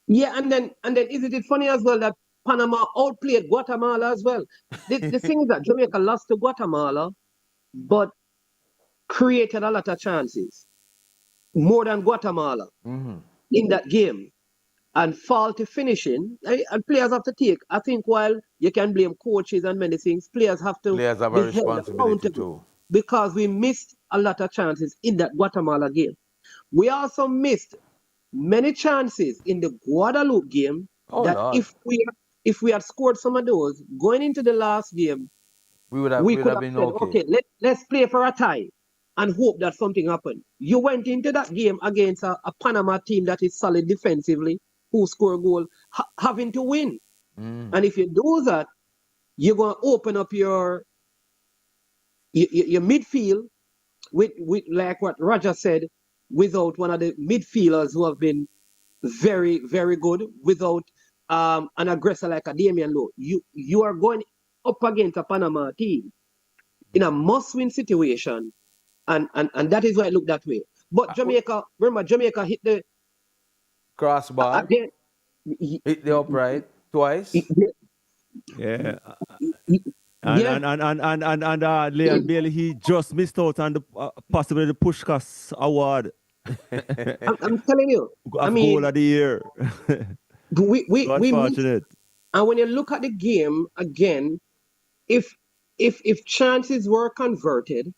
[SPEAKER 7] Yeah, and then isn't it funny as well that Panama outplayed Guatemala as well? The thing is that Jamaica lost to Guatemala, but created a lot of chances, more than Guatemala in that game. And faulty finishing, and players have to take. I think while you can blame coaches and many things, players have to
[SPEAKER 1] Players have
[SPEAKER 7] be
[SPEAKER 1] a
[SPEAKER 7] held
[SPEAKER 1] responsibility
[SPEAKER 7] accountable
[SPEAKER 1] too.
[SPEAKER 7] because we missed a lot of chances in that Guatemala game. We also missed many chances in the Guadeloupe game that
[SPEAKER 1] Lord.
[SPEAKER 7] if we had scored some of those going into the last game,
[SPEAKER 1] we
[SPEAKER 7] could
[SPEAKER 1] have
[SPEAKER 7] have
[SPEAKER 1] been
[SPEAKER 7] said,
[SPEAKER 1] okay.
[SPEAKER 7] let's play for a tie and hope that something happened. You went into that game against a Panama team that is solid defensively, who score a goal, having to win. And if you do that, you're going to open up your midfield with like what Roger said, without one of the midfielders who have been very, very good, without an aggressor like a Damian Lowe. You are going up against a Panama team in a must-win situation, and that is why it looked that way. But Jamaica, remember, Jamaica hit the
[SPEAKER 1] crossbar,
[SPEAKER 7] again,
[SPEAKER 1] hit the upright twice.
[SPEAKER 2] Yeah.
[SPEAKER 7] Yeah.
[SPEAKER 2] And Leon Bailey, he just missed out on the possibly the Pushkas Award.
[SPEAKER 7] I'm telling you,
[SPEAKER 2] I mean, goal of the year.
[SPEAKER 7] we
[SPEAKER 2] unfortunate.
[SPEAKER 7] And when you look at the game again, if chances were converted,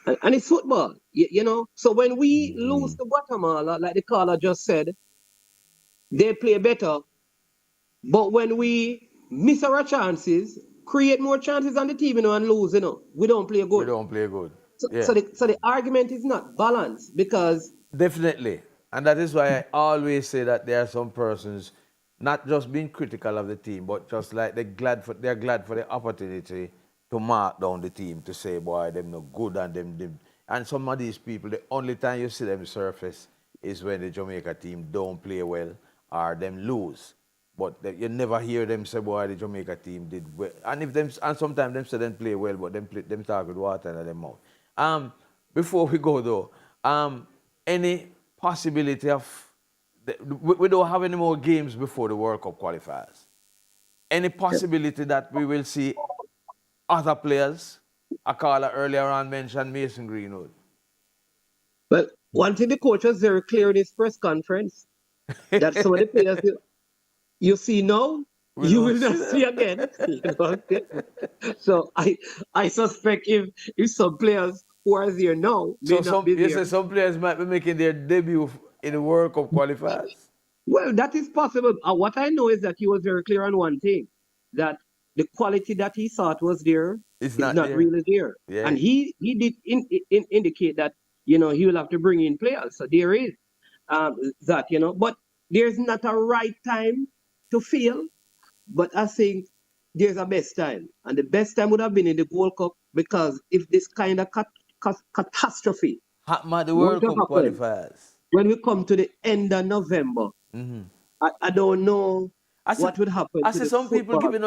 [SPEAKER 7] and it's football, you know. So when we lose to Guatemala, like the caller just said, they play better. But when we miss our chances, create more chances on the team, you know, and lose, you know, we don't play good.
[SPEAKER 1] We don't play good.
[SPEAKER 7] So,
[SPEAKER 1] Yeah.
[SPEAKER 7] so the argument is not balanced because
[SPEAKER 1] definitely, and that is why I always say that there are some persons not just being critical of the team, but just like they're glad for the opportunity to mark down the team, to say, boy, them no good, and them. And some of these people, the only time you see them surface is when the Jamaica team don't play well or them lose. But you never hear them say, boy, the Jamaica team did well. And sometimes them say them play well, but them talk with water in their mouth. Before we go though, any possibility of we don't have any more games before the World Cup qualifiers. Any possibility that we will see other players? A caller earlier on mentioned Mason Greenwood.
[SPEAKER 7] Well, one thing the coach was very clear in his press conference that some of the players you see now, you will not see again. You know? So I suspect if some players who are there now may not be there.
[SPEAKER 1] You say some players might be making their debut in the World Cup qualifiers?
[SPEAKER 7] Well, that is possible. What I know is that he was very clear on one thing, that the quality that he thought was there is not really there.
[SPEAKER 1] Yeah.
[SPEAKER 7] And he did indicate that, you know, he will have to bring in players. So there is that, you know. But there's not a right time to fail. But I think there's a best time. And the best time would have been in the World Cup, because if this kind of catastrophe
[SPEAKER 1] the World Cup qualifiers,
[SPEAKER 7] when we come to the end of November, I don't know what would happen.
[SPEAKER 1] I see some people giving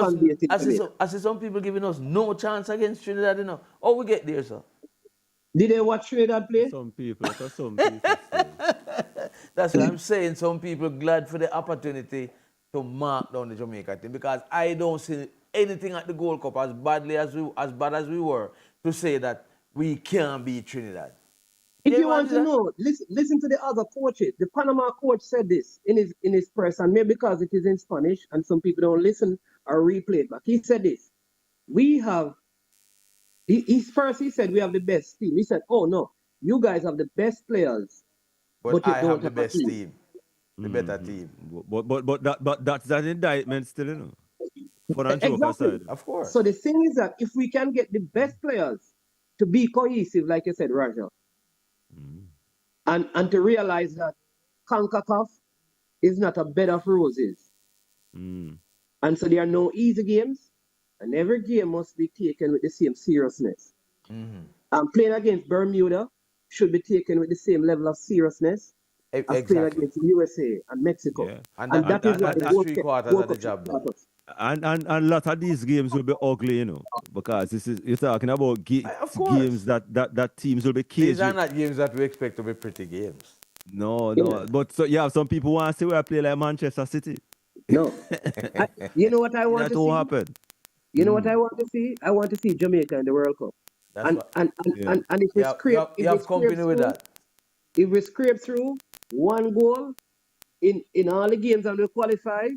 [SPEAKER 1] us no chance against Trinidad, you know. Oh, we get there, sir.
[SPEAKER 7] Did they watch Trinidad play?
[SPEAKER 2] Some people.
[SPEAKER 1] That's what I'm saying. Some people glad for the opportunity to mark down the Jamaica team because I don't see anything at the Gold Cup as bad as we were to say that we can't beat Trinidad.
[SPEAKER 7] If you want to know, listen to the other coaches. The Panama coach said this in his press, and maybe because it is in Spanish and some people don't listen or replay it, but he said this. We have, he said we have the best team. He said, oh no, you guys have the best players,
[SPEAKER 1] but
[SPEAKER 7] you
[SPEAKER 1] I
[SPEAKER 7] don't
[SPEAKER 1] have the
[SPEAKER 7] have a
[SPEAKER 1] best team. The better team.
[SPEAKER 2] But that's an indictment still, you know. Fun and joke
[SPEAKER 7] Exactly.
[SPEAKER 2] aside.
[SPEAKER 1] Of course.
[SPEAKER 7] So the thing is that if we can get the best players to be cohesive, like you said, Raja, and to realize that CONCACAF is not a bed of roses. And so there are no easy games, and every game must be taken with the same seriousness. And playing against Bermuda should be taken with the same level of seriousness as playing against the USA and Mexico.
[SPEAKER 1] Yeah.
[SPEAKER 7] And that is what
[SPEAKER 1] that's three quarters of the job done.
[SPEAKER 2] And a lot of these games will be ugly, you know, because you're talking about games that teams will be cagey.
[SPEAKER 1] These are not games that we expect to be pretty games.
[SPEAKER 2] No. But so you have some people want to see where I play like Manchester City.
[SPEAKER 7] No. You know what I want
[SPEAKER 2] that
[SPEAKER 7] to see?
[SPEAKER 2] won't happen.
[SPEAKER 7] You know what I want to see? I want to see Jamaica in the World Cup. And if we scrape,
[SPEAKER 1] you have company with that.
[SPEAKER 7] If we scrape through one goal in all the games that we qualify,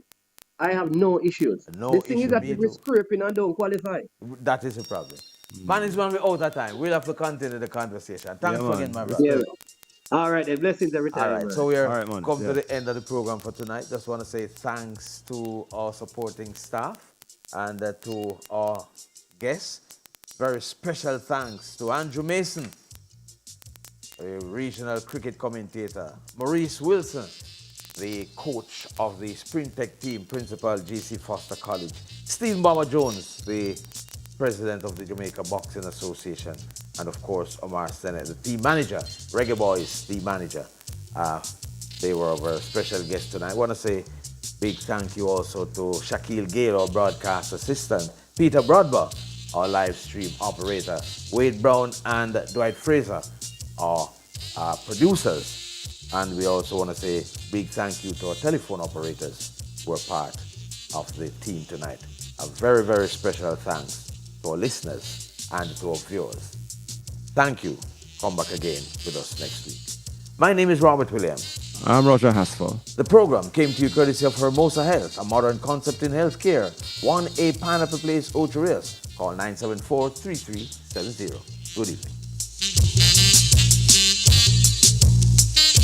[SPEAKER 7] I have no issues. The thing is that if we're scraping and don't qualify.
[SPEAKER 1] That is a problem. Management, we're out of time. We'll have to continue the conversation. Thanks again, my brother.
[SPEAKER 7] Yeah. All right, blessings every time.
[SPEAKER 1] All right,
[SPEAKER 7] man.
[SPEAKER 1] so we're come to the end of the program for tonight. Just want to say thanks to our supporting staff and to our guests. Very special thanks to Andrew Mason, a regional cricket commentator, Maurice Wilson, the coach of the Sprint Tech team, principal, G.C. Foster College, Stephen Bomber Jones, the president of the Jamaica Boxing Association, and of course, Omar Sennett, the team manager, Reggae Boys team manager. They were our special guest tonight. I want to say big thank you also to Shaquille Gale, our broadcast assistant, Peter Broadber, our live stream operator, Wade Brown and Dwight Fraser, our producers. And we also want to say big thank you to our telephone operators who are part of the team tonight. A very, very special thanks to our listeners and to our viewers. Thank you. Come back again with us next week. My name is Robert Williams.
[SPEAKER 2] I'm Roger Hasfall.
[SPEAKER 1] The program came to you courtesy of Hermosa Health, a modern concept in healthcare. 1A Pineapple Place, Ocho Rios. Call 974-3370. Good evening.